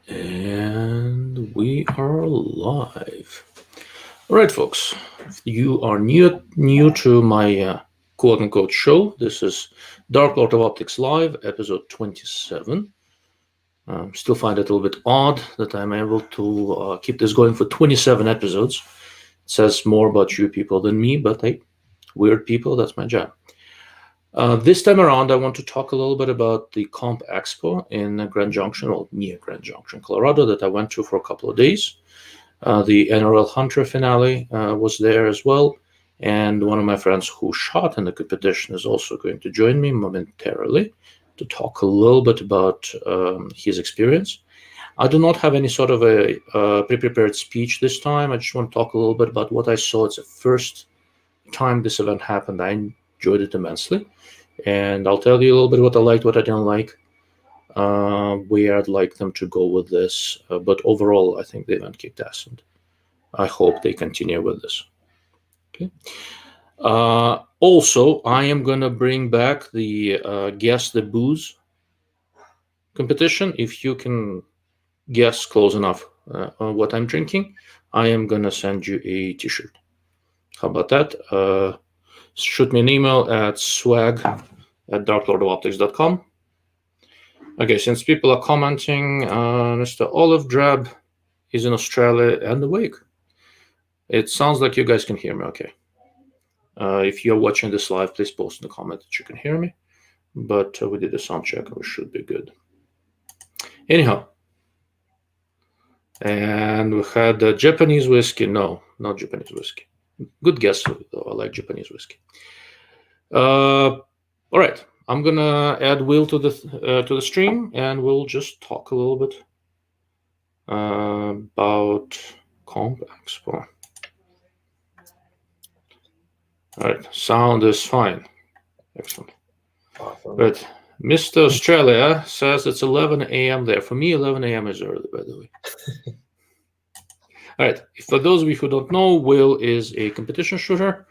And we are live. All right, folks. If you are new to my quote unquote show, this is Dark Lord of Optics Live, episode 27. Still find it a little bit odd that I'm able to keep this going for 27 episodes. It says more about you people than me, but hey, weird people, that's my job. This time around, I want to talk a little bit about the CompExpo in Grand Junction, or near Grand Junction, Colorado, that I went to for a couple of days. The NRL Hunter finale was there as well, and one of my friends who shot in the competition is also going to join me momentarily to talk a little bit about his experience. I do not have any sort of a pre-prepared speech this time. I just want to talk a little bit about what I saw. It's the first time this event happened. I enjoyed it immensely. And I'll tell you a little bit what I liked, what I didn't like, where I'd like them to go with this. But overall, I think the event kicked ass, and I hope they continue with this. Okay. Also, I am going to bring back the Guess the Booze competition. If you can guess close enough on what I'm drinking, I am going to send you a t-shirt. How about that? Shoot me an email at swag@darklordofoptics.com. Okay, since people are commenting, Mr. Olive Drab is in Australia and awake. It sounds like you guys can hear me okay. If you're watching this live, please post in the comment that you can hear me. But we did a sound check, we should be good. Anyhow, and we had Japanese whiskey. No, not Japanese whiskey. Good guess, though. I like Japanese whiskey. All right, I'm gonna add Will to the stream, and we'll just talk a little bit about CompExpo. All right, sound is fine. Excellent. Awesome. But Mr. Australia says it's 11 a.m. there. For me, 11 a.m. is early, by the way. All right, for those of you who don't know, Will is a competition shooter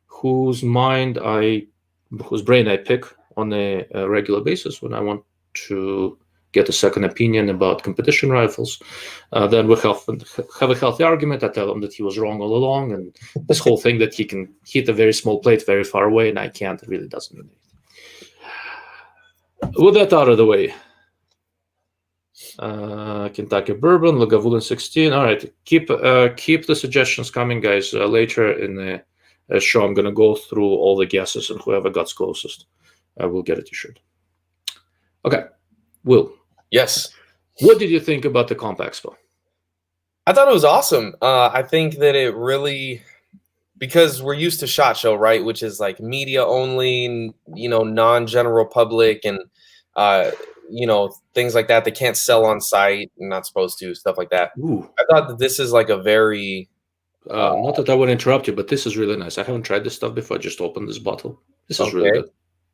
whose brain I pick on a regular basis when I want to get a second opinion about competition rifles. Then we have a healthy argument. I tell him that he was wrong all along, and this whole thing that he can hit a very small plate very far away and I can't, it really doesn't mean anything. With that out of the way, Kentucky Bourbon, Lagavulin 16. All right, keep the suggestions coming, guys. Later in the show, I'm going to go through all the guesses, and whoever got closest will get a t-shirt. Okay, Will. Yes. What did you think about the CompExpo? I thought it was awesome. I think that it really, because we're used to SHOT Show, right, which is like media only, non-general public, and things like that. They can't sell on site, and not supposed to, stuff like that. Ooh. I thought that this is like a very not that I want to interrupt you, but this is really nice. I haven't tried this stuff before. I just opened this bottle. This is really good.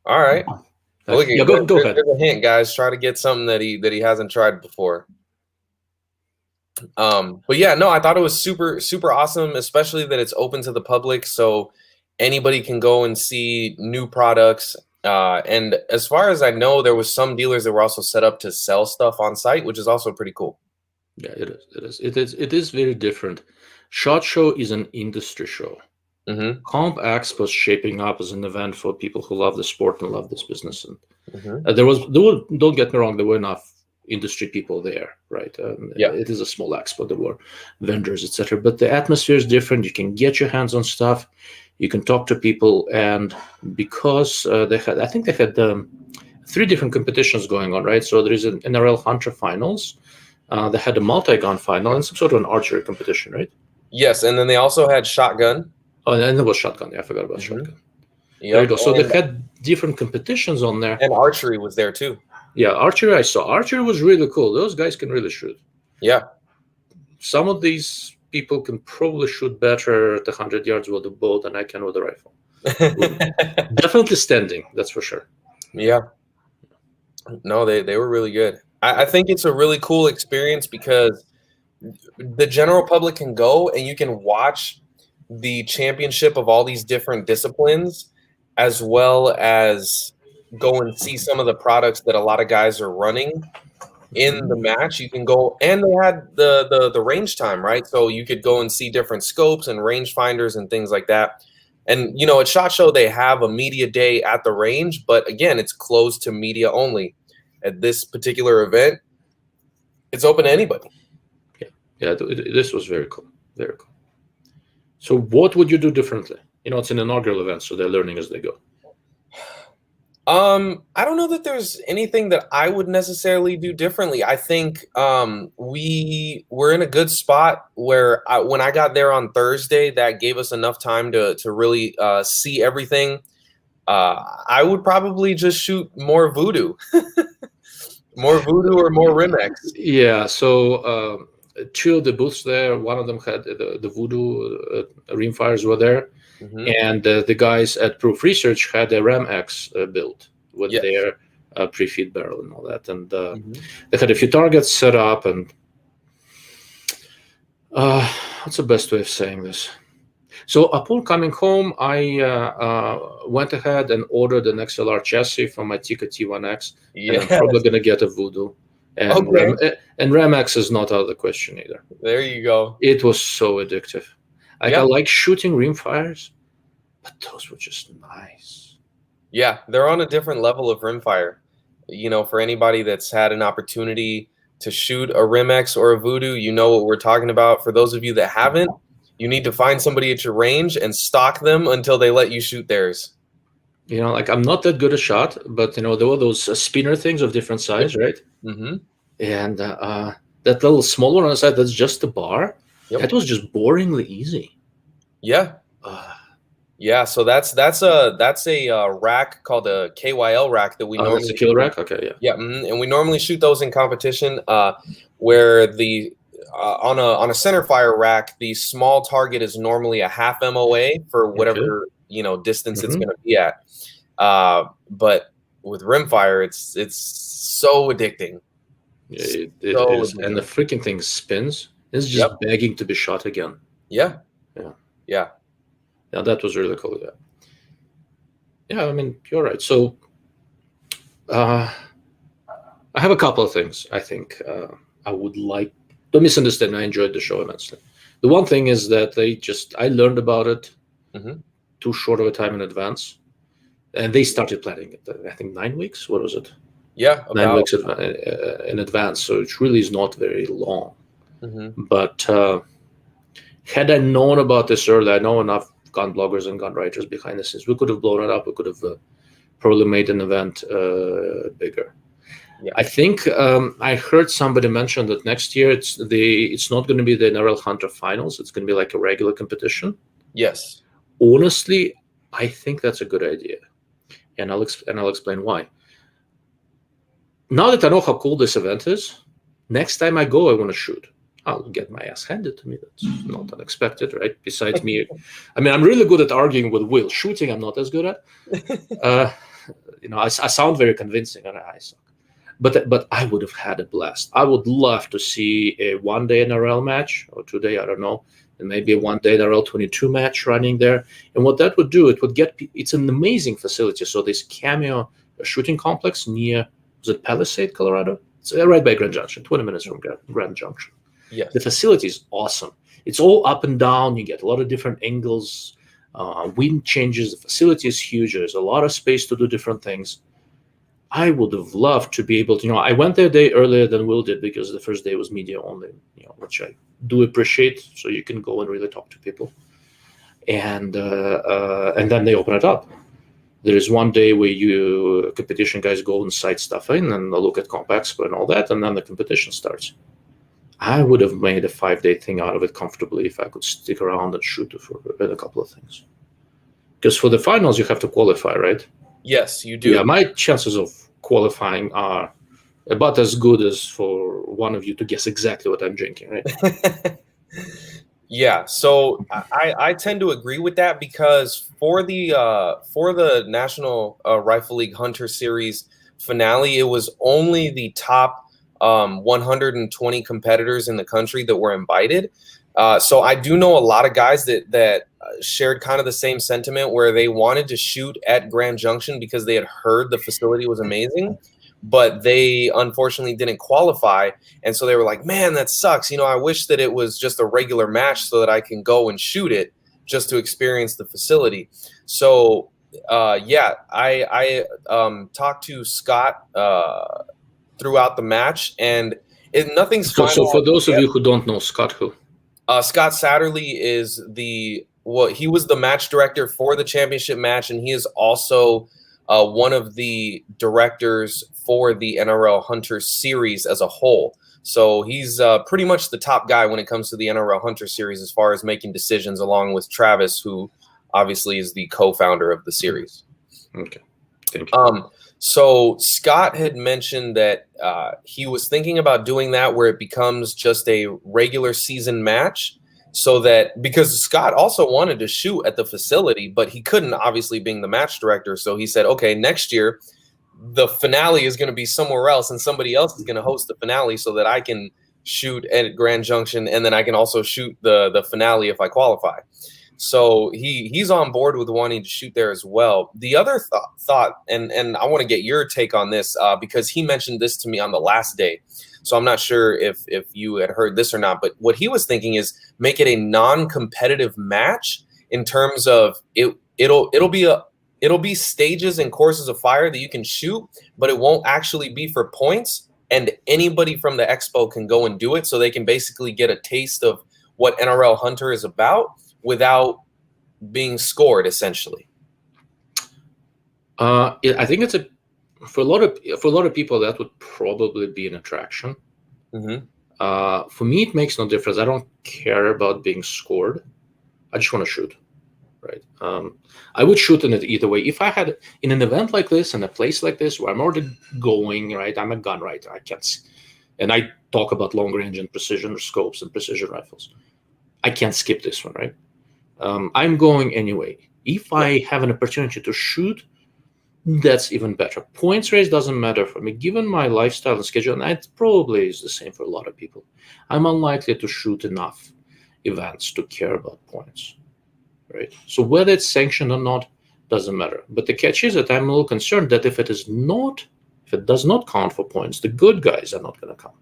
All right. Well, yeah, go ahead. There's a hint, guys. Try to get something that he hasn't tried before. But yeah, no, I thought it was super, super awesome, especially that it's open to the public, so anybody can go and see new products. And as far as I know, there was some dealers that were also set up to sell stuff on site, which is also pretty cool. Yeah, it is very different. SHOT Show is an industry show. Mm-hmm. CompExpo is shaping up as an event for people who love the sport and love this business. And Mm-hmm. Don't get me wrong, there were enough industry people there, right? Yeah, it is a small expo. There were vendors, etc. But the atmosphere is different. You can get your hands on stuff. You can talk to people, and because they had 3 different competitions going on, right? So there is an NRL Hunter Finals. They had a multi-gun final and some sort of an archery competition, right? Yes, and then they also had shotgun. Oh, and there was shotgun. Yeah, I forgot about shotgun. Yep. There you go. So they had different competitions on there. And archery was there too. Yeah, archery I saw. Archery was really cool. Those guys can really shoot. Yeah. Some of these people can probably shoot better at 100 yards with a bow than I can with a rifle. Definitely standing, that's for sure. Yeah. No, they were really good. I think it's a really cool experience because the general public can go and you can watch the championship of all these different disciplines, as well as go and see some of the products that a lot of guys are running. in the match. You can go, and they had the range time, right? So you could go and see different scopes and range finders and things like that. And at SHOT Show they have a media day at the range, but again, it's closed to media only. At this particular event, it's open to anybody. Yeah, this was very cool, very cool. So what would you do differently? It's an inaugural event, so they're learning as they go. I don't know that there's anything that I would necessarily do differently. I think we're in a good spot where when I got there on Thursday, that gave us enough time to really see everything. I would probably just shoot more voodoo, more voodoo or more Rimex. Yeah. So two of the booths there, one of them had the voodoo rimfires were there. Mm-hmm. And the guys at Proof Research had a RAM-X build with their pre-feed barrel and all that. And they had a few targets set up. And what's the best way of saying this? So upon coming home, I went ahead and ordered an XLR chassis for my Tika T1X. And I'm probably going to get a voodoo. And, and RAM-X is not out of the question either. There you go. It was so addictive. I like shooting rimfires, but those were just nice. Yeah, they're on a different level of rimfire. For anybody that's had an opportunity to shoot a Rimex or a voodoo, you know what we're talking about. For those of you that haven't, you need to find somebody at your range and stalk them until they let you shoot theirs. I'm not that good a shot, but there were those spinner things of different size, right? Mm-hmm. And that little small one on the side, that's just the bar. Yep. That was just boringly easy. Yeah. Yeah. So that's a rack called a KYL rack that we normally. That's a kill rack. Okay. Yeah. Yeah, and we normally shoot those in competition, where the on a center fire rack, the small target is normally a half MOA for whatever distance it's going to be at. But with rimfire, it's so addicting. It is, and the freaking thing spins. It's just begging to be shot again. Yeah. Yeah, that was really cool. Yeah, I mean, you're right. So I have a couple of things I think I would like. Don't misunderstand. I enjoyed the show immensely. The one thing is that I learned about it too short of a time in advance. And they started planning it, I think 9 weeks. What was it? Yeah. 9 weeks in advance. So it really is not very long. Mm-hmm. But had I known about this earlier, I know enough gun bloggers and gun writers behind the scenes. We could have blown it up. We could have probably made an event bigger. Yeah. I think I heard somebody mention that next year it's not going to be the NRL Hunter Finals. It's going to be like a regular competition. Yes. Honestly, I think that's a good idea, and I'll explain why. Now that I know how cool this event is, next time I go, I want to shoot. I'll get my ass handed to me. That's not unexpected, right? Besides me, I mean, I'm really good at arguing with Will. Shooting, I'm not as good at. I sound very convincing, and I suck. But I would have had a blast. I would love to see a one-day NRL match, or 2-day, I don't know, and maybe a one-day NRL 22 match running there. And what that would do, it would get. It's an amazing facility. So this Cameo shooting complex near, was it Palisade, Colorado? It's right by Grand Junction, 20 minutes from Grand Junction. Yes. The facility is awesome. It's all up and down. You get a lot of different angles, wind changes. The facility is huge. There's a lot of space to do different things. I would have loved to be able to, I went there a day earlier than Will did because the first day was media only, which I do appreciate. So you can go and really talk to people. And then they open it up. There is one day where competition guys go and site stuff in and look at CompExpo and all that, and then the competition starts. I would have made a 5-day thing out of it comfortably if I could stick around and shoot for a couple of things. Because for the finals, you have to qualify, right? Yes, you do. Yeah, my chances of qualifying are about as good as for one of you to guess exactly what I'm drinking, right? Yeah, so I tend to agree with that because for the National Rifle League Hunter Series finale, it was only the top 120 competitors in the country that were invited. So I do know a lot of guys that shared kind of the same sentiment where they wanted to shoot at Grand Junction because they had heard the facility was amazing. but they unfortunately didn't qualify. And so they were like, man, that sucks. I wish that it was just a regular match so that I can go and shoot it just to experience the facility. So, I talked to Scott throughout the match, and nothing's So, final. for those of you who don't know, Scott who? Scott Satterley is he was the match director for the championship match, and he is also one of the directors for the NRL Hunter Series as a whole. So he's pretty much the top guy when it comes to the NRL Hunter Series as far as making decisions, along with Travis, who obviously is the co-founder of the series. Okay, thank you. So Scott had mentioned that he was thinking about doing that where it becomes just a regular season match, so that, because Scott also wanted to shoot at the facility, but he couldn't, obviously, being the match director. So he said, okay, next year the finale is going to be somewhere else, and somebody else is going to host the finale so that I can shoot at Grand Junction, and then I can also shoot the finale if I qualify. So he's on board with wanting to shoot there as well. The other thought, and I want to get your take on this, because he mentioned this to me on the last day. So I'm not sure if you had heard this or not, but what he was thinking is make it a non-competitive match in terms of it'll be stages and courses of fire that you can shoot, but it won't actually be for points, and anybody from the Expo can go and do it, so they can basically get a taste of what NRL Hunter is about without being scored, essentially. I think it's for a lot of people that would probably be an attraction. Mm-hmm. For me, it makes no difference. I don't care about being scored. I just want to shoot, right? I would shoot in it either way. If I had in an event like this, in a place like this where I'm already going, right? I'm a gun writer. And I talk about long range and precision scopes and precision rifles. I can't skip this one, right? I'm going anyway. If I have an opportunity to shoot, that's even better. Points race doesn't matter for me. Given my lifestyle and schedule, and it probably is the same for a lot of people, I'm unlikely to shoot enough events to care about points, right? So whether it's sanctioned or not doesn't matter. But the catch is that I'm a little concerned that if it does not count for points, the good guys are not going to come.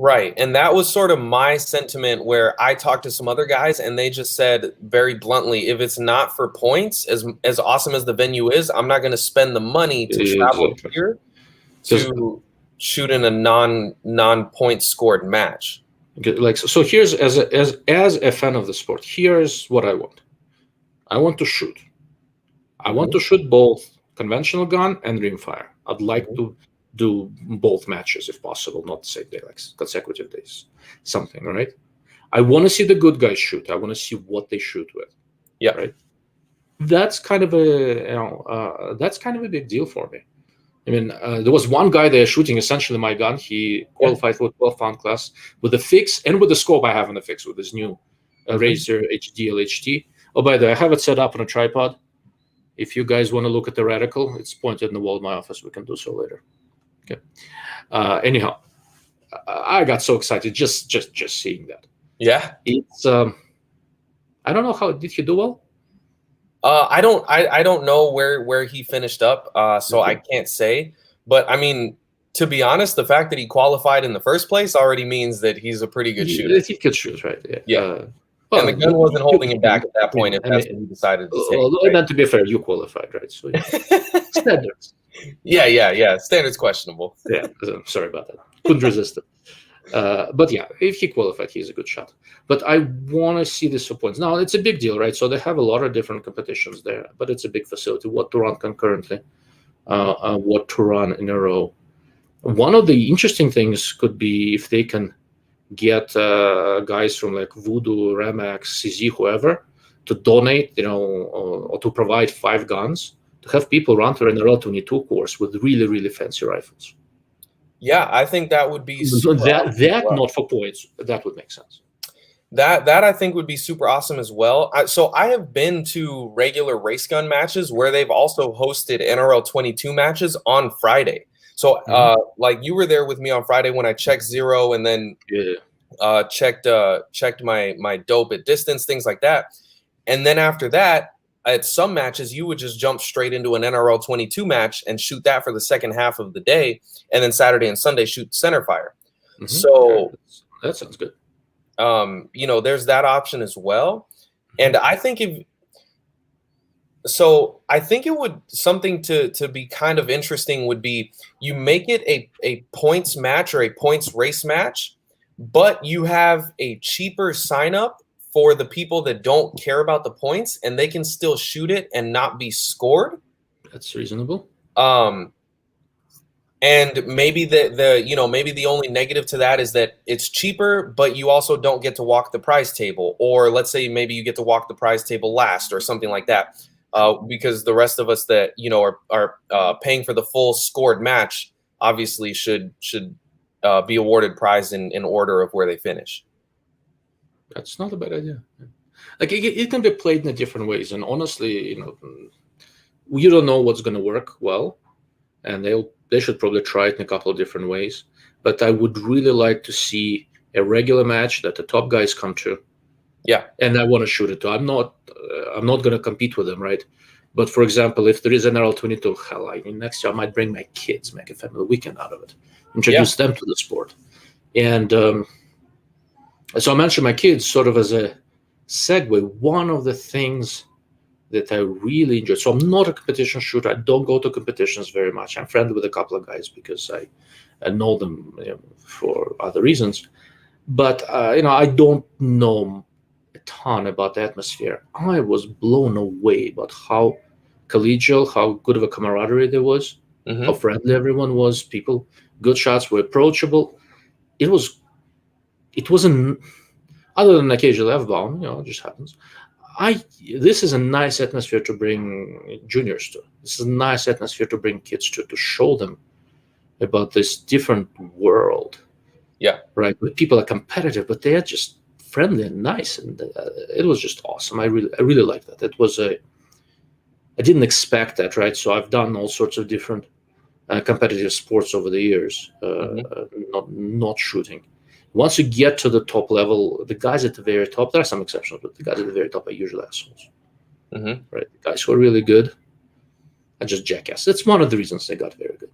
Right. And that was sort of my sentiment, where I talked to some other guys and they just said very bluntly, if it's not for points, as awesome as the venue is, I'm not going to spend the money to travel here to shoot in a non-point scored match. So here's, as a fan of the sport, here's what I want. I want to shoot. I want to shoot both conventional gun and rimfire. I'd like to do both matches if possible, not the same day, like consecutive days, something, right? I want to see the good guys shoot. I want to see what they shoot with. Yeah, right. That's kind of a big deal for me. I mean, there was one guy there shooting essentially my gun. He qualified for a 12-pound class with the fix and with the scope I have on the fix with this new Razor DLHT. Oh, by the way, I have it set up on a tripod. If you guys want to look at the reticle, it's pointed in the wall of my office. We can do so later. Okay. Anyhow, I got so excited just seeing that. Yeah. It's I don't know how did he do well. I don't know where he finished up. So I can't say. But I mean, to be honest, the fact that he qualified in the first place already means that he's a pretty good shooter. He could shoot, right? Yeah. Well, and the gun wasn't holding him back at that point. If that's what he decided to say. Right? To be fair, you qualified, right? So standards. Yeah. Standards questionable. Yeah, sorry about that. Couldn't resist it. But yeah, if he qualified, he's a good shot. But I want to see this for points. Now, it's a big deal, right? So they have a lot of different competitions there, but it's a big facility. What to run concurrently, what to run in a row. One of the interesting things could be if they can get guys from like Voodoo, Remax, CZ, whoever, to donate, or to provide 5 guns, to have people run through an NRL 22 course with really, really fancy rifles. Yeah, I think that would be not for points. That would make sense. That I think would be super awesome as well. So I have been to regular race gun matches where they've also hosted NRL 22 matches on Friday. So like you were there with me on Friday when I checked zero and then checked my dope at distance, things like that. And then after that, at some matches, you would just jump straight into an NRL 22 match and shoot that for the second half of the day, and then Saturday and Sunday shoot center fire. So that sounds good. There's that option as well. And I think I think it would something to be kind of interesting would be you make it a points match or a points race match, but you have a cheaper sign up for the people that don't care about the points, and they can still shoot it and not be scored. That's reasonable. And maybe maybe the only negative to that is that it's cheaper, but you also don't get to walk the prize table. Or let's say maybe you get to walk the prize table last or something like that. Because the rest of us that are paying for the full scored match obviously should be awarded prize in order of where they finish. That's not a bad idea. Like it can be played in different ways, and honestly, you don't know what's going to work well, and they should probably try it in a couple of different ways. But I would really like to see a regular match that the top guys come to. Yeah, and I want to shoot it too. I'm not going to compete with them, right? But for example, if there is an NRL 22, hell, next year I might bring my kids, make a family weekend out of it, introduce them to the sport. And so I mentioned my kids sort of as a segue. One of the things that I really enjoy. So I'm not a competition shooter. I don't go to competitions very much. I'm friendly with a couple of guys because I know them for other reasons. But I don't know a ton about the atmosphere. I was blown away about how collegial, how good of a camaraderie there was, how friendly everyone was. People, good shots were approachable. It wasn't, other than occasional F-bomb, it just happens. This is a nice atmosphere to bring juniors to. This is a nice atmosphere to bring kids to show them about this different world. Yeah. Right. But people are competitive, but they are just friendly and nice, and it was just awesome. I really liked that. It was I didn't expect that, right? So I've done all sorts of different competitive sports over the years, not shooting. Once you get to the top level, the guys at the very top, there are some exceptions, but the guys at the very top are usually assholes. Right? The guys who are really good are just jackasses. That's one of the reasons they got very good.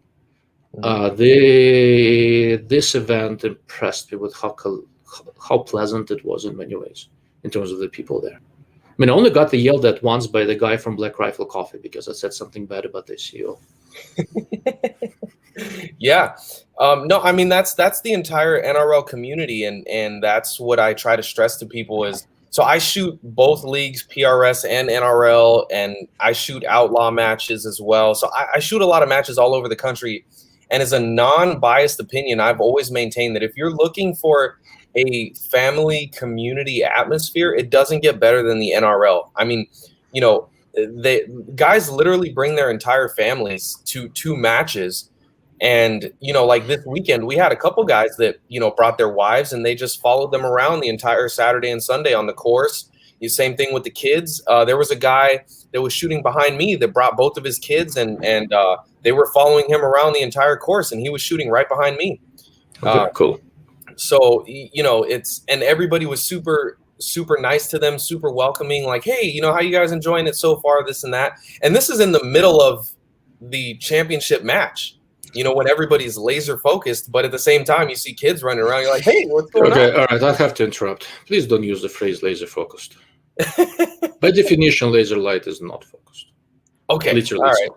This event impressed me with how pleasant it was in many ways, in terms of the people there. I mean, I only got yelled at once by the guy from Black Rifle Coffee because I said something bad about the CEO. Yeah. No, I mean, that's the entire NRL community. And that's what I try to stress to people is, so I shoot both leagues, PRS and NRL, and I shoot outlaw matches as well. So I shoot a lot of matches all over the country. And as a non-biased opinion, I've always maintained that if you're looking for a family community atmosphere, it doesn't get better than the NRL. I mean, the guys literally bring their entire families to two matches. And, like this weekend, we had a couple guys that, brought their wives, and they just followed them around the entire Saturday and Sunday on the course. The same thing with the kids. There was a guy that was shooting behind me that brought both of his kids, and they were following him around the entire course, and he was shooting right behind me. Cool. So, and everybody was super, super nice to them, super welcoming, like, hey, how you guys enjoying it so far, this and that. And this is in the middle of the championship match, when everybody's laser focused, but at the same time, you see kids running around. You're like, hey, what's going on? Okay, all right, I have to interrupt. Please don't use the phrase laser focused. By definition, laser light is not focused. Okay, literally, all right.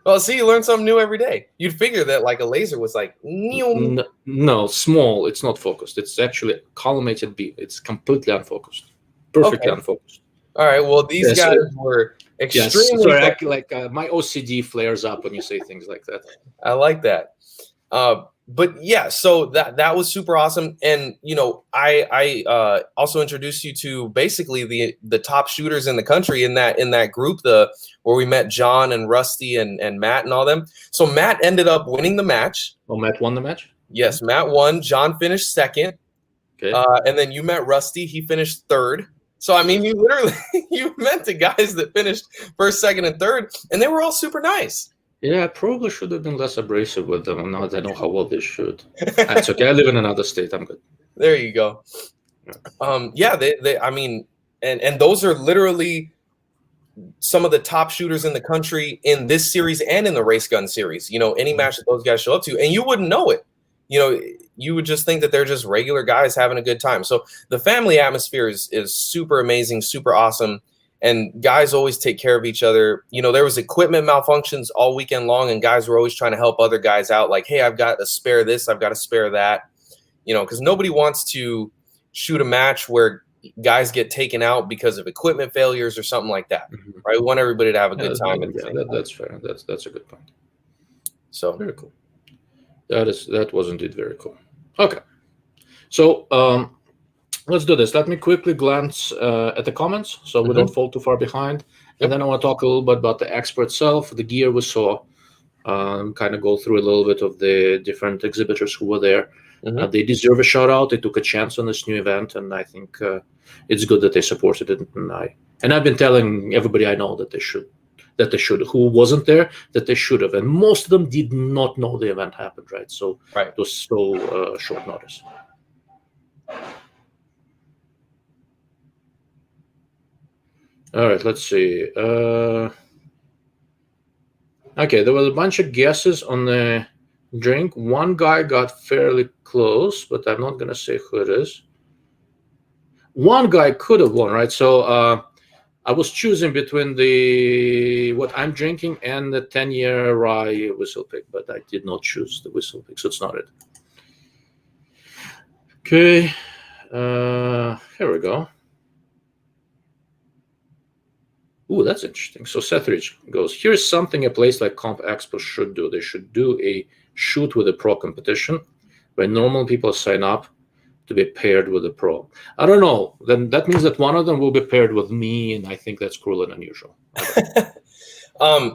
Well, see, you learn something new every day. You'd figure that like a laser was like, no, small. It's not focused. It's actually collimated beam. It's completely unfocused, perfectly unfocused. All right. Well, these guys were extremely. Yes, sorry, my OCD flares up when you say things like that. I like that. But yeah, so that was super awesome. And, I also introduced you to basically the top shooters in the country in that group, where we met John and Rusty and Matt and all them. So Matt ended up winning the match. Oh, Matt won the match? Yes, Matt won. John finished second. Okay. And then you met Rusty. He finished third. So, I mean, you literally, you met the guys that finished first, second, and third, and they were all super nice. Yeah, I probably should have been less abrasive with them. Now that I know how well they shoot. That's okay. I live in another state. I'm good. There you go. Yeah, they I mean, and those are literally some of the top shooters in the country in this series and in the race gun series. You know, any match that those guys show up to, and you wouldn't know it. You know, you would just think that they're just regular guys having a good time. So the family atmosphere is super amazing, super awesome. And guys always take care of each other. You know, there was equipment malfunctions all weekend long, and guys were always trying to help other guys out. Like, hey, I've got a spare this, I've got a spare that. You know, because nobody wants to shoot a match where guys get taken out because of equipment failures or something like that. Right? We want everybody to have a good time. That's fair. That's a good point. So very cool. That was indeed very cool. Okay, so let's do this. Let me quickly glance at the comments so we don't fall too far behind. And then I want to talk a little bit about the Expo itself, the gear we saw, kind of go through a little bit of the different exhibitors who were there. They deserve a shout out. They took a chance on this new event, and I think it's good that they supported it. And I've been telling everybody I know that they should, who wasn't there, that they should have. And most of them did not know the event happened, right? So it was so short notice. All right, let's see. Okay, there was a bunch of guesses on the drink. One guy got fairly close, but I'm not going to say who it is. One guy could have won, right? So I was choosing between what I'm drinking and the 10-year rye whistle pick, but I did not choose the whistle pick, so it's not it. Okay, here we go. Ooh, that's interesting. So Seth Rich goes, here's something a place like CompExpo should do. They should do a shoot with a pro competition where normal people sign up to be paired with a pro. I don't know. Then that means that one of them will be paired with me, and I think that's cruel and unusual.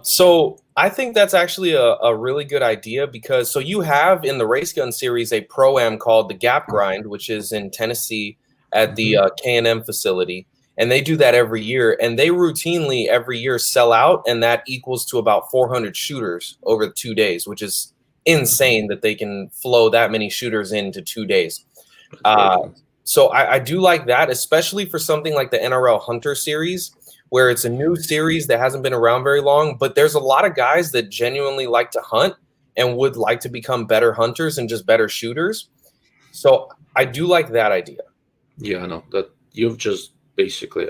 So I think that's actually a really good idea because so you have in the race gun series a pro-am called the Gap Grind, which is in Tennessee at the K&M facility. And they do that every year, and they routinely every year sell out, and that equals to about 400 shooters over 2 days, which is insane that they can flow that many shooters into 2 days. So I do like that, especially for something like the NRL Hunter Series, where it's a new series that hasn't been around very long, but there's a lot of guys that genuinely like to hunt and would like to become better hunters and just better shooters. So I do like that idea. Yeah, I know that you've just basically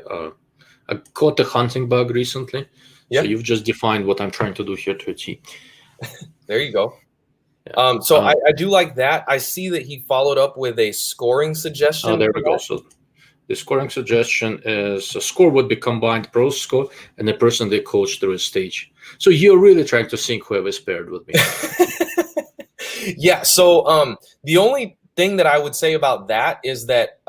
I caught the hunting bug recently. So you've just defined what I'm trying to do here to a T. There you go. So I do like that. I see that he followed up with a scoring suggestion. Oh, there we go. So the scoring suggestion is a score would be combined pro score and the person they coach through a stage. So you're really trying to think whoever's paired with me. Yeah. So the only thing that I would say about that is that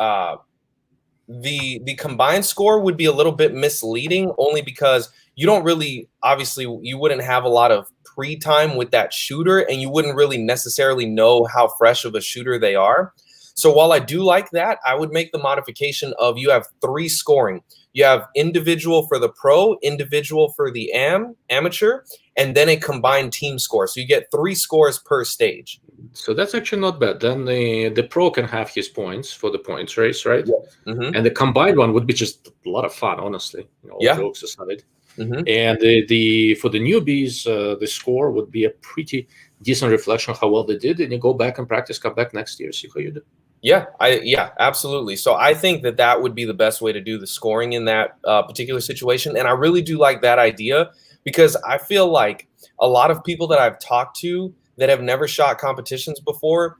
the combined score would be a little bit misleading only because you don't really, obviously you wouldn't have a lot of pre-time with that shooter and you wouldn't really necessarily know how fresh of a shooter they are. So while I do like that, I would make the modification of you have 3 scoring. You have individual for the pro, individual for the amateur, and then a combined team score. So you get 3 scores per stage. So that's actually not bad. Then the pro can have his points for the points race, right? Yeah. And the combined one would be just a lot of fun, honestly. All jokes aside. And the for the newbies, the score would be a pretty decent reflection of how well they did. And you go back and practice, come back next year, see how you do. Yeah, absolutely. So I think that would be the best way to do the scoring in that particular situation. And I really do like that idea because I feel like a lot of people that I've talked to that have never shot competitions before,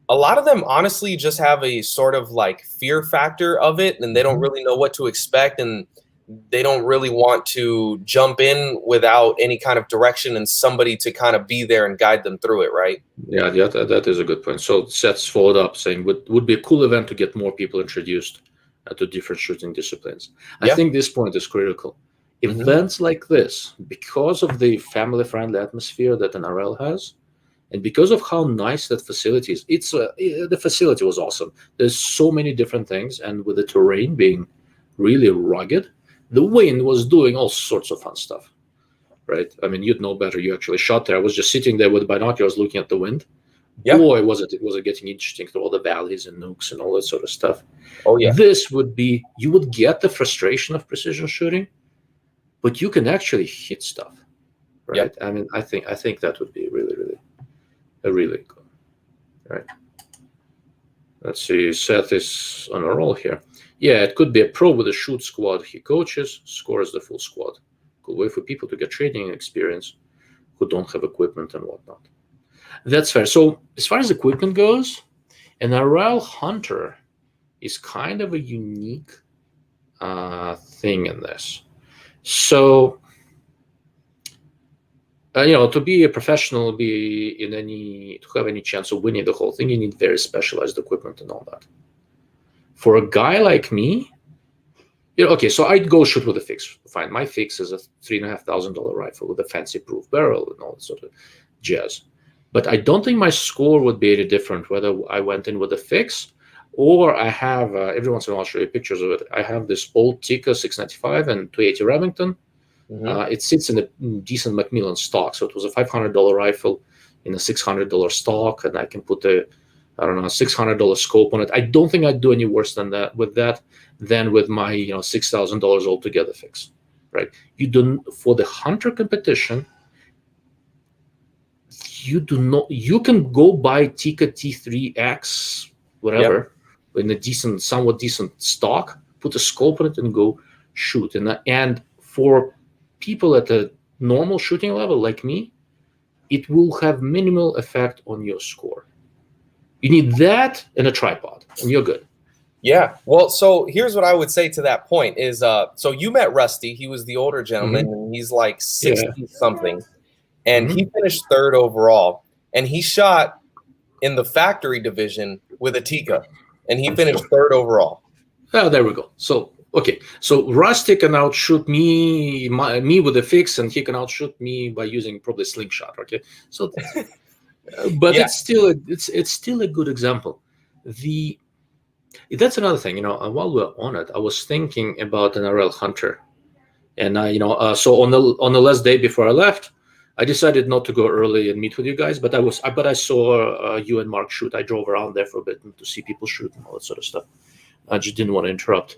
a lot of them honestly just have a sort of like fear factor of it and they don't really know what to expect and they don't really want to jump in without any kind of direction and somebody to kind of be there and guide them through it, right? Yeah, that is a good point. So Seth's followed up saying would be a cool event to get more people introduced to different shooting disciplines. I think this point is critical. Events like this, because of the family-friendly atmosphere that NRL has, and because of how nice that facility is, the facility was awesome. There's so many different things, and with the terrain being really rugged, the wind was doing all sorts of fun stuff, right? I mean, you'd know better. You actually shot there. I was just sitting there with binoculars looking at the wind. Yeah. Boy, was it getting interesting through all the valleys and nooks and all that sort of stuff. Oh, yeah. This would be, you would get the frustration of precision shooting, but you can actually hit stuff, right? Yep. I mean, I think that would be really cool, right? Let's see, Seth is on a roll here. Yeah, it could be a pro with a shoot squad he coaches, scores the full squad. Cool way for people to get training experience who don't have equipment and whatnot. That's fair. So as far as equipment goes, an NRL Hunter is kind of a unique thing in this. So, to be a professional, to have any chance of winning the whole thing, you need very specialized equipment and all that. For a guy like me, okay, so I'd go shoot with a fix. Fine, my fix is a $3,500 rifle with a fancy proof barrel and all that sort of jazz. But I don't think my score would be any different whether I went in with a fix or I have, every once in a while I'll show you pictures of it. I have this old Tikka 695 and 280 Remington. It sits in a decent Macmillan stock. So it was a $500 rifle in a $600 stock, and I can put a $600 scope on it. I don't think I'd do any worse than that than with my $6,000 altogether fix, right? You don't, for the hunter competition, you can go buy Tikka T3X, whatever, in a somewhat decent stock, put a scope on it and go shoot. And for people at a normal shooting level like me, it will have minimal effect on your score. You need that and a tripod, and you're good. Yeah. Well, so here's what I would say to that point is, so you met Rusty. He was the older gentleman, and he's like 60-something. And he finished third overall. And he shot in the factory division with a Tikka. And he finished third overall. Oh, there we go. So, okay. So Rusty can outshoot me with a fix, and he can outshoot me by using probably slingshot. Okay. So, but it's still a good example. That's another thing, while we're on it, I was thinking about an NRL Hunter. And, so on the last day before I left, I decided not to go early and meet with you guys, but I saw you and Mark shoot. I drove around there for a bit to see people shoot and all that sort of stuff. I just didn't want to interrupt.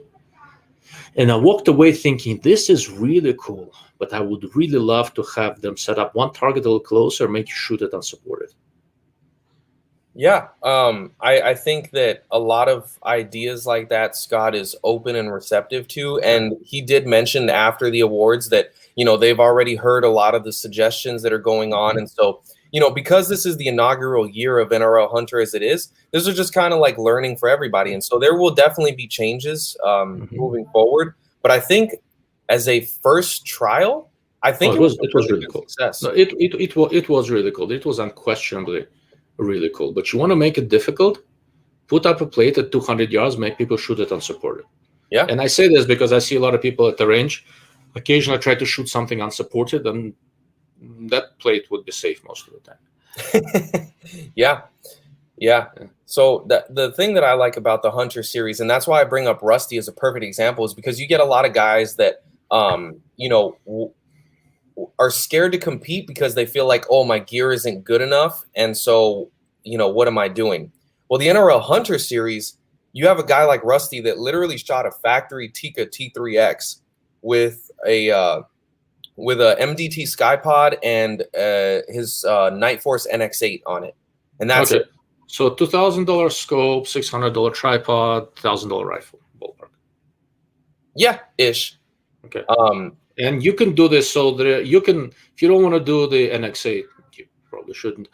And I walked away thinking, this is really cool, but I would really love to have them set up one target a little closer, make you shoot it unsupported. Yeah, I think that a lot of ideas like that Scott is open and receptive to, and he did mention after the awards that they've already heard a lot of the suggestions that are going on, and so because this is the inaugural year of NRL Hunter as it is, this is just kind of like learning for everybody, and so there will definitely be changes moving forward. But I think as a first trial, I think it was really cool. Success. No, it was really cool. It was unquestionably really cool, but you want to make it difficult, put up a plate at 200 yards, make people shoot it unsupported. Yeah. And I say this because I see a lot of people at the range occasionally try to shoot something unsupported, and that plate would be safe most of the time. Yeah. So the thing that I like about the Hunter series, and that's why I bring up Rusty as a perfect example, is because you get a lot of guys that are scared to compete because they feel like, oh, my gear isn't good enough. And so, what am I doing? Well, the NRL Hunter series, you have a guy like Rusty that literally shot a factory Tikka T3X with a MDT Skypod and his Night Force NX8 on it. And that's it. So $2,000 scope, $600 tripod, $1,000 rifle, ballpark. Yeah, ish. Okay. And you can do this so that you can, if you don't want to do the NX8, you probably shouldn't.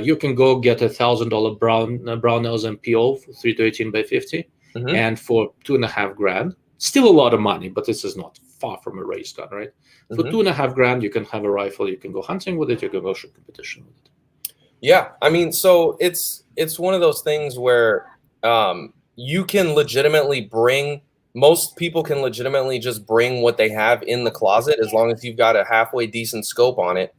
You can go get $1,000 Brownells MPO for 3-18 by 50, and for $2,500, still a lot of money, but this is not far from a race gun, right? For $2,500, you can have a rifle. You can go hunting with it. You can go shoot competition with it. Yeah, I mean, so it's one of those things where you can legitimately bring. Most people can legitimately just bring what they have in the closet as long as you've got a halfway decent scope on it.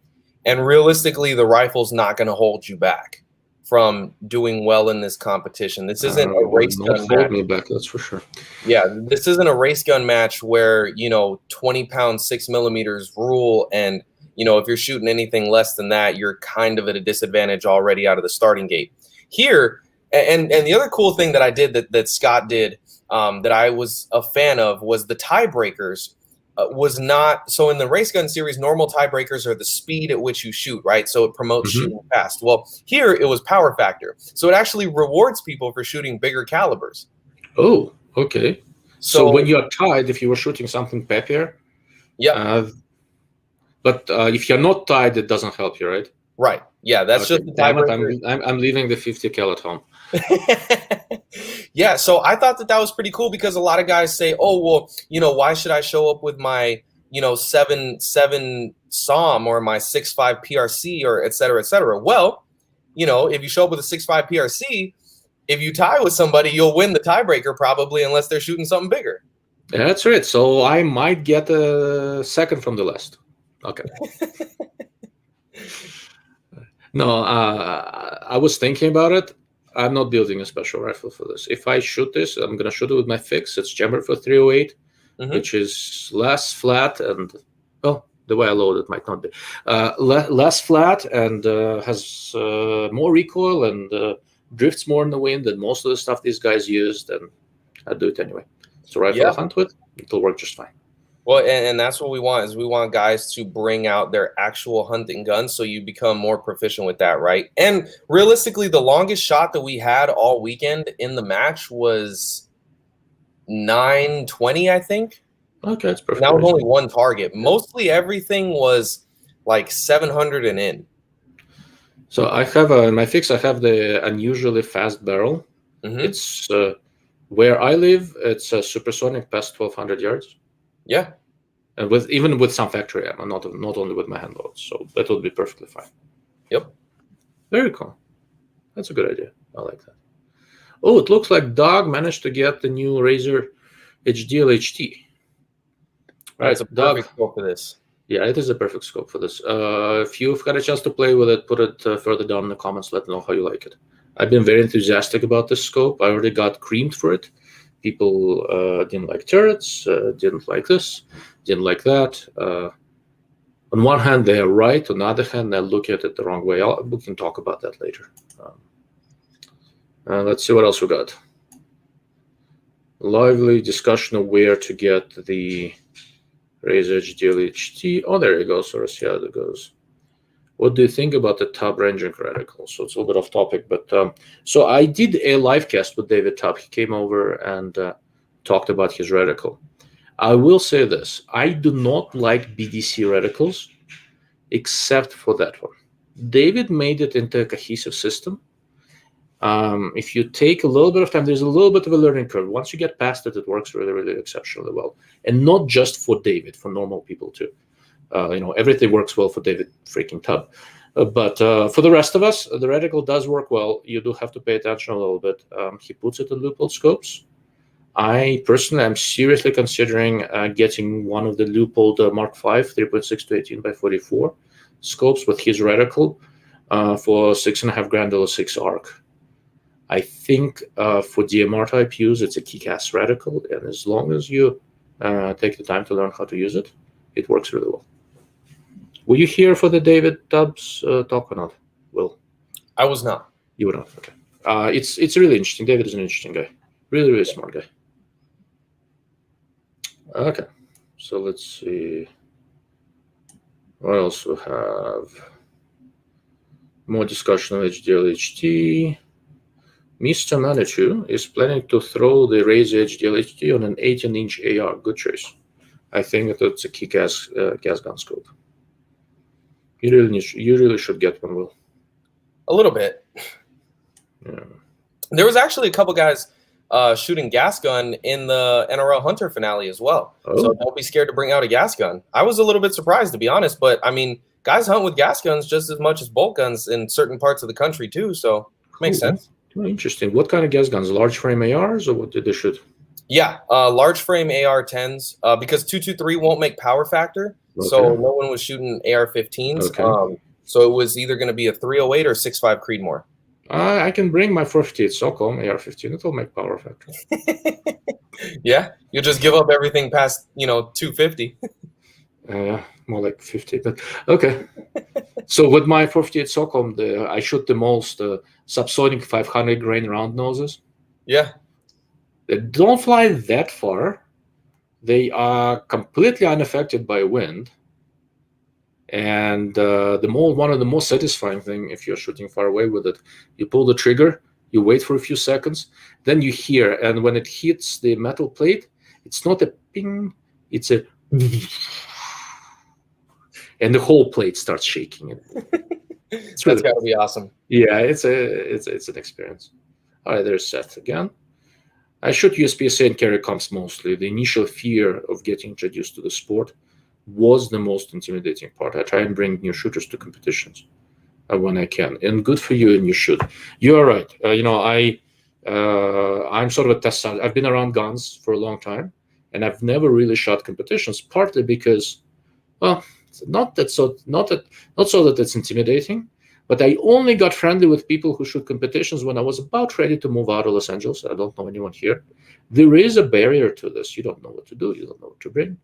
And realistically, the rifle's not going to hold you back from doing well in this competition. This isn't a race gun match. Hold me back, that's for sure. Yeah, this isn't a race gun match where 20-pound 6mm rule, and if you're shooting anything less than that, you're kind of at a disadvantage already out of the starting gate. Here, and the other cool thing that I did that Scott did, that I was a fan of, was the tiebreakers. was not so in the race gun series. Normal tiebreakers are the speed at which you shoot, right? So it promotes shooting fast. Well, here it was power factor, so it actually rewards people for shooting bigger calibers. Oh, okay. So when you're tied, if you were shooting something peppier, yeah. But if you're not tied, it doesn't help you, right? Right. Yeah, that's just the tiebreaker. I'm leaving the 50 cal at home. Yeah, so I thought that was pretty cool because a lot of guys say, "Oh, well, why should I show up with my, 7.7 SOM or my 6.5 PRC or et cetera, et cetera?" Well, if you show up with a 6.5 PRC, if you tie with somebody, you'll win the tiebreaker probably, unless they're shooting something bigger. Yeah, that's right. So I might get a second from the list. Okay. No, I was thinking about it. I'm not building a special rifle for this. If I shoot this, I'm going to shoot it with my fix. It's jammered for 308, which is less flat and, well, the way I load it might not be. Less flat and has more recoil and drifts more in the wind than most of the stuff these guys used, and I do it anyway. It's a rifle to hunt with. It'll work just fine. Well, and that's what we want, is we want guys to bring out their actual hunting guns so you become more proficient with that, right? And realistically, the longest shot that we had all weekend in the match was 920, I think. Okay, that's perfect. That was only one target. Mostly everything was like 700 and in. So I have in my fix, I have the unusually fast barrel. It's where I live, it's a supersonic past 1,200 yards. Yeah, and even with some factory ammo, not only with my hand loads, so that would be perfectly fine. Yep, very cool. That's a good idea. I like that. Oh, it looks like Doug managed to get the new Razer HDL HT. Right, it's a perfect scope for this. Yeah, it is a perfect scope for this. If you've got a chance to play with it, put it further down in the comments. Let me know how you like it. I've been very enthusiastic about this scope. I already got creamed for it. People didn't like turrets, didn't like this, didn't like that. On one hand, they are right. On the other hand, they look at it the wrong way. We can talk about that later. Let's see what else we got. Lively discussion of where to get the Razer HDL HT. Oh, there you go. So let's see how that goes. What do you think about the Tubb ranging reticle? So it's a little bit off topic, but so I did a live cast with David Tubb. He came over and talked about his reticle. I will say this: I do not like BDC reticles, except for that one. David made it into a cohesive system. If you take a little bit of time, there's a little bit of a learning curve. Once you get past it, it works really, really exceptionally well, and not just for David, for normal people too. Everything works well for David freaking Tubb. But for the rest of us, the reticle does work well. You do have to pay attention a little bit. He puts it in loophole scopes. I personally am seriously considering getting one of the loophole Mark V 3.6 to 18 by 44 scopes with his reticle for $6.5 grand LS6 ARC. I think for DMR type use, it's a kick-ass reticle, and as long as you take the time to learn how to use it, it works really well. Were you here for the David Tubbs talk or not, Will? I was not. You were not? Okay. It's really interesting. David is an interesting guy. Really, really smart guy. Okay. So let's see. What else we have? More discussion on HDL HT. Mr. Manitou is planning to throw the Razer HDL HT on an 18-inch AR. Good choice. I think that's a kick-ass gas gun scope. You really should get one, Will. A little bit. Yeah. There was actually a couple guys shooting gas gun in the NRL Hunter finale as well. Oh. So don't be scared to bring out a gas gun. I was a little bit surprised, to be honest, but I mean, guys hunt with gas guns just as much as bolt guns in certain parts of the country too. So makes sense. Oh, interesting. What kind of gas guns? Large frame ARs, or what did they shoot? Yeah, large frame AR-10s because 223 won't make power factor. Okay. So no one was shooting AR-15s. Okay. So it was either going to be a 308 or 6.5 Creedmoor. I can bring my 458 Stockholm AR-15. It'll make power factor. Yeah, you'll just give up everything past 250. More like 50. But okay. So with my 458 Stockholm, I shoot the most subsonic 500 grain round noses. Yeah. They don't fly that far, They are completely unaffected by wind. And one of the most satisfying thing, if you're shooting far away with it, you pull the trigger, you wait for a few seconds, then you hear, and when it hits the metal plate, it's not a ping, it's a and the whole plate starts shaking. It's really got to be awesome. Yeah, it's an experience. All right, there's Seth again. I shoot USPSA and carry comps mostly. The initial fear of getting introduced to the sport was the most intimidating part. I try and bring new shooters to competitions when I can, and good for you, and you should. You are right. I'm sort of a test subject. I've been around guns for a long time, and I've never really shot competitions. Partly because, well, not so that it's intimidating, but I only got friendly with people who shoot competitions when I was about ready to move out of Los Angeles. I don't know anyone here. There is a barrier to this. You don't know what to do. You don't know what to bring.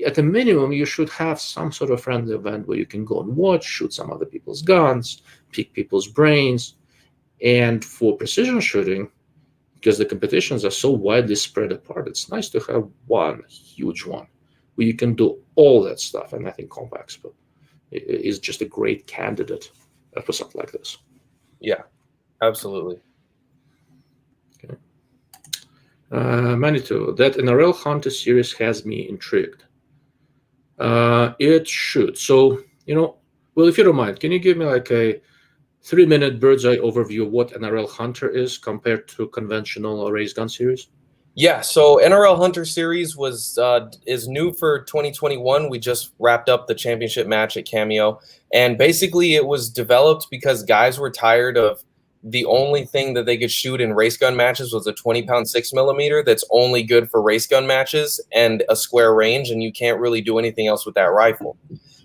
At a minimum, you should have some sort of friendly event where you can go and watch, shoot some other people's guns, pick people's brains. And for precision shooting, because the competitions are so widely spread apart, it's nice to have one huge one where you can do all that stuff. And I think CompExpo is just a great candidate for something like this. Yeah, absolutely. Okay. Manitou, that NRL Hunter Series has me intrigued. It should. So, well, if you don't mind, can you give me like a 3-minute bird's eye overview of what NRL Hunter is compared to conventional raised gun series? Yeah, so NRL Hunter Series is new for 2021. We just wrapped up the championship match at Cameo, and basically it was developed because guys were tired of the only thing that they could shoot in race gun matches was a 20-pound 6mm that's only good for race gun matches and a square range, and you can't really do anything else with that rifle.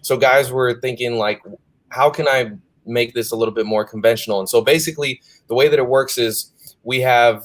So guys were thinking, like, how can I make this a little bit more conventional? And so basically the way that it works is we have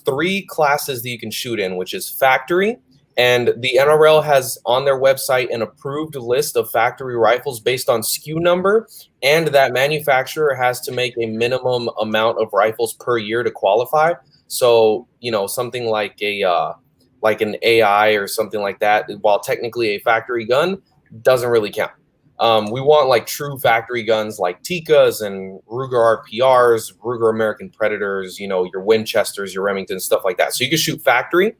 3 classes that you can shoot in, which is factory. And the NRL has on their website an approved list of factory rifles based on SKU number, and that manufacturer has to make a minimum amount of rifles per year to qualify. So, something like an AI or something like that, while technically a factory gun, doesn't really count. We want like true factory guns like Tikas and Ruger RPRs, Ruger American Predators, your Winchesters, your Remingtons, stuff like that. So you can shoot factory.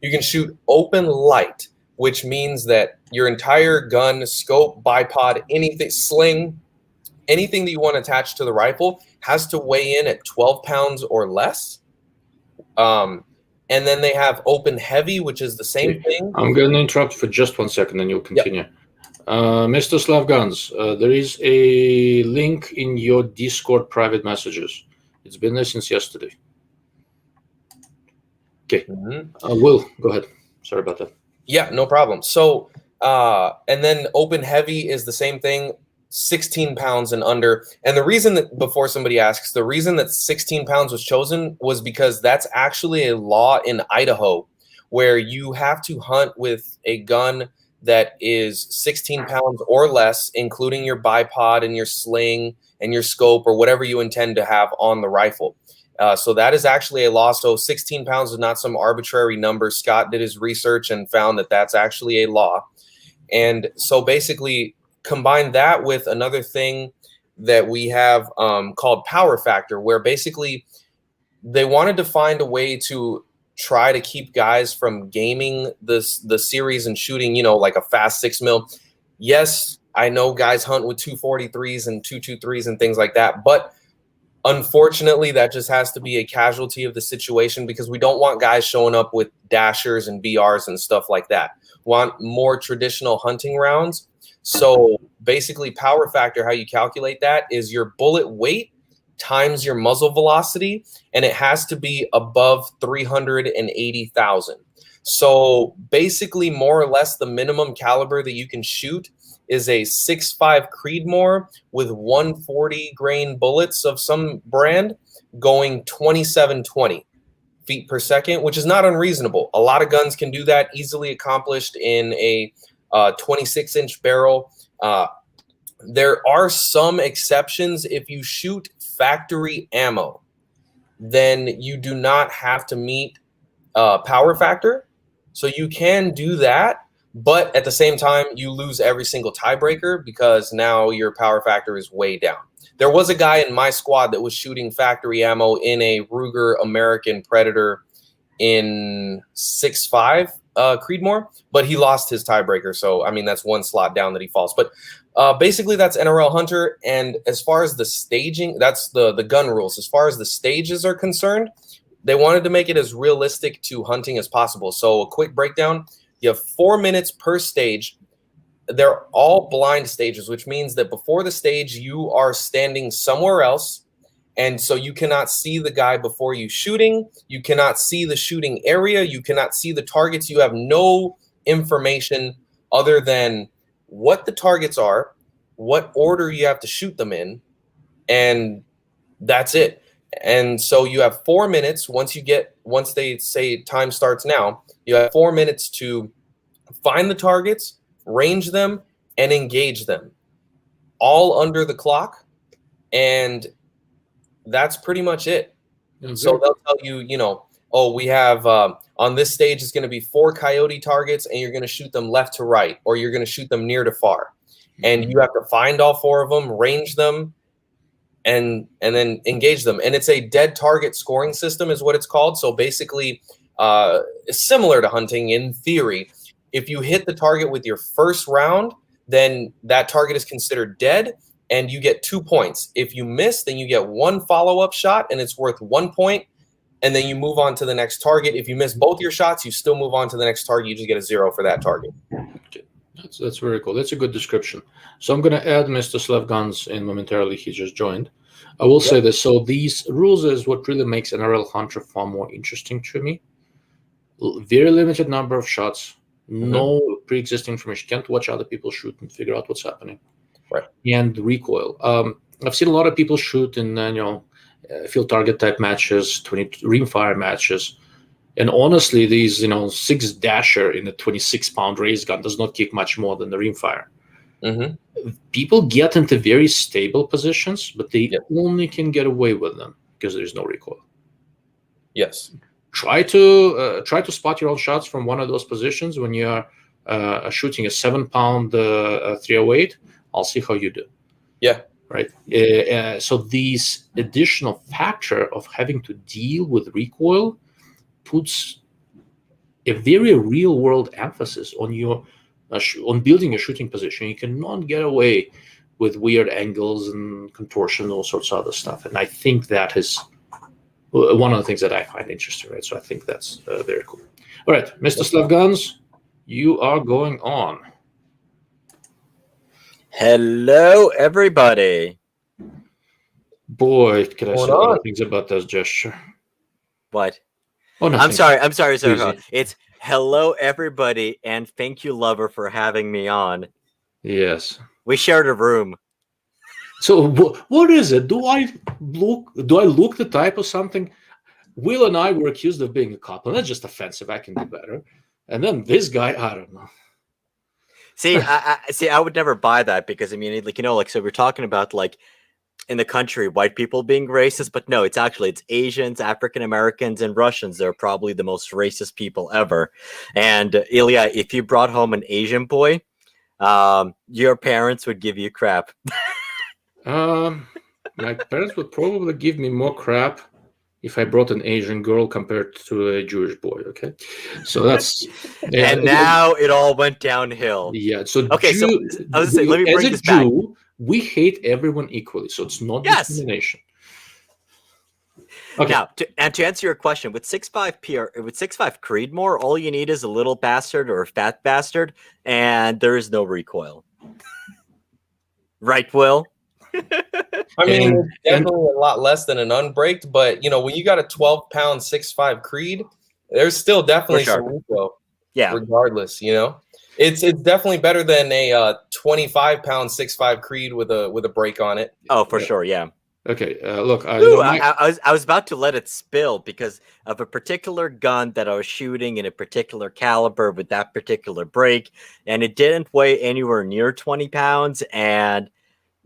You can shoot open light, which means that your entire gun, scope, bipod, anything, sling, anything that you want attached to the rifle has to weigh in at 12 pounds or less. And then they have open heavy, which is the same thing. I'm going to interrupt for just 1 second and you'll continue. Yep. Mr. Slav Guns, there is a link in your Discord private messages. It's been there since yesterday. Okay. Will, go ahead. Sorry about that. Yeah, no problem. So, and then open heavy is the same thing, 16 pounds and under. And the reason that, before somebody asks, the reason that 16 pounds was chosen was because that's actually a law in Idaho where you have to hunt with a gun that is 16 pounds or less, including your bipod and your sling and your scope or whatever you intend to have on the rifle. So that is actually a law. So 16 pounds is not some arbitrary number. Scott did his research and found that that's actually a law. And so basically combine that with another thing that we have called power factor, where basically they wanted to find a way to try to keep guys from gaming the series and shooting, like a fast 6mm. Yes, I know guys hunt with 243s and 223s and things like that, but unfortunately, that just has to be a casualty of the situation because we don't want guys showing up with dashers and BRs and stuff like that. We want more traditional hunting rounds. So basically, power factor, how you calculate that is your bullet weight times your muzzle velocity, and it has to be above 380,000. So basically, more or less, the minimum caliber that you can shoot is a 6.5 Creedmoor with 140 grain bullets of some brand going 2720 feet per second, which is not unreasonable. A lot of guns can do that, easily accomplished in a 26-inch barrel. There are some exceptions. If you shoot factory ammo, then you do not have to meet power factor. So you can do that, but at the same time, you lose every single tiebreaker because now your power factor is way down. There was a guy in my squad that was shooting factory ammo in a Ruger American Predator in 6.5 Creedmoor, but he lost his tiebreaker. So, I mean, that's one slot down that he falls. But basically, that's NRL Hunter. And as far as the staging, that's the gun rules. As far as the stages are concerned, they wanted to make it as realistic to hunting as possible. So, a quick breakdown: you have 4 minutes per stage. They're all blind stages, which means that before the stage, you are standing somewhere else. And so you cannot see the guy before you shooting. You cannot see the shooting area. You cannot see the targets. You have no information other than what the targets are, what order you have to shoot them in, and that's it. And so you have 4 minutes. Once they say time starts now, you have 4 minutes to find the targets, range them, and engage them, all under the clock. And that's pretty much it. Mm-hmm. So they'll tell you, oh, we have on this stage is going to be 4 coyote targets, and you're going to shoot them left to right, or you're going to shoot them near to far. Mm-hmm. And you have to find all 4 of them, range them, and then engage them. And it's a dead target scoring system is what it's called. So basically, similar to hunting in theory. If you hit the target with your first round, then that target is considered dead, and you get 2 points. If you miss, then you get 1 follow-up shot, and it's worth 1 point, and then you move on to the next target. If you miss both your shots, you still move on to the next target. You just get a 0 for that target. Okay. That's very cool. That's a good description. So I'm going to add Mr. Slav Guns in momentarily. He just joined. I will say this. So these rules is what really makes NRL Hunter far more interesting to me. Very limited number of shots. No pre-existing information. Can't watch other people shoot and figure out what's happening. Right. And recoil. I've seen a lot of people shoot in field target type matches, 20 rimfire matches, and honestly, these 6 dasher in a 26-pound race gun does not kick much more than the rimfire. Mm-hmm. People get into very stable positions, but they only can get away with them because there's no recoil. Yes. Try to spot your own shots from one of those positions when you are shooting a 7-pound 308. I'll see how you do. Yeah. Right. So these additional factor of having to deal with recoil puts a very real world emphasis on your on building a shooting position. You cannot get away with weird angles and contortion, all sorts of other stuff. And I think that is one of the things that I find interesting, right? So I think that's very cool. All right, Mr. Slav Guns, you are going on. Hello, everybody. Boy, can I say a lot of things about this gesture. What? Oh, I'm sorry. It's hello, everybody, and thank you, lover, for having me on. Yes. We shared a room. So what is it? Do I look the type of something? Will and I were accused of being a couple, and that's just offensive. I can do better. And then this guy, I don't know. See, I would never buy that because I mean, so we're talking about in the country, white people being racist, but no, it's Asians, African Americans, and Russians. They're probably the most racist people ever. And Ilya, if you brought home an Asian boy, your parents would give you crap. My parents would probably give me more crap if I brought an Asian girl compared to a Jewish boy. Okay, so that's and now it all went downhill. Yeah. So okay, Jew, so I was saying, let me bring this back. Jew, we hate everyone equally, so it's not discrimination. Okay. Now, to answer your question, with 6.5 with 6.5 Creedmoor, all you need is a little bastard or a fat bastard, and there is no recoil. Right, Will? I mean, it's definitely a lot less than an unbraked, but when you got a 12-pound 6.5 Creed, there's still definitely some recoil. Yeah. Regardless, it's definitely better than a 25-pound 6.5 Creed with a brake on it. Oh, for sure, yeah. Okay, look, I was about to let it spill because of a particular gun that I was shooting in a particular caliber with that particular brake, and it didn't weigh anywhere near 20 pounds, and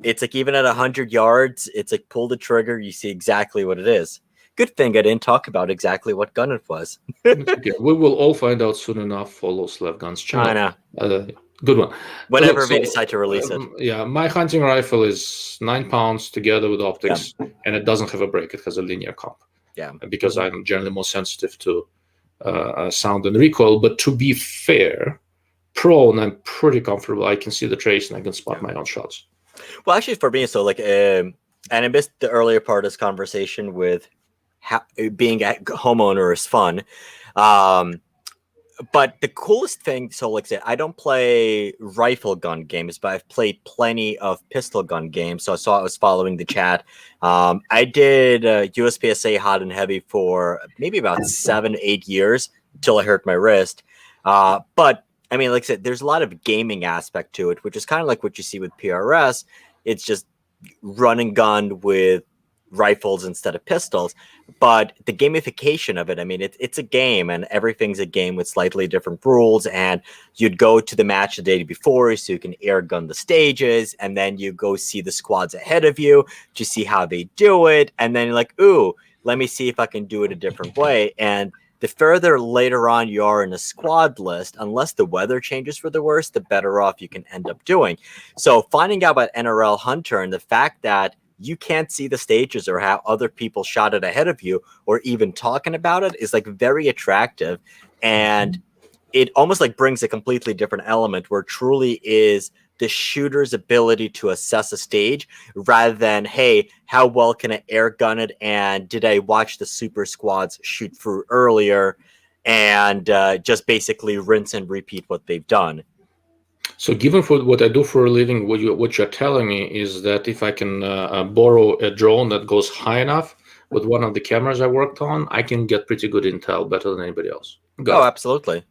it's even at 100 yards, it's pull the trigger, you see exactly what it is. Good thing I didn't talk about exactly what gun it was. Okay, we will all find out soon enough. Follow Slav Guns channel. I know. Good one. Whenever Look, they decide to release it. Yeah, my hunting rifle is 9 pounds together with optics, and it doesn't have a brake. It has a linear comp. Yeah. Because I'm generally more sensitive to sound and recoil. But to be fair, prone, I'm pretty comfortable. I can see the trace and I can spot my own shots. Well, actually, for me, so like, and I missed the earlier part of this conversation with how being a homeowner is fun. But the coolest thing, so like I said, I don't play rifle gun games, but I've played plenty of pistol gun games. So I saw I was following the chat. I did USPSA hot and heavy for maybe about 7-8 years until I hurt my wrist. But I mean, like I said, there's a lot of gaming aspect to it, which is kind of like what you see with PRS. It's just run and gun with rifles instead of pistols. But the gamification of it, I mean, it's a game, and everything's a game with slightly different rules. And you'd go to the match the day before so you can air gun the stages, and then you go see the squads ahead of you to see how they do it. And then you're like, ooh, let me see if I can do it a different way. And the further later on you are in a squad list, unless the weather changes for the worse, the better off you can end up doing. So finding out about NRL Hunter and the fact that you can't see the stages or how other people shot it ahead of you or even talking about it is like very attractive. And it almost like brings a completely different element where truly is the shooter's ability to assess a stage rather than, hey, how well can I air gun it? And did I watch the super squads shoot through earlier and just basically rinse and repeat what they've done? So, given for what I do for a living, what you're telling me is that if I can borrow a drone that goes high enough with one of the cameras I worked on, I can get pretty good intel, better than anybody else. Absolutely.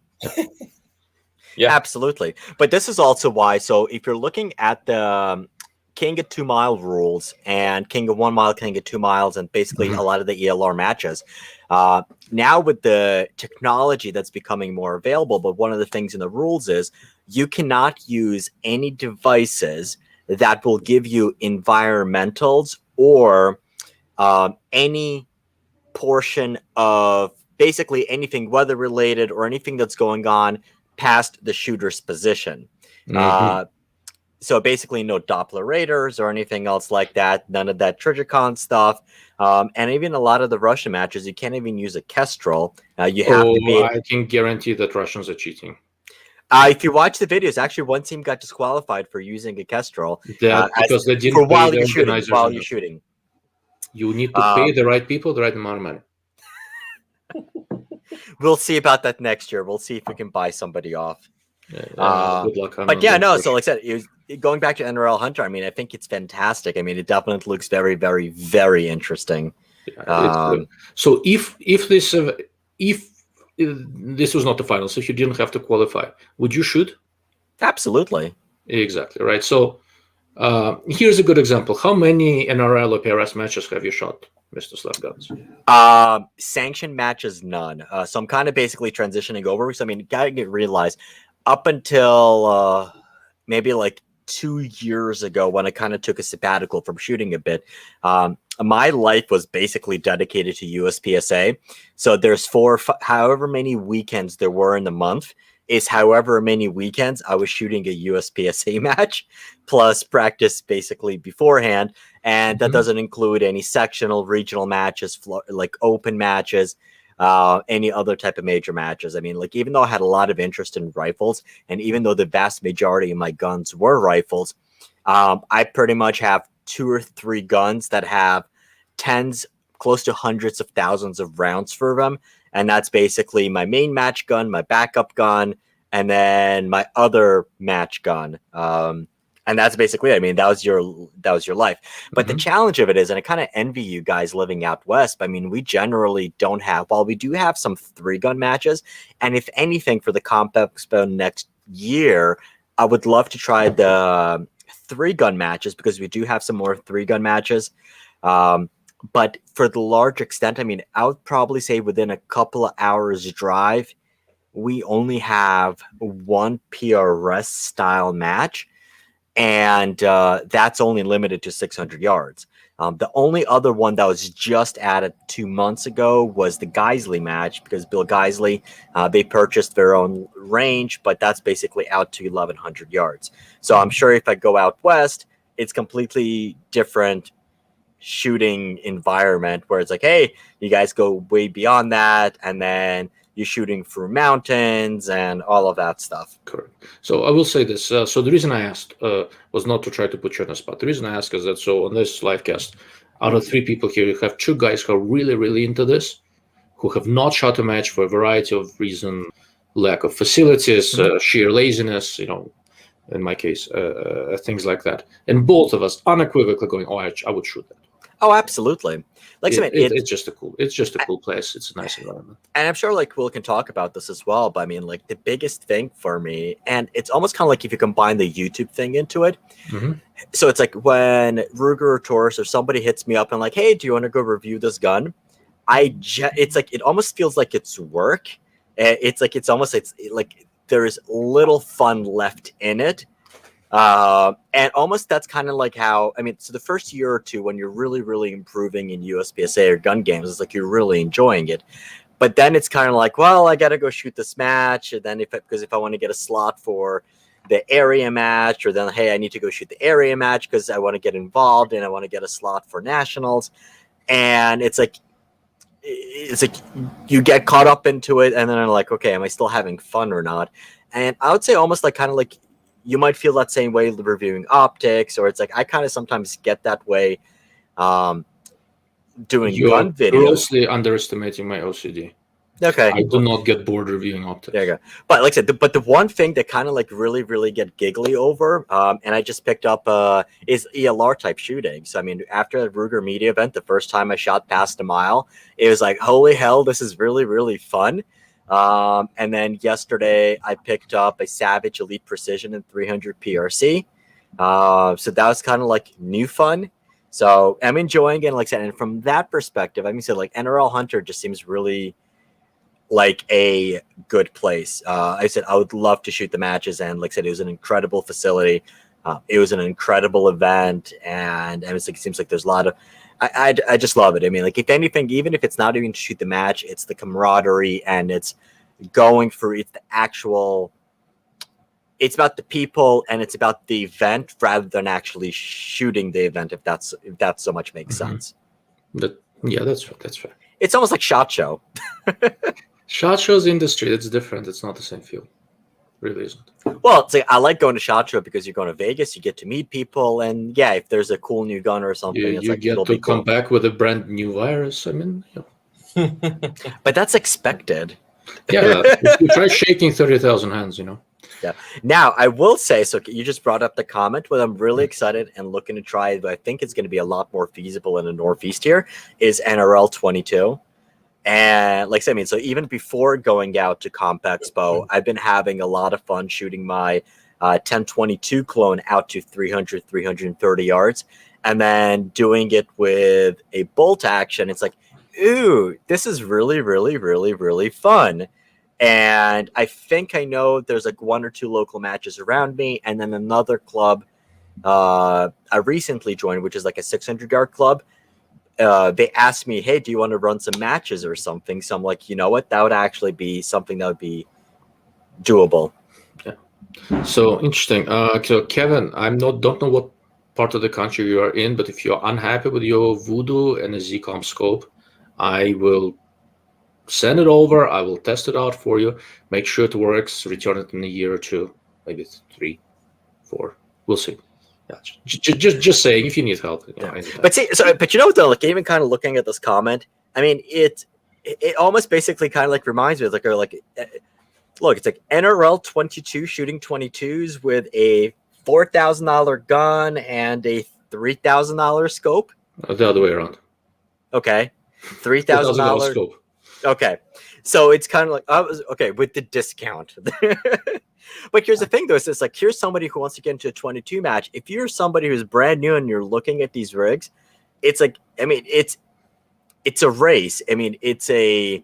Yeah, absolutely. But this is also why. So, if you're looking at the King of 2 Mile rules and King of 1 Mile, King of 2 Miles, and basically a lot of the ELR matches, now with the technology that's becoming more available, but one of the things in the rules is you cannot use any devices that will give you environmentals or any portion of basically anything weather related or anything that's going on past the shooter's position. So basically no Doppler radars or anything else like that. None of that Trigicon stuff. And even a lot of the Russian matches, you can't even use a Kestrel. You have to be. I can guarantee that Russians are cheating. If you watch the videos, actually one team got disqualified for using a Kestrel. Because they didn't pay while the you're shooting. You need to pay the right people the right amount of money. We'll see about that next year. We'll see if we can buy somebody off. Good luck. But yeah, no. So like I said, going back to NRL Hunter, I mean, I think it's fantastic. I mean, it definitely looks very, very, very interesting. So if this was not the finals, if you didn't have to qualify, would you shoot? Absolutely. Exactly right. So here's a good example. How many NRL or PRS matches have you shot, Mr. Slav Guns? Sanctioned matches, none. So I'm kind of basically transitioning over. So I mean, gotta realize up until maybe like 2 years ago when I kind of took a sabbatical from shooting a bit, my life was basically dedicated to USPSA. So there's however many weekends there were in the month is however many weekends I was shooting a USPSA match plus practice basically beforehand. And that doesn't include any sectional, regional matches, like open matches, any other type of major matches. I mean, like, even though I had a lot of interest in rifles, and even though the vast majority of my guns were rifles, I pretty much have 2 or 3 guns that have tens, close to hundreds of thousands of rounds for them. And that's basically my main match gun, my backup gun, and then my other match gun. And that's basically it. I mean, that was your life. But the challenge of it is, and I kind of envy you guys living out west. I mean, we generally don't have, while we do have some 3-gun matches, and if anything for the CompExpo next year, I would love to try the 3-gun matches because we do have some more 3-gun matches. But for the large extent, I mean, I would probably say within a couple of hours drive, we only have 1 PRS style match. And that's only limited to 600 yards. The only other one that was just added 2 months ago was the Geisley match, because Bill Geisley, they purchased their own range, but that's basically out to 1,100 yards. So I'm sure if I go out west, it's completely different shooting environment where it's like, hey, you guys go way beyond that, and then you're shooting through mountains and all of that stuff. Correct. So I will say this. So the reason I asked was not to try to put you on the spot. The reason I asked is that so on this live cast, out of 3 people here, you have 2 guys who are really, really into this, who have not shot a match for a variety of reasons, lack of facilities, sheer laziness, in my case, things like that. And both of us unequivocally going, oh, I would shoot that. Oh, absolutely. Like it's just a cool place. It's a nice environment. And I'm sure like Will can talk about this as well, but I mean, like the biggest thing for me, and it's almost kind of like if you combine the YouTube thing into it. So it's like when Ruger or Taurus or somebody hits me up and like, hey, do you want to go review this gun? It's like, it almost feels like it's work. It's like there is little fun left in it. And almost that's kind of like how, I mean, so the first year or two when you're really, really improving in USPSA or gun games, it's like you're really enjoying it. But then it's kind of like, well, I got to go shoot this match. And then if I want to get a slot for the area match, or then, hey, I need to go shoot the area match because I want to get involved and I want to get a slot for nationals. And it's like you get caught up into it. And then I'm like, okay, am I still having fun or not? And I would say almost like kind of like, you might feel that same way reviewing optics, or it's like I kind of sometimes get that way doing gun videos. You're grossly underestimating my OCD. Okay. I do not get bored reviewing optics. There you go. But like I said, but the one thing that kind of like really, really get giggly over, and I just picked up is ELR type shooting. So I mean, after the Ruger media event, the first time I shot past a mile, it was like, holy hell, this is really, really fun. And then yesterday I picked up a Savage Elite Precision in 300 PRC. So that was kind of like new fun. So I'm enjoying it. Like I said, and from that perspective, I mean, so like NRL Hunter just seems really like a good place. I said I would love to shoot the matches, and like I said, it was an incredible facility. It was an incredible event, and it's like, it seems like there's a lot of. I just love it. I mean, like if anything, even if it's not even to shoot the match, it's the camaraderie and it's going through. It's the actual. It's about the people and it's about the event rather than actually shooting the event. If that so much makes sense. That's fair. It's almost like SHOT Show. SHOT Show's industry. It's different. It's not the same feel. Really isn't. Well, it's like, I like going to SHOT Show because you're going to Vegas, you get to meet people, and yeah, if there's a cool new gun or something, you like, get to come back with a brand new virus. I mean, but that's expected. Yeah, you try shaking 30,000 hands, Yeah. Now, I will say, so you just brought up the comment. What I'm really excited and looking to try, but I think it's going to be a lot more feasible in the Northeast here, is NRL 22. And like I said, I mean, so even before going out to CompExpo, I've been having a lot of fun shooting my 1022 clone out to 300, 330 yards, and then doing it with a bolt action. It's like, ooh, this is really, really, really, really fun. And I think I know there's like 1 or 2 local matches around me, and then another club I recently joined, which is like a 600-yard club. They asked me, hey, do you want to run some matches or something? So I'm like, you know what? That would actually be something that would be doable. Yeah. So interesting. So Kevin, don't know what part of the country you are in, but if you're unhappy with your Voodoo and a ZCOM scope, I will send it over. I will test it out for you. Make sure it works. Return it in a year or 2, maybe 3, 4. We'll see. Yeah, just saying, if you need help. But you know what though? Like even kind of looking at this comment, I mean, it almost basically kind of like reminds me of look, it's like NRL 22 shooting 22s with a $4,000 gun and a $3,000 scope. The other way around. Okay, $3,000 scope. Okay, so it's kind of like with the discount. But here's the thing, though. It's like, here's somebody who wants to get into a 22 match. If you're somebody who's brand new and you're looking at these rigs, it's like, I mean, it's a race. I mean, it's a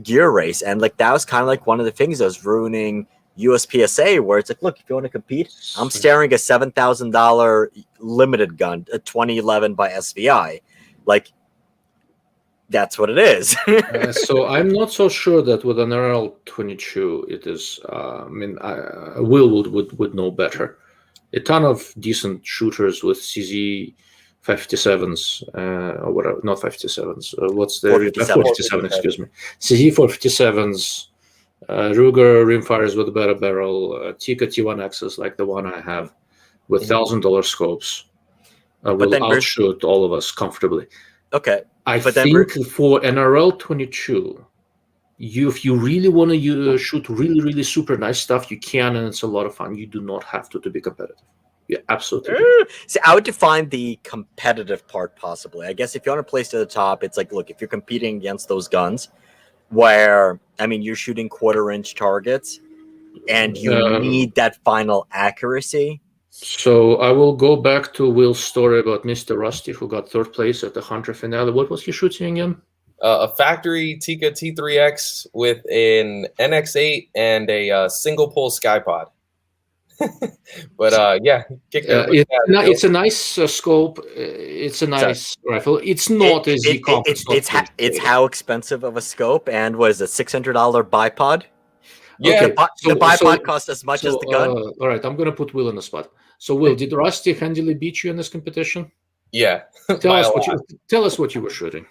gear race. And like, that was kind of like one of the things that was ruining USPSA, where it's like, look, if you want to compete, I'm staring a $7,000 limited gun, a 2011 by SVI. Like, that's what it is. So I'm not so sure that with an NRL 22 it is. Will would know better. A ton of decent shooters with CZ 57s or whatever, not 57s. What's the 457? Excuse me, CZ 457s. Ruger rimfires with a better barrel. Tikka T1Xs like the one I have with $1,000 scopes will outshoot all of us comfortably. Okay. I think for NRL 22, if you really want to shoot really, really super nice stuff, you can, and it's a lot of fun. You do not have to be competitive. Yeah, absolutely. See, I would define the competitive part possibly. I guess if you want to place to the top, it's like, look, if you're competing against those guns, where you're shooting 1/4-inch targets, and you need that final accuracy. So I will go back to Will's story about Mr. Rusty, who got 3rd place at the Hunter finale. What was he shooting again? A factory Tikka T3X with an NX8 and a single pull Skypod. But yeah, it's a nice scope. It's a nice rifle. It's not a Z-Comp. It's how expensive of a scope, and was a $600 bipod. Yeah, okay, the bipod costs as much as the gun. All right, I'm going to put Will on the spot. So, Will, did Rusty handily beat you in this competition? Yeah. Tell us what you were shooting.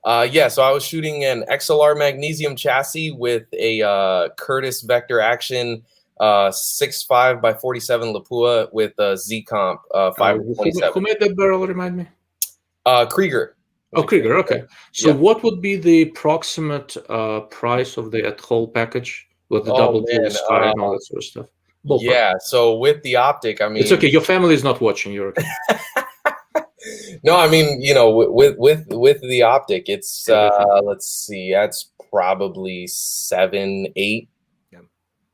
Yeah, so I was shooting an XLR magnesium chassis with a Curtis Vector Action 6.5 by 47 Lapua with a Z-Comp 527. Who made that barrel, remind me? Krieger. Oh, Krieger, okay. So what would be the approximate price of the whole package with the double pulse fire and all that sort of stuff? Yeah, so with the optic, it's okay. Your family is not watching. You're okay. No, with the optic, it's let's see, that's probably $7,000, $8,000.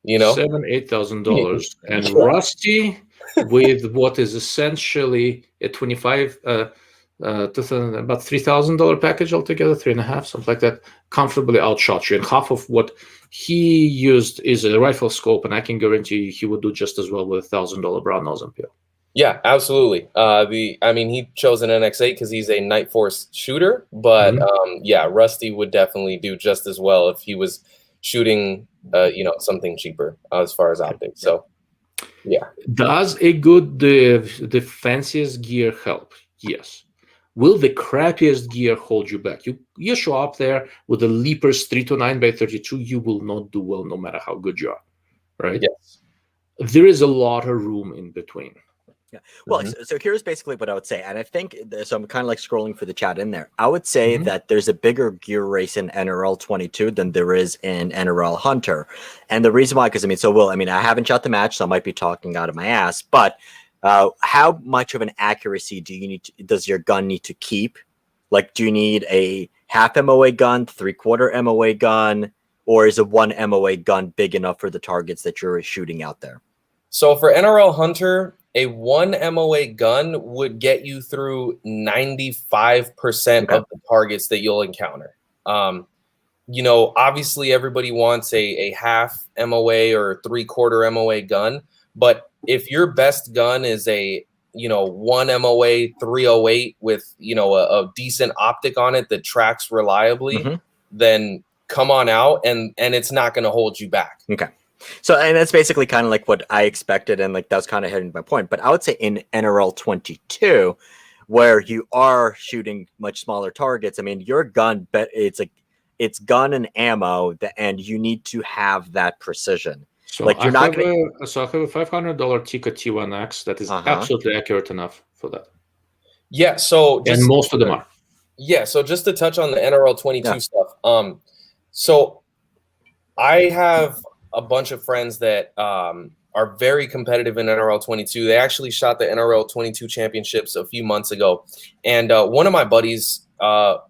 $7,000-$8,000, and Rusty with what is essentially a 25, about $3,000 package altogether, 3.5, something like that, comfortably outshot you. And half of what he used is a rifle scope, and I can guarantee you he would do just as well with $1,000 brown nose MPL. Yeah, absolutely. He chose an NX8 because he's a Night Force shooter, but yeah, Rusty would definitely do just as well if he was shooting, something cheaper as far as optics. So, yeah. Does a good the fanciest gear help? Yes. Will the crappiest gear hold you back? You show up there with the Leapers 329 by 32, you will not do well no matter how good you are, right? Yes. There is a lot of room in between. Yeah. Well, so here's basically what I would say, and I think so. I'm kind of like scrolling for the chat in there. I would say that there's a bigger gear race in NRL 22 than there is in NRL Hunter, and the reason why, because I haven't shot the match, so I might be talking out of my ass. But how much of an accuracy does your gun need to keep? Like, do you need a half MOA gun, 3/4 MOA gun, or is a 1 MOA gun big enough for the targets that you're shooting out there? So for NRL Hunter, a 1 MOA gun would get you through 95% of the targets that you'll encounter. Obviously everybody wants a half MOA or 3/4 MOA gun, but if your best gun is a 1 MOA 308 with a decent optic on it that tracks reliably, then come on out, and it's not going to hold you back. Okay. So, and that's basically kind of like what I expected, and like that was kind of hitting my point. But I would say in NRL 22, where you are shooting much smaller targets, your gun, it's gun and ammo, and you need to have that precision. So I have a $500 Tikka T1X that is absolutely accurate enough for that. Yeah. So and most of them are. Yeah. So just to touch on the NRL 22 stuff. So I have a bunch of friends that are very competitive in NRL 22. They actually shot the NRL 22 championships a few months ago. And one of my buddies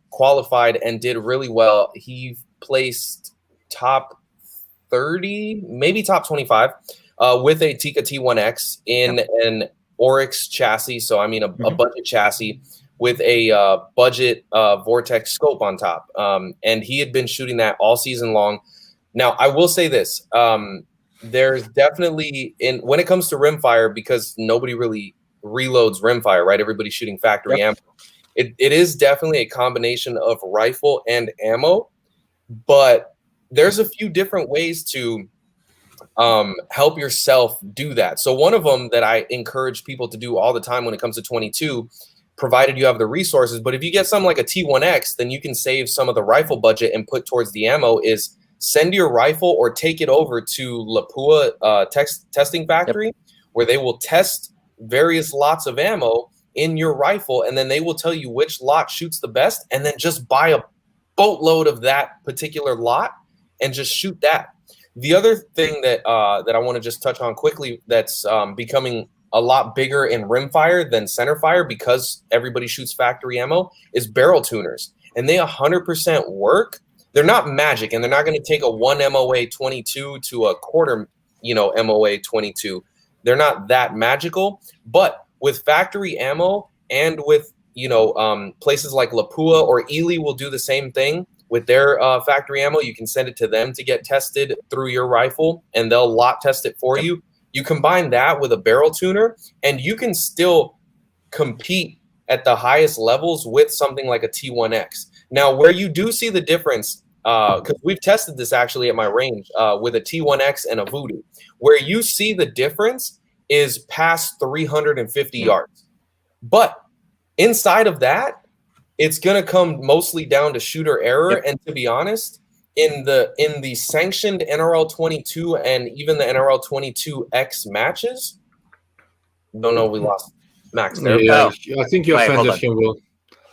qualified and did really well. He placed top 30, maybe top 25 with a Tikka T1X in an Oryx chassis. So, a budget chassis with a budget Vortex scope on top. And he had been shooting that all season long. Now, I will say this. there's definitely when it comes to rimfire, because nobody really reloads rimfire, right? Everybody's shooting factory ammo. It is definitely a combination of rifle and ammo, but there's a few different ways to help yourself do that. So one of them that I encourage people to do all the time when it comes to 22, provided you have the resources, but if you get something like a T1X, then you can save some of the rifle budget and put towards the ammo, is send your rifle or take it over to Lapua testing factory, where they will test various lots of ammo in your rifle, and then they will tell you which lot shoots the best, and then just buy a boatload of that particular lot and just shoot that. The other thing that that I want to just touch on quickly that's becoming a lot bigger in rimfire than centerfire, because everybody shoots factory ammo, is barrel tuners. And they 100% work. They're not magic, and they're not going to take a 1 MOA 22 to a quarter, MOA 22. They're not that magical. But with factory ammo and with, places like Lapua or Ely will do the same thing. With their factory ammo, you can send it to them to get tested through your rifle, and they'll lot test it for you. You combine that with a barrel tuner, and you can still compete at the highest levels with something like a T1X. Now, where you do see the difference, because we've tested this actually at my range with a T1X and a Voodoo, where you see the difference is past 350 yards. But inside of that, it's going to come mostly down to shooter error. And to be honest, in the sanctioned NRL 22 and even the NRL 22X matches, don't know, we lost Max there. Yeah, I think you offended him, Will.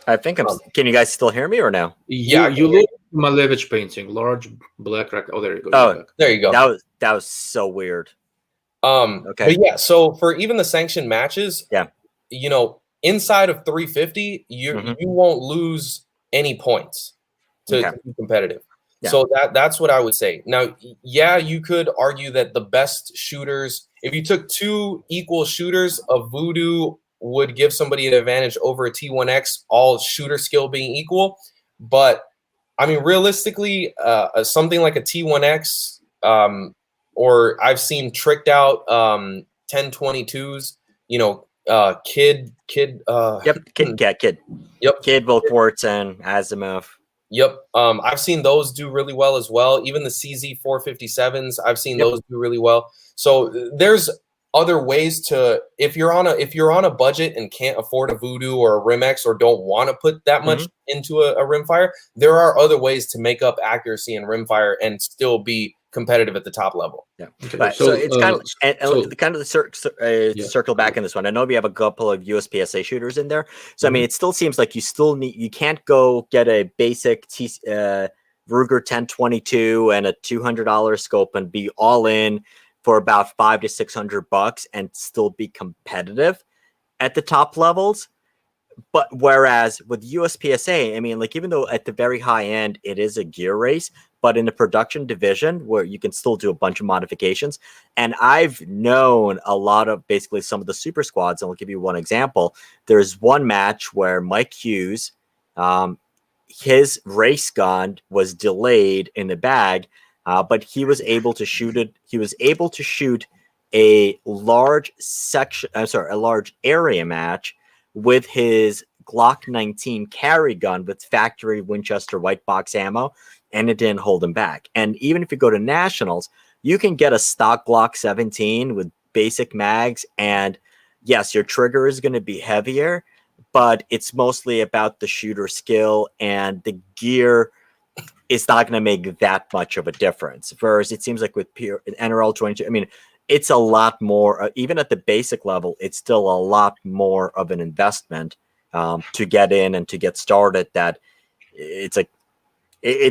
I think I'm. Can you guys still hear me or no? You look at Malevich painting, large black rack. Oh, there you go. Oh, there you go. That was so weird. Okay. But yeah, so for even the sanctioned matches, inside of 350, you won't lose any points to be competitive. Yeah. So that's what I would say. Now, you could argue that the best shooters, if you took two equal shooters, a Voodoo would give somebody an advantage over a T1X, all shooter skill being equal. But I mean, realistically, something like a T1X, or I've seen tricked out 1022s, Kid. Kid. Yep. Kid, Volkwarts, and Asimov. Yep. I've seen those do really well as well. Even the CZ 457s, I've seen those do really well. So there's other ways to, if you're on a budget and can't afford a Voodoo or a Rim-X, or don't want to put that much into a rimfire, there are other ways to make up accuracy in rimfire and still be competitive at the top level. Yeah. Okay. Right. So it's kind of the circle back in this one. I know we have a couple of USPSA shooters in there. So I mean, it still seems like you can't go get a basic Ruger 1022 and a $200 scope and be all in for about $500 to $600 and still be competitive at the top levels. But whereas with USPSA, I mean, like, even though at the very high end it is a gear race, but in the production division where you can still do a bunch of modifications. And I've known a lot of basically some of the super squads, and I'll give you one example. There's one match where Mike Hughes, his race gun was delayed in the bag, but he was able to shoot it. He was able to shoot a large area match with his Glock 19 carry gun with factory Winchester white box ammo, and it didn't hold him back. And even if you go to nationals, you can get a stock Glock 17 with basic mags, and yes, your trigger is going to be heavier, but it's mostly about the shooter skill, and the gear is not going to make that much of a difference. Whereas it seems like with NRL 22, I mean, it's a lot more, even at the basic level, it's still a lot more of an investment to get in and to get started, that it's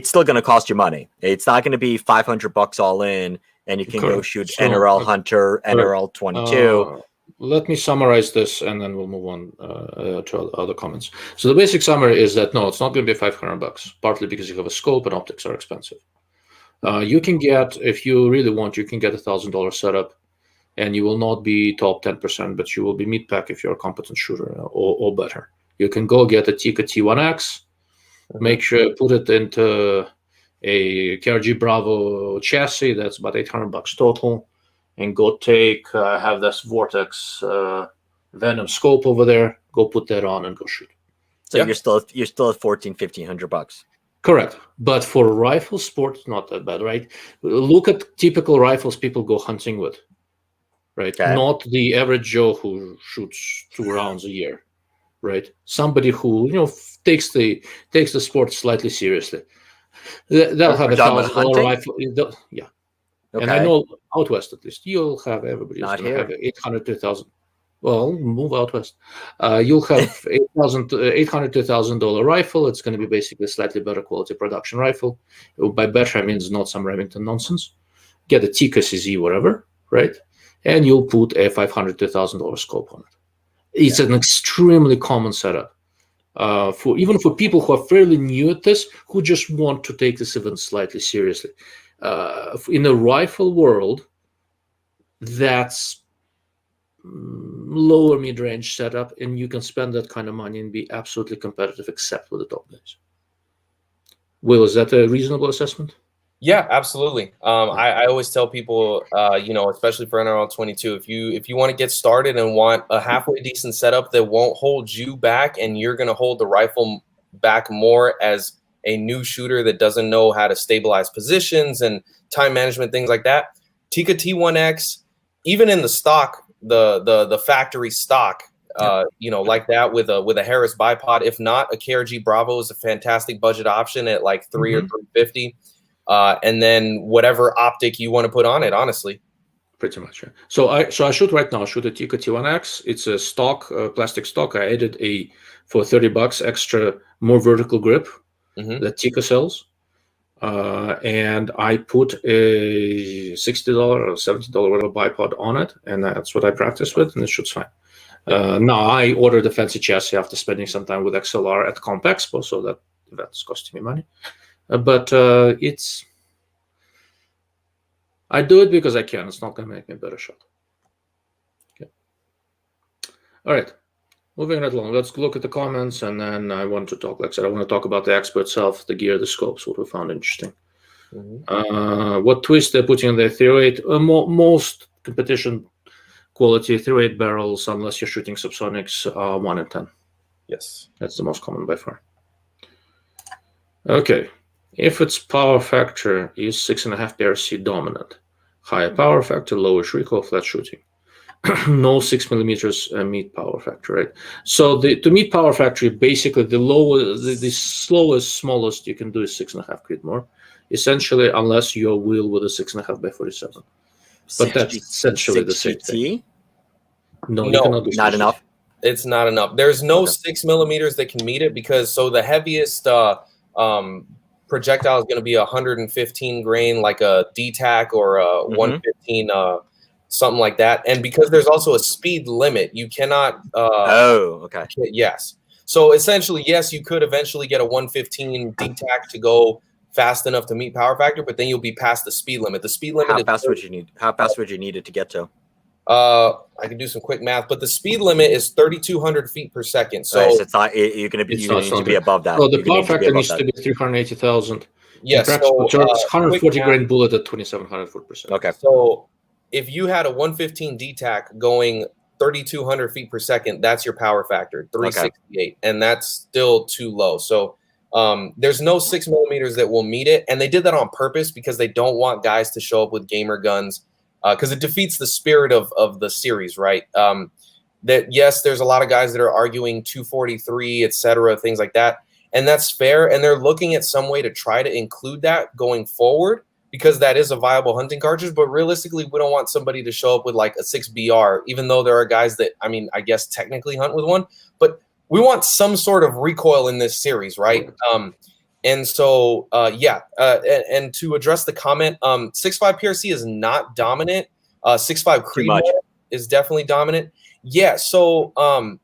still going to cost you money. It's not going to be $500 all in, and you can go shoot NRL Hunter, NRL 22. Let me summarize this, and then we'll move on to other comments. So the basic summary is that no, it's not going to be $500, partly because you have a scope and optics are expensive. You can get, if you really want, you can get $1,000 setup, and you will not be top 10%, but you will be mid-pack if you're a competent shooter or better. You can go get a Tikka T1X, make sure put it into a KRG Bravo chassis that's about $800 total, and go have this Vortex Venom scope over there. Go put that on and go shoot. So you're still at $1,400-$1,500. Correct, but for rifle sport, not that bad, right? Look at typical rifles people go hunting with, right? Okay. Not the average Joe who shoots 2 rounds a year, right? Somebody who takes the sport slightly seriously. They'll have a $1,000 rifle. Yeah, okay. And I know out west at least you'll have everybody's going to have 800 to 1,000. Well, move out west. You'll have $800 to $1,000 rifle. It's going to be basically a slightly better quality production rifle. By better, I mean it's not some Remington nonsense. Get a Tikka CZ, whatever, right? And you'll put a $500 to $1,000 scope on it. It's an extremely common setup. Even for people who are fairly new at this, who just want to take this event slightly seriously. In the rifle world, that's lower mid-range setup, and you can spend that kind of money and be absolutely competitive, except with the top guys. Will, is that a reasonable assessment? Yeah, absolutely. I always tell people, especially for NRL 22, if you want to get started and want a halfway decent setup that won't hold you back, and you're going to hold the rifle back more as a new shooter that doesn't know how to stabilize positions and time management, things like that, Tikka T1X, even in the stock, the factory stock, like that with a Harris bipod. If not, a KRG Bravo is a fantastic budget option at like $300 or $350. And then whatever optic you want to put on it, honestly. Pretty much. Yeah. So I shoot right now. I shoot a Tikka T1X. It's a stock, plastic stock. I added for $30 extra more vertical grip that Tikka sells. And I put a $60 or $70 whatever bipod on it, and that's what I practice with, and it shoots fine. Now I ordered a fancy chassis after spending some time with XLR at CompExpo, so that's costing me money. But I do it because I can. It's not going to make me a better shot. Okay. All right. Moving right along. Let's look at the comments, and then I want to talk. Like I said, I want to talk about the Expo itself, the gear, the scopes, what we found interesting. What twist they're putting in their 308. Most competition quality 308 barrels, unless you're shooting subsonics, 1 in 10. Yes. That's the most common by far. Okay. If its power factor is 6.5 PRC dominant, higher power factor, lowest recoil, flat shooting. No 6 millimeters meet power factor, right? So to meet power factor, basically the slowest, smallest you can do is 6.5 Creedmoor, essentially, unless you're wheel with a 6.5 by 47. But that's essentially the same thing. No, you cannot do not enough. It's not enough. There's no 6 millimeters that can meet it, because the heaviest projectile is going to be 115 grain, like a DTAC or a 115, something like that. And because there's also a speed limit, you cannot. Yes. So essentially, yes, you could eventually get a 115 DTAC to go fast enough to meet power factor, but then you'll be past the speed limit. The speed limit. How fast would you need? How fast would you need it to get to? I can do some quick math, but the speed limit is 3,200 feet per second. So it's not. You're going to be. You need to be above that. So the power factor needs to be 380,000. Yes. So 140 grain bullet at 2,700 foot per second. Okay. So if you had a 115 DTAC going 3,200 feet per second, that's your power factor, 368, and that's still too low. So there's no 6 millimeters that will meet it, and they did that on purpose because they don't want guys to show up with gamer guns. Because it defeats the spirit of the series, right? That yes, there's a lot of guys that are arguing 243, etc., things like that, and that's fair. And they're looking at some way to try to include that going forward, because that is a viable hunting cartridge. But realistically, we don't want somebody to show up with like a 6BR, even though there are guys that, I guess technically hunt with one, but we want some sort of recoil in this series, right? And so, and to address the comment, 6.5 PRC is not dominant. 6.5 Creedmoor is definitely dominant. Yeah, so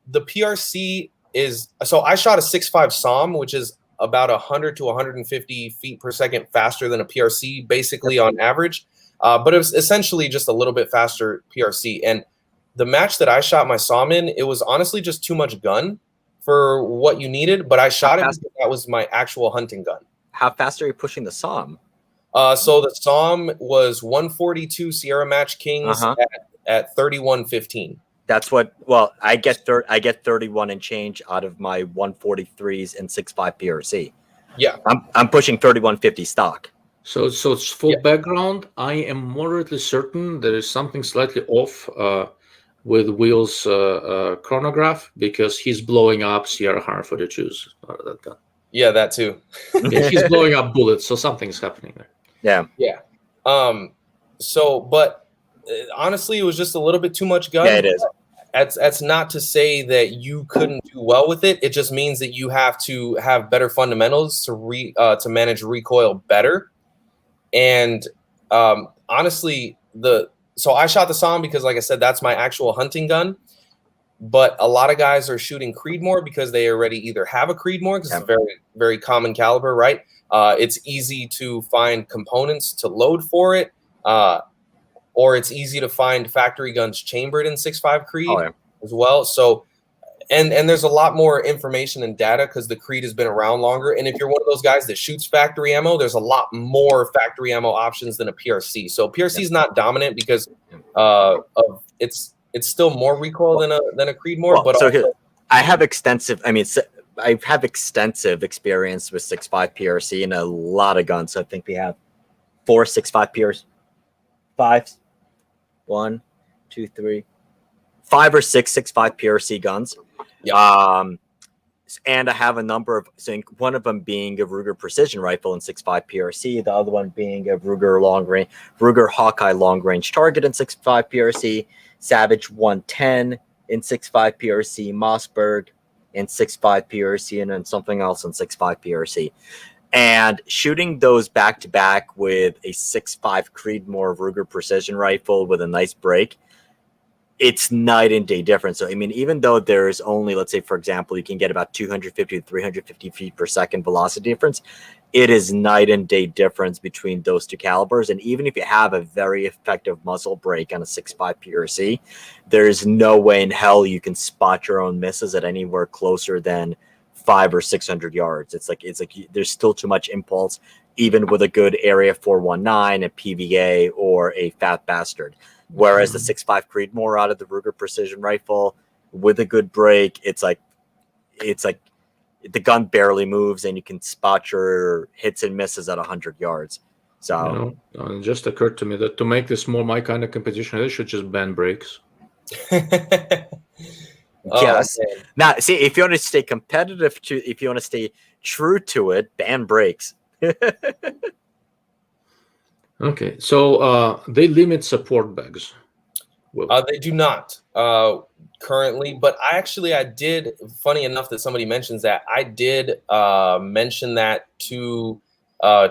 the PRC is, so I shot a 6.5 SOM, which is about 100 to 150 feet per second faster than a PRC, basically on average. But it was essentially just a little bit faster PRC. And the match that I shot my SOM in, it was honestly just too much gun for what you needed, but I shot it because that was my actual hunting gun. how fast are you pushing the SOM? So the SOM was 142 Sierra Match Kings at 31.15. That's what. Well, I get 31 and change out of my 143s and 6.5 PRC. Yeah, I'm pushing 31.50 stock. So it's for background. I am moderately certain there is something slightly off with Will's chronograph, because he's blowing up Sierra Hunter 42s out of that gun. Yeah, that too. Yeah, he's blowing up bullets, so something's happening there. Yeah. Yeah. So, but honestly, it was just a little bit too much gun. Yeah, it is. That's not to say that you couldn't do well with it. It just means that you have to have better fundamentals to manage recoil better. And honestly, so I shot the SOM because, like I said, that's my actual hunting gun. But a lot of guys are shooting Creedmoor because they already either have a Creedmoor, because it's a very, very common caliber, right? It's easy to find components to load for it, or it's easy to find factory guns chambered in 6.5 Creed as well. So, and there's a lot more information and data because the Creed has been around longer. And if you're one of those guys that shoots factory ammo, there's a lot more factory ammo options than a PRC. So PRC is not dominant because of it's still more recoil than a Creedmoor. Well, but so also, I have extensive. I have extensive experience with 6.5 PRC and a lot of guns. So I think we have 4 6.5 PRC, 5, 1, 2, 3, 5 or 6 6.5 PRC guns. Yeah. And I have a number of, so one of them being a Ruger precision rifle in 6.5 PRC, the other one being a Ruger Hawkeye long range target in 6.5 PRC, Savage 110 in 6.5 PRC, Mossberg in 6.5 PRC, and then something else in 6.5 PRC. And shooting those back to back with a 6.5 Creedmoor Ruger precision rifle with a nice break, it's night and day difference. So, I mean, even though there's only, let's say, for example, you can get about 250 to 350 feet per second velocity difference, it is night and day difference between those two calibers. And even if you have a very effective muzzle brake on a 6.5 PRC, there's no way in hell you can spot your own misses at anywhere closer than 500 or 600 yards. It's like there's still too much impulse, even with a good Area 419, a PVA, or a Fat Bastard. Whereas the 6.5 Creedmoor out of the Ruger precision rifle with a good break, it's like the gun barely moves and you can spot your hits and misses at 100 yards. So it just occurred to me that to make this more my kind of competition, they should just ban brakes. Yes. Now, see, if you want to stay competitive, if you want to stay true to it, ban brakes. Okay, so they limit support bags. They do not currently, but I did. Funny enough that somebody mentions that, I did mention that to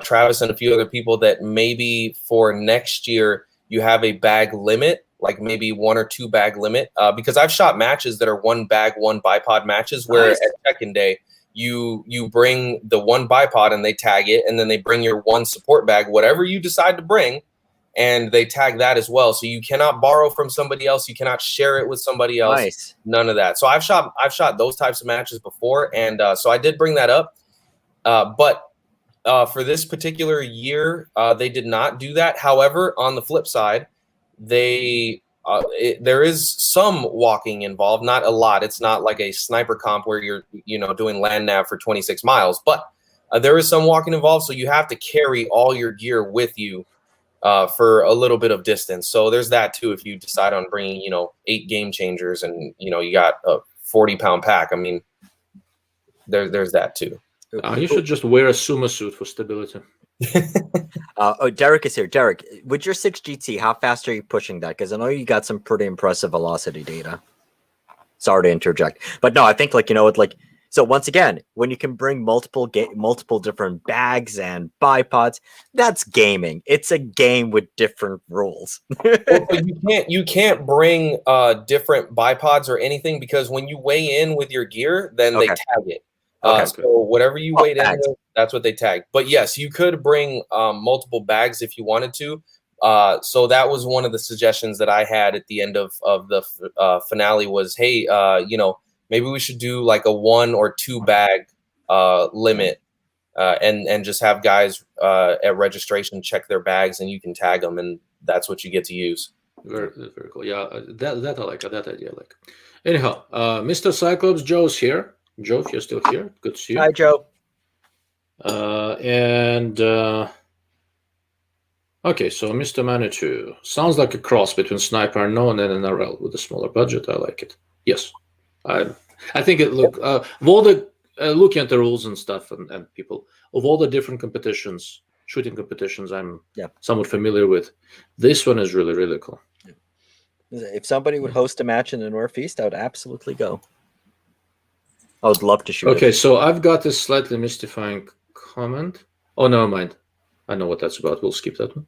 Travis and a few other people, that maybe for next year you have a bag limit, like maybe 1 or 2 bag limit, because I've shot matches that are 1 bag, 1 bipod matches, where at second day you bring the 1 bipod and they tag it, and then they bring your 1 support bag, whatever you decide to bring, and they tag that as well. So you cannot borrow from somebody else, you cannot share it with somebody else. Nice. None of that. So I've shot those types of matches before, and so I did bring that up, but for this particular year they did not do that. However, on the flip side, there is some walking involved, not a lot. It's not like a sniper comp where you're doing land nav for 26 miles, but there is some walking involved. So you have to carry all your gear with you for a little bit of distance. So there's that too. If you decide on bringing 8 game changers and you got a 40-pound pack, I mean, there's that too. You should just wear a sumo suit for stability. Derek is here. Derek, with your 6GT, how fast are you pushing that? Because I know you got some pretty impressive velocity data. Sorry to interject, but no, I think so once again, when you can bring multiple different bags and bipods, that's gaming. It's a game with different rules. But you can't bring different bipods or anything, because when you weigh in with your gear, then they tag it. So whatever you weighed in with, that's what they tag. But yes, you could bring multiple bags if you wanted to. So that was one of the suggestions that I had at the end of the finale was, hey, maybe we should do like a 1 or 2 bag limit and just have guys at registration check their bags, and you can tag them, and that's what you get to use. Very, very cool. Yeah, that I like. That idea I like. Anyhow, Mr. Cyclops, Joe's here. Joe, if you're still here, good to see you. Hi, Joe. Okay, so Mr. Manitou sounds like a cross between Sniper Unknown and NRL with a smaller budget. I like it. Yes, I think it look of all the looking at the rules and stuff and people of all the different competitions, shooting competitions, I'm somewhat familiar with. This one is really, really cool. If somebody would host a match in the Northeast, I would absolutely go. I would love to shoot. Okay, so I've got this slightly mystifying comment. Oh, never mind. I know what that's about. We'll skip that one.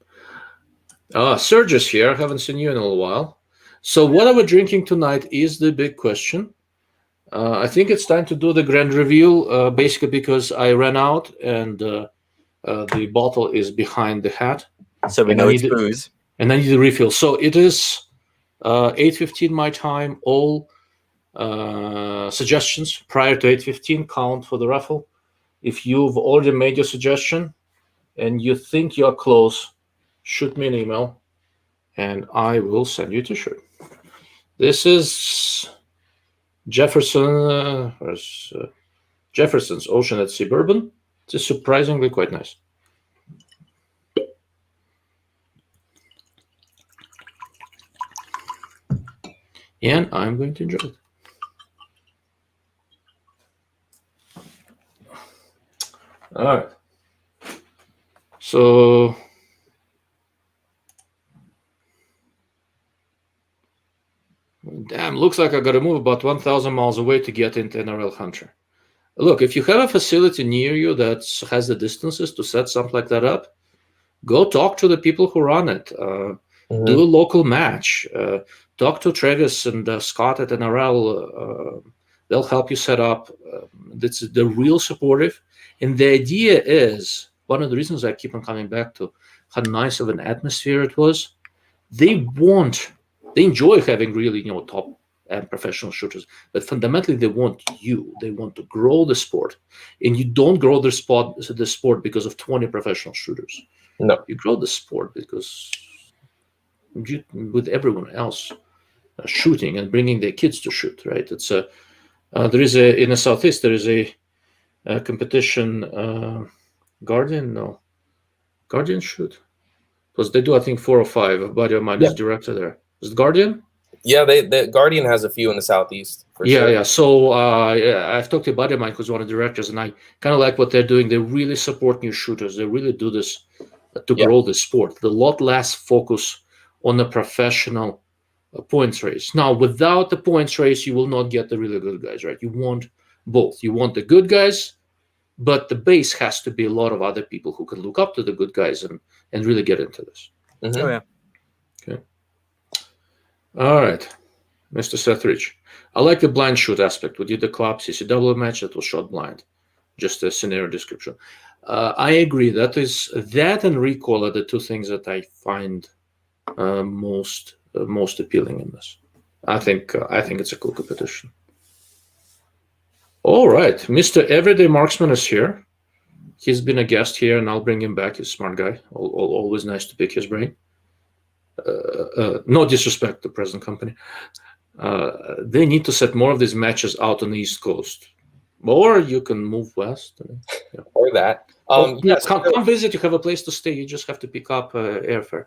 Serge is here. I haven't seen you in a little while. So what are we drinking tonight is the big question. I think it's time to do the grand reveal, basically because I ran out and the bottle is behind the hat. So we know it's booze. And I need a refill. So it is 8:15 my time. All suggestions prior to 8:15 count for the raffle. If you've already made your suggestion and you think you're close, shoot me an email and I will send you a t-shirt. This is Jefferson's Ocean at Sea Bourbon. It's surprisingly quite nice. And I'm going to enjoy it. All right. So damn, looks like I got to move about 1,000 miles away to get into NRL Hunter. Look, if you have a facility near you that has the distances to set something like that up, go talk to the people who run it. Do a local match. Talk to Travis and Scott at NRL. They'll help you set up. They're real supportive. And the idea is, one of the reasons I keep on coming back to how nice of an atmosphere it was, they enjoy having really, top and professional shooters, but fundamentally they want you. They want to grow the sport. And you don't grow the sport because of 20 professional shooters. No. You grow the sport because with everyone else shooting and bringing their kids to shoot, right? It's there is in the Southeast, there is a competition, Guardian shoot. Because they do, I think, 4 or 5. A buddy of mine is director there. Is it Guardian? Yeah, the Guardian has a few in the Southeast. For sure. Yeah. So I've talked to a buddy of mine who's one of the directors, and I kind of like what they're doing. They really support new shooters. They really do this to grow the sport. A lot less focus on the professional points race. Now, without the points race, you will not get the really good guys, right? You want both. You want the good guys, but the base has to be a lot of other people who can look up to the good guys and really get into this. Oh, yeah. Okay. All right, Mr. Seth Rich. I like the blind shoot aspect. We did the club CCW match that was shot blind. Just a scenario description. I agree. That and recoil are the two things that I find most appealing in this. I think it's a cool competition. All right, Mr. Everyday Marksman is here. He's been a guest here, and I'll bring him back. He's a smart guy. Always nice to pick his brain. No disrespect to the present company. They need to set more of these matches out on the East Coast. Or you can move west. Or that. Come visit. You have a place to stay. You just have to pick up airfare.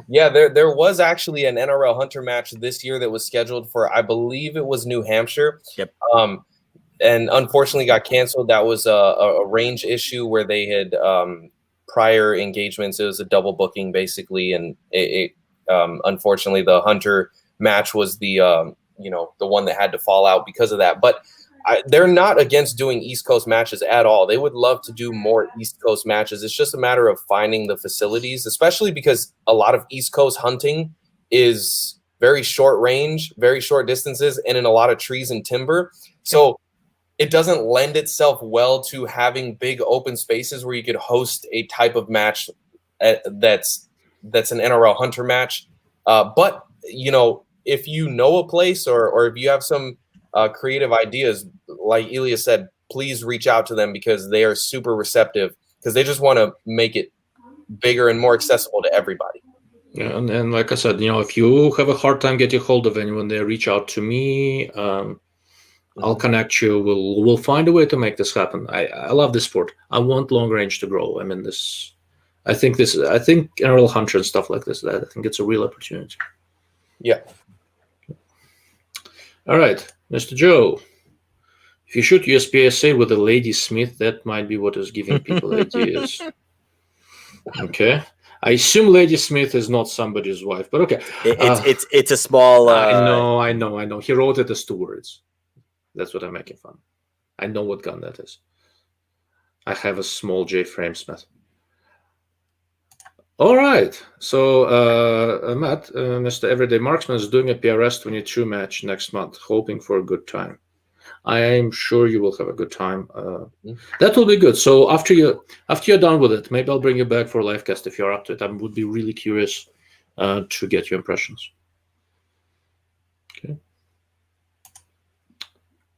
Yeah, there was actually an NRL Hunter match this year that was scheduled for, I believe it was New Hampshire. Yep. And unfortunately got canceled. That was a range issue where they had prior engagements. It was a double booking basically, and it unfortunately the Hunter match was the one that had to fall out because of that. But they're not against doing East Coast matches at all. They would love to do more East Coast matches. It's just a matter of finding the facilities, especially because a lot of East Coast hunting is very short range, very short distances, and in a lot of trees and timber. So it doesn't lend itself well to having big open spaces where you could host a type of match that's an NRL Hunter match. But, if you know a place or if you have some creative ideas, like Ilya said, please reach out to them because they are super receptive because they just want to make it bigger and more accessible to everybody. Yeah, and like I said, if you have a hard time getting hold of anyone, they reach out to me. I'll connect you. We'll find a way to make this happen. I love this sport. I want long range to grow. I mean, I think NRL Hunter and stuff like this. I think it's a real opportunity. Yeah. All right, Mr. Joe. If you shoot USPSA with a Lady Smith, that might be what is giving people ideas. Okay. I assume Lady Smith is not somebody's wife, but okay. It's a small. I know. He wrote it as 2 words. That's what I'm making fun. I know what gun that is. I have a small J frame Smith. All right. So Matt, Mr. Everyday Marksman is doing a PRS 22 match next month, hoping for a good time. I am sure you will have a good time. That will be good. So after you're done with it, maybe I'll bring you back for a live cast if you're up to it. I would be really curious to get your impressions. Okay.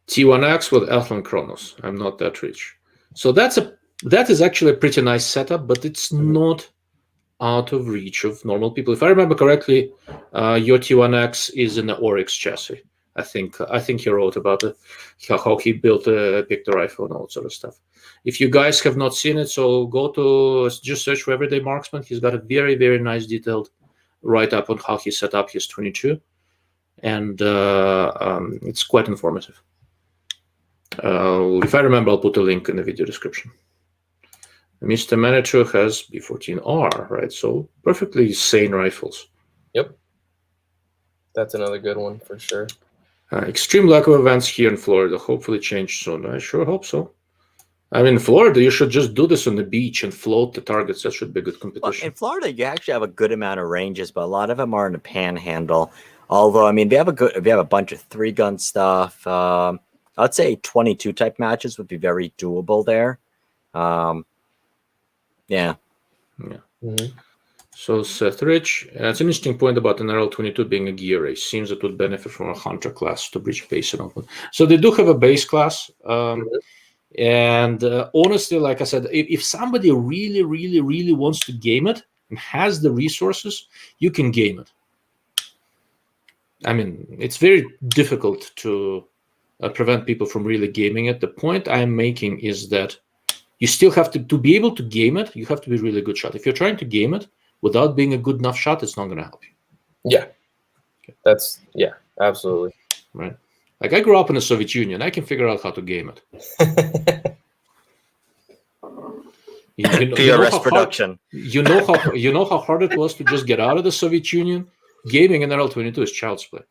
T1X with Athlon Chronos. I'm not that rich. So that is actually a pretty nice setup, but it's not out of reach of normal people. If I remember correctly, your T1X is in the Oryx chassis. I think he wrote about it, how he picked the rifle and all that sort of stuff. If you guys have not seen it, so go to just search for Everyday Marksman. He's got a very, very nice detailed write-up on how he set up his 22, and it's quite informative. If I remember, I'll put a link in the video description. Mr. Manitou has B14R, right? So perfectly sane rifles. Yep. That's another good one for sure. Extreme lack of events here in Florida. Hopefully change soon. I sure hope so. I mean, in Florida, you should just do this on the beach and float the targets. That should be good competition. Well, in Florida, you actually have a good amount of ranges, but a lot of them are in the panhandle. Although, I mean, they have a bunch of 3-gun stuff. I'd say 22 type matches would be very doable there. Yeah. Mm-hmm. So Seth Rich, it's an interesting point about NRL 22 being a gear race. Seems it would benefit from a hunter class to bridge base and open. So they do have a base class. And honestly, like I said, if somebody really, really, really wants to game it and has the resources, you can game it. I mean, it's very difficult to prevent people from really gaming it. The point I'm making is that you still have to be able to game it. You have to be a really good shot. If you're trying to game it without being a good enough shot, it's not going to help you. Yeah. Okay. Absolutely. Right. Like I grew up in the Soviet Union. I can figure out how to game it. PRS production. You know how hard it was to just get out of the Soviet Union? Gaming in NRL 22 is child's play.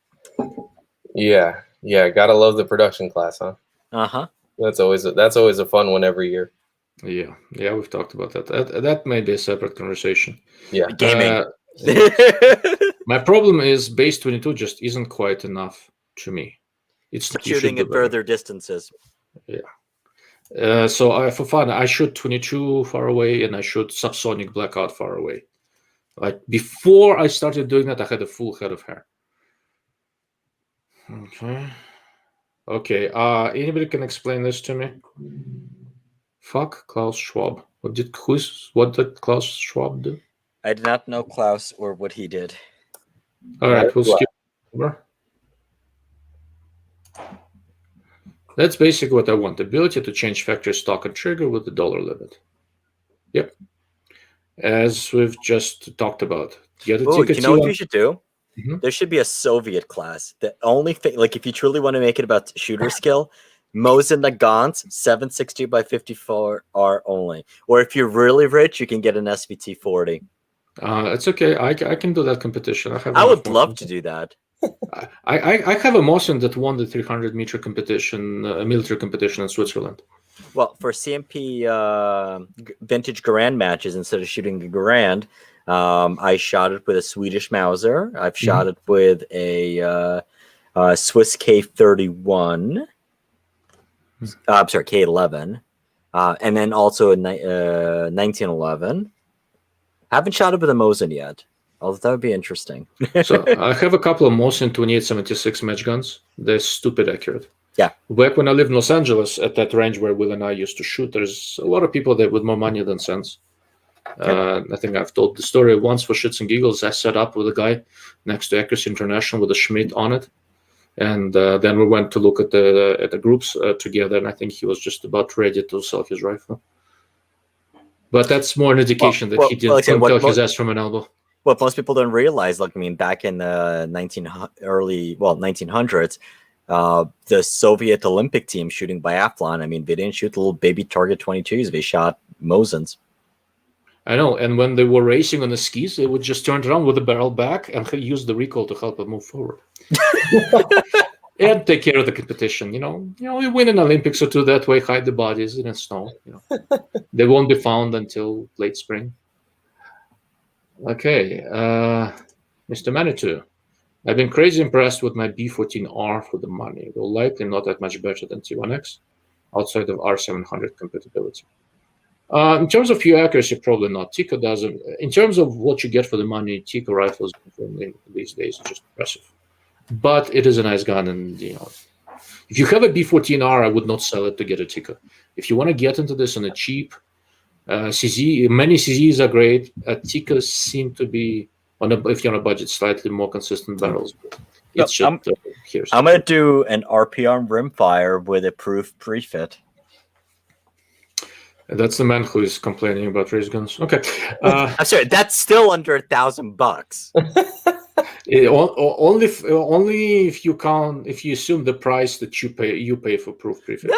Yeah. Gotta love the production class, huh? Uh-huh. That's always a fun one every year. Yeah, we've talked about that. That may be a separate conversation. Yeah, gaming. My problem is base 22 just isn't quite enough to me. It's shooting at further distances. Yeah. So for fun, I shoot 22 far away and I shoot subsonic blackout far away. Like before I started doing that, I had a full head of hair. Okay. Anybody can explain this to me? Fuck Klaus Schwab. What did Klaus Schwab do? I did not know Klaus or what he did. All right, we'll skip over. That's basically what I want. The ability to change factory stock and trigger with the dollar limit. Yep. As we've just talked about. You know what you should do? Mm-hmm. There should be a Soviet class. The only thing, like if you truly want to make it about shooter skill, Mosin Nagant 760 by 54 are only. Or if you're really rich, you can get an SVT 40. It's okay. I can do that competition. I would love to do that. I have a Mosin that won the 300 meter competition, military competition in Switzerland. Well, for CMP vintage Garand matches, instead of shooting the Garand, I shot it with a Swedish Mauser. I've shot it with a Swiss K31. I'm sorry, K11. And then also a 1911. Haven't shot it with a Mosin yet, although that would be interesting. So I have a couple of Mosin 2876 match guns. They're stupid accurate. Yeah. Back when I lived in Los Angeles, at that range where Will and I used to shoot, there's a lot of people there with more money than sense. I think I've told the story once for shits and giggles. I set up with a guy next to Accuracy International with a Schmidt on it, and then we went to look at the groups together, and I think he was just about ready to sell his rifle. But that's more an indication that he didn't tell his ass from an elbow. What most people don't realize, like, I mean, back in the 1900s, the Soviet Olympic team shooting biathlon, I mean, they didn't shoot little baby target 22s. They shot Mosins. I know, and when they were racing on the skis, they would just turn around with the barrel back and use the recoil to help them move forward. And take care of the competition. You win an Olympics or two that way, hide the bodies in the snow. They won't be found until late spring. Okay, Mr. Manitou, I've been crazy impressed with my B14R for the money, though likely not that much better than T1X, outside of R700 compatibility. In terms of pure accuracy, probably not. Tikka doesn't. In terms of what you get for the money, Tikka rifles these days are just impressive. But it is a nice gun, and if you have a B14R, I would not sell it to get a Tikka. If you want to get into this on a cheap CZ, many CZs are great. Tikkas seem to be if you're on a budget, slightly more consistent barrels. It's just I'm gonna do an RPR rimfire with a proof pre-fit. That's the man who is complaining about race guns. Okay, I'm sorry, that's still under $1,000. Only if you assume the price that you pay for proof prefit.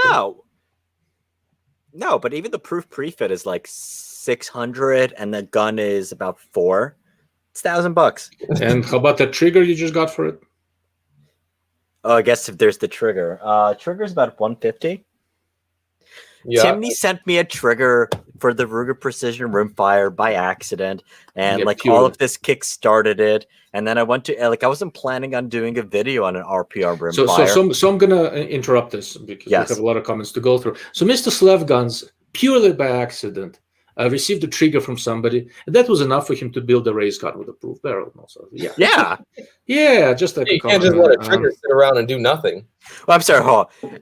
No, but even the proof prefit is like $600, and the gun is about $400. It's $1,000. And how about the trigger you just got for it? Oh, I guess if there's the trigger, trigger's about $150. Yeah. Timney sent me a trigger for the Ruger Precision Rimfire by accident, and all of this kick-started it. And then I went to I wasn't planning on doing a video on an RPR Rimfire. So I'm gonna interrupt this because we have a lot of comments to go through. So Mr. Slev Guns, purely by accident, received a trigger from somebody, and that was enough for him to build a race gun with a proof barrel. Also, yeah, just like you can't just let a trigger sit around and do nothing. Well, I'm sorry,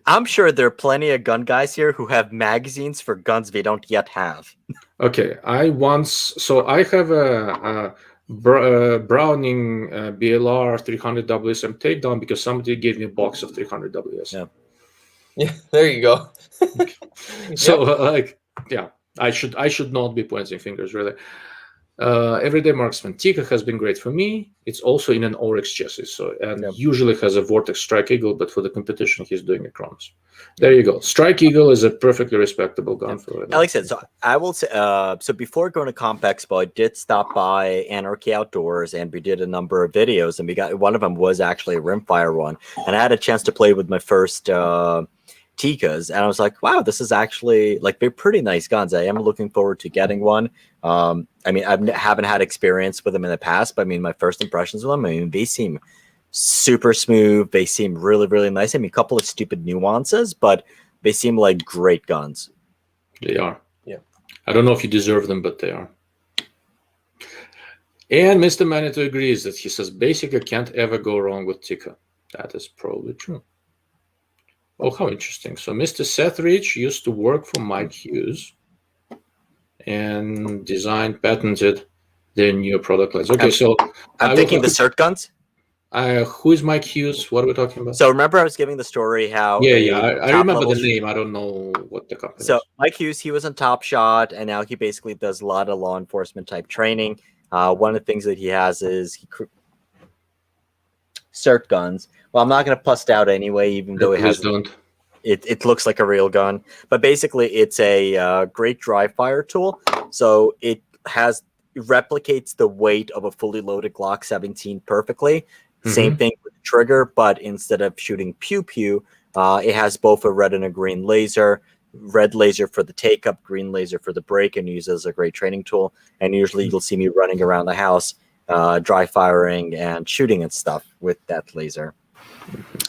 I'm sure there are plenty of gun guys here who have magazines for guns they don't yet have. Okay, I have a Browning BLR 300 WSM takedown because somebody gave me a box of 300 WSM. Yeah, there you go. So I should not be pointing fingers, really. Everyday Marksman Tikka has been great for me. It's also in an Oryx chassis, usually has a Vortex Strike Eagle, but for the competition, he's doing a Chronos. There you go. Strike Eagle is a perfectly respectable gun for it. Like I said, so I will say, so before going to CompExpo, I did stop by Anarchy Outdoors, and we did a number of videos, and one of them was actually a rimfire one, and I had a chance to play with my first Tikkas, and I was like, wow, this is actually they're pretty nice guns. I am looking forward to getting one. I mean, I haven't had experience with them in the past, but I mean, my first impressions of them, I mean, they seem super smooth. They seem really, really nice. I mean, a couple of stupid nuances, but they seem like great guns. They are. Yeah. I don't know if you deserve them, but they are. And Mr. Manitou agrees that he says basically can't ever go wrong with Tikka. That is probably true. Oh, how interesting. So Mr. Seth Rich used to work for Mike Hughes and patented their new product lines. Okay, I'm thinking the CERT guns. Who is Mike Hughes? What are we talking about? So remember I was giving the story how... I remember the name. I don't know what the company is. So Mike Hughes, he was on Top Shot, and now he basically does a lot of law enforcement type training. One of the things that he has is CERT guns. Well, I'm not going to bust out anyway, even though it looks like a real gun. But basically, it's a great dry fire tool. So it replicates the weight of a fully loaded Glock 17 perfectly. Mm-hmm. Same thing with the trigger, but instead of shooting pew-pew, it has both a red and a green laser. Red laser for the take-up, green laser for the break, and uses as a great training tool. And usually you'll see me running around the house, dry firing and shooting and stuff with that laser.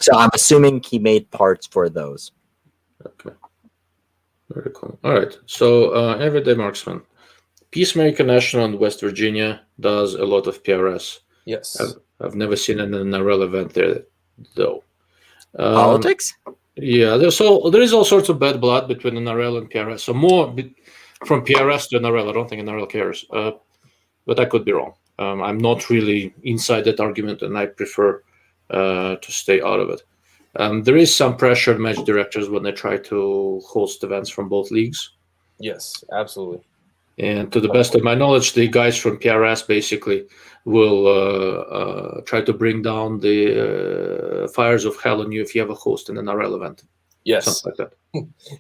So I'm assuming he made parts for those. Okay. Very cool. All right. So Everyday Marksman. Peacemaker National in West Virginia does a lot of PRS. Yes. I've never seen an NRL event there, though. Politics? Yeah, there is all sorts of bad blood between NRL and PRS. So more from PRS to NRL. I don't think NRL cares, but I could be wrong. I'm not really inside that argument, and I prefer to stay out of it. There is some pressure on match directors when they try to host events from both leagues. Yes, absolutely. And to the best of my knowledge, the guys from PRS basically will try to bring down the fires of hell on you if you have a host in an NRL event. Yes. Something like that.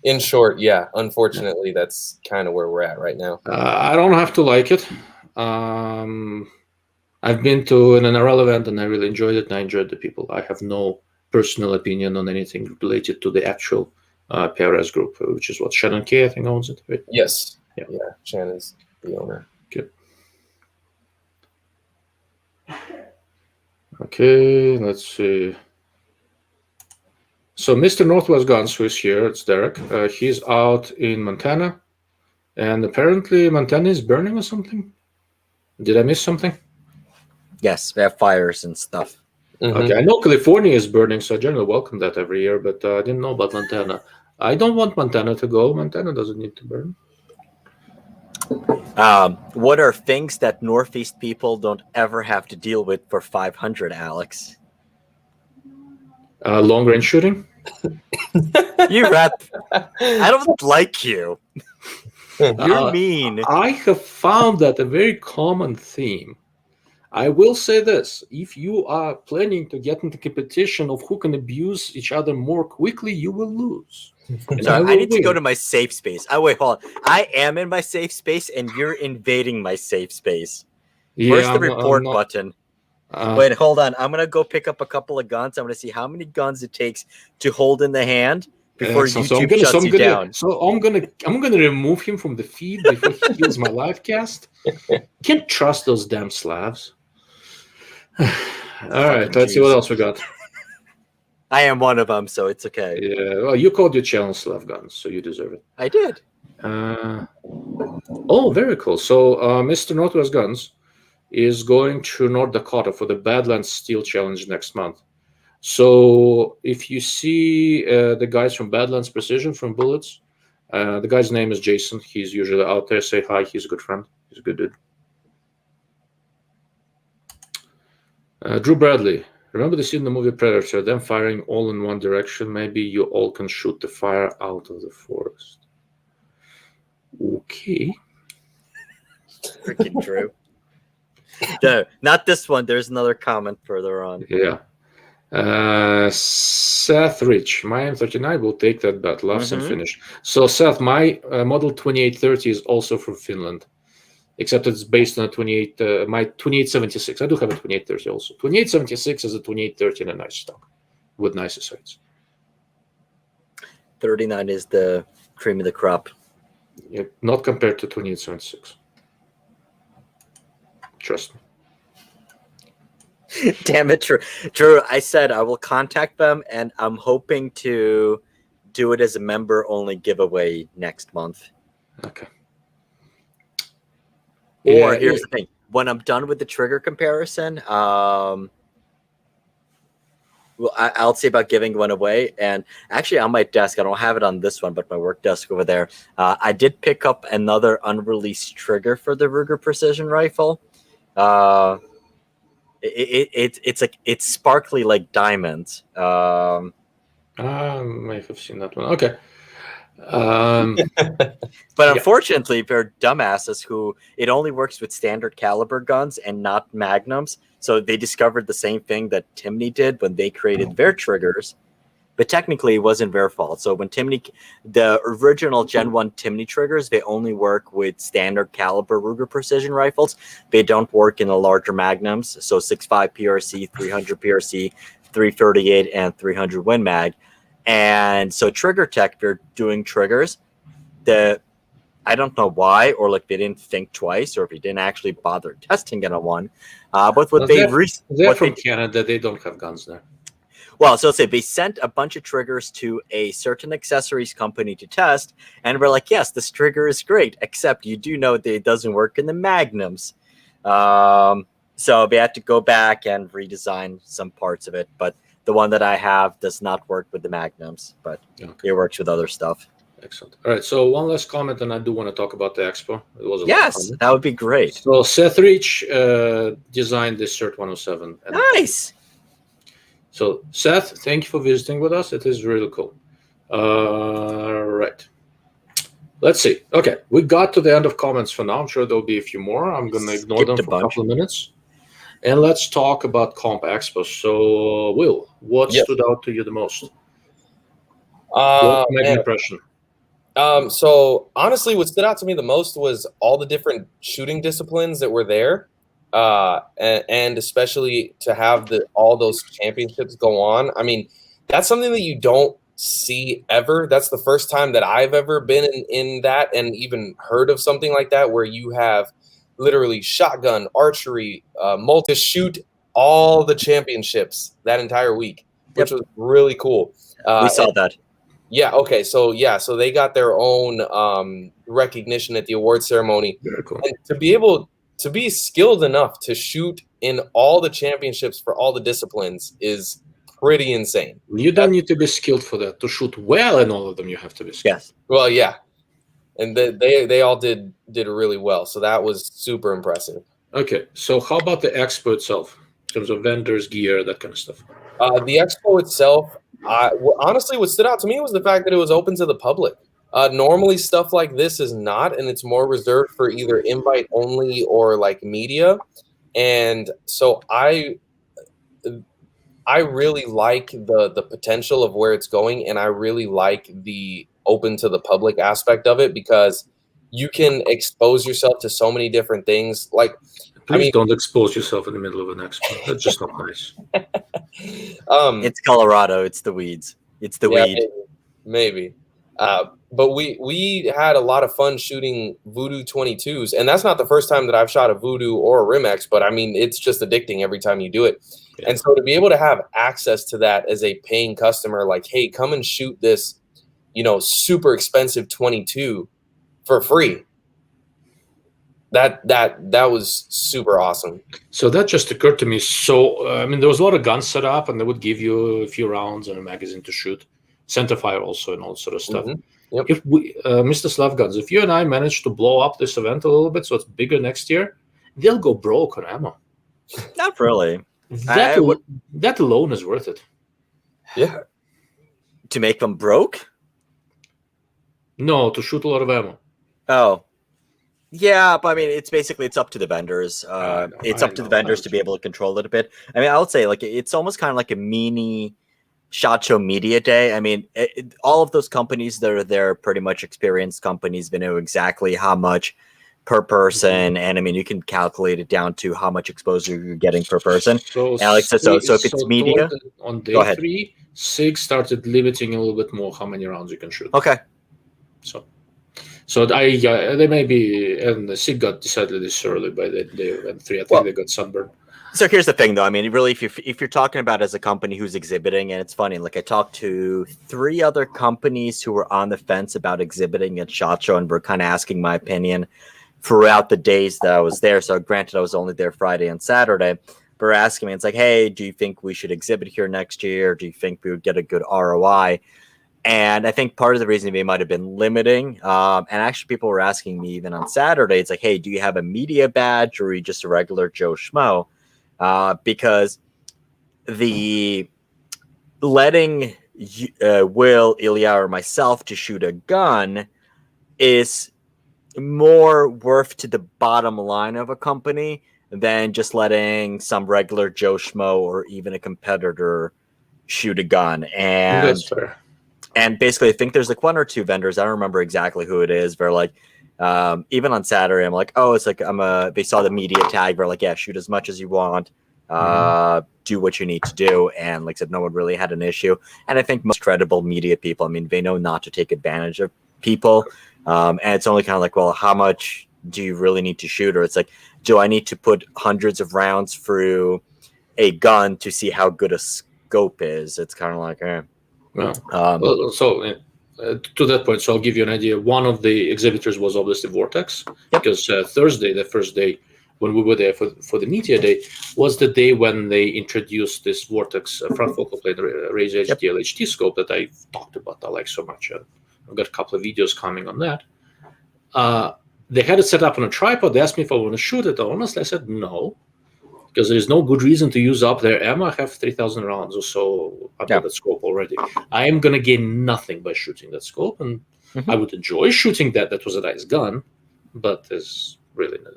In short, yeah. Unfortunately, that's kind of where we're at right now. I don't have to like it. I've been to an NRL event and I really enjoyed it, and I enjoyed the people. I have no personal opinion on anything related to the actual PRS group, which is what Shannon Kay, I think, owns it, right? Yes. Yeah. Shannon's the owner. Good. Okay, let's see. So Mr. Northwest Guns, who is here, it's Derek. He's out in Montana, and apparently Montana is burning or something. Did I miss something? Yes, we have fires and stuff. Mm-hmm. Okay, I know California is burning, so I generally welcome that every year, but I didn't know about Montana. I don't want Montana to go. Montana doesn't need to burn. What are things that Northeast people don't ever have to deal with for 500, Alex? Long range shooting. You rep. I don't like you. You're mean. I have found that a very common theme. I will say this: if you are planning to get into competition of who can abuse each other more quickly, you will lose. Sorry, I need to go to my safe space. Wait, hold on. I am in my safe space, and you're invading my safe space. Where's the report button? Wait, hold on. I'm gonna go pick up a couple of guns. I'm gonna see how many guns it takes to hold in the hand before YouTube shuts you down. So I'm gonna remove him from the feed before he kills my live cast. Can't trust those damn Slavs. All right, let's see what else we got. I am one of them, so it's okay. Yeah, well, you called your channel Slav Guns, so you deserve it. I did. Oh, very cool. So Mr. Northwest Guns is going to North Dakota for the Badlands Steel Challenge next month. So if you see the guys from Badlands Precision from Bullets, the guy's name is Jason. He's usually out there. Say hi. He's a good friend. He's a good dude. Drew Bradley. Remember the scene in the movie Predator? Them firing all in one direction. Maybe you all can shoot the fire out of the forest. Okay. Freaking Drew. No, not this one. There's another comment further on. Yeah. Seth Rich, my M39 will take that bet. Loves and finish. So Seth, my model 2830 is also from Finland, except it's based on a 28. My 2876. I do have a 2830 also. 2876 is a 2830 in a nice stock with nicer sights. 39 is the cream of the crop. Yeah, not compared to 2876. Trust me. Damn it, Drew. I said I will contact them, and I'm hoping to do it as a member-only giveaway next month. Okay. Or here's the thing: when I'm done with the trigger comparison, well, I'll see about giving one away. And actually, on my desk, I don't have it on this one, but my work desk over there, I did pick up another unreleased trigger for the Ruger Precision Rifle. It's sparkly like diamonds. I may have seen that one. Okay. But unfortunately, they're dumbasses who it only works with standard caliber guns and not magnums. So they discovered the same thing that Timney did when they created their triggers. But technically, it wasn't their fault. So when the original Gen 1 Timney triggers, they only work with standard caliber Ruger Precision rifles. They don't work in the larger magnums. So 6.5 PRC, 300 PRC, 338, and 300 Win Mag. And so Trigger Tech, they're doing triggers. I don't know why, or like they didn't think twice, or if they didn't actually bother testing it on one. But what they're from Canada, they don't have guns there. Well, so say they sent a bunch of triggers to a certain accessories company to test, and we're like, yes, this trigger is great, except you do know that it doesn't work in the magnums. So they had to go back and redesign some parts of it, but The one that I have does not work with the magnums, but it works with other stuff. Excellent. All right. So one last comment, and I do want to talk about the Expo. It was a lot of fun. That would be great. So Seth Rich designed this Cert 107. Nice. So Seth, thank you for visiting with us. It is really cool. Right. Let's see. Okay, we got to the end of comments for now. I'm sure there'll be a few more. I'm going to ignore them for a couple of minutes. And let's talk about CompExpo. So, Will, what stood out to you the most? What made an impression? So honestly, what stood out to me the most was all the different shooting disciplines that were there, and especially to have all those championships go on. I mean, that's something that you don't see ever. That's the first time that I've ever been in that, and even heard of something like that, where you have literally shotgun, archery, shoot all the championships that entire week, which was really cool. We saw that. Yeah. Okay. So they got their own recognition at the award ceremony. Very cool. And to be able to be skilled enough to shoot in all the championships for all the disciplines is pretty insane. You don't need to be skilled for that. To shoot well in all of them, you have to be skilled. Yes. Well, yeah. And they all did really well. So that was super impressive. Okay. So how about the Expo itself in terms of vendors, gear, that kind of stuff? The Expo itself, honestly, what stood out to me was the fact that it was open to the public. Normally stuff like this is not, and it's more reserved for either invite only or like media. And so I really like the potential of where it's going, and I really like the open to the public aspect of it, because you can expose yourself to so many different things. Like, Please don't expose yourself in the middle of an expo. That's just not nice. It's Colorado. It's the weeds. It's the weed. Maybe. But we had a lot of fun shooting Voodoo 22s, and that's not the first time that I've shot a Voodoo or a Rimex, but I mean, it's just addicting every time you do it. Yeah. And so to be able to have access to that as a paying customer, like, hey, come and shoot this, super expensive 22 for free. That was super awesome. So that just occurred to me. So, there was a lot of guns set up, and they would give you a few rounds and a magazine to shoot. Centerfire also and all sort of stuff. Mm-hmm. Yep. If we, Mr. Slavguns, if you and I manage to blow up this event a little bit so it's bigger next year, they'll go broke on ammo. Not really. That alone is worth it. Yeah. To make them broke? No, to shoot a lot of ammo. Oh. Yeah, but it's up to the vendors. It's up to the vendors to be able to control it a bit. I would say it's almost kind of like a mini SHOT Show media day. All of those companies that are there, pretty much experienced companies, they know exactly how much per person, and you can calculate it down to how much exposure you're getting per person. So if it's media, on day 3, SIG started limiting a little bit more how many rounds you can shoot. Okay. So they may be, and the SIG got decided this early by the day event 3. I think they got sunburned. So here's the thing, though. Really, if you're talking about as a company who's exhibiting, and it's funny, I talked to 3 other companies who were on the fence about exhibiting at SHOT Show, and were kind of asking my opinion throughout the days that I was there. So granted, I was only there Friday and Saturday, but they're asking me, it's like, hey, do you think we should exhibit here next year? Do you think we would get a good ROI? And I think part of the reason they might have been limiting, and actually people were asking me even on Saturday, it's like, hey, do you have a media badge, or are you just a regular Joe Schmo? Because the letting Will, Ilya, or myself to shoot a gun is more worth to the bottom line of a company than just letting some regular Joe Schmo or even a competitor shoot a gun. And that's fair. And basically, I think there's 1 or 2 vendors. I don't remember exactly who it is. They're like, even on Saturday, I'm like, oh, it's like they saw the media tag. They're like, yeah, shoot as much as you want. Do what you need to do. And like I said, no one really had an issue. And I think most credible media people, they know not to take advantage of people. And it's only kind of like, well, how much do you really need to shoot? Or it's like, do I need to put hundreds of rounds through a gun to see how good a scope is? It's kind of like, to that point, so I'll give you an idea. One of the exhibitors was obviously Vortex, because Thursday, the first day, when we were there for the media day, was the day when they introduced this Vortex front focal plane razor edge DLHT scope that I talked about. I like so much. I've got a couple of videos coming on that. They had it set up on a tripod. They asked me if I want to shoot it. Honestly, I said no, because there's no good reason to use up their ammo. I have 3,000 rounds or so under that scope already. I am going to gain nothing by shooting that scope, and I would enjoy shooting that. That was a nice gun, but it was really no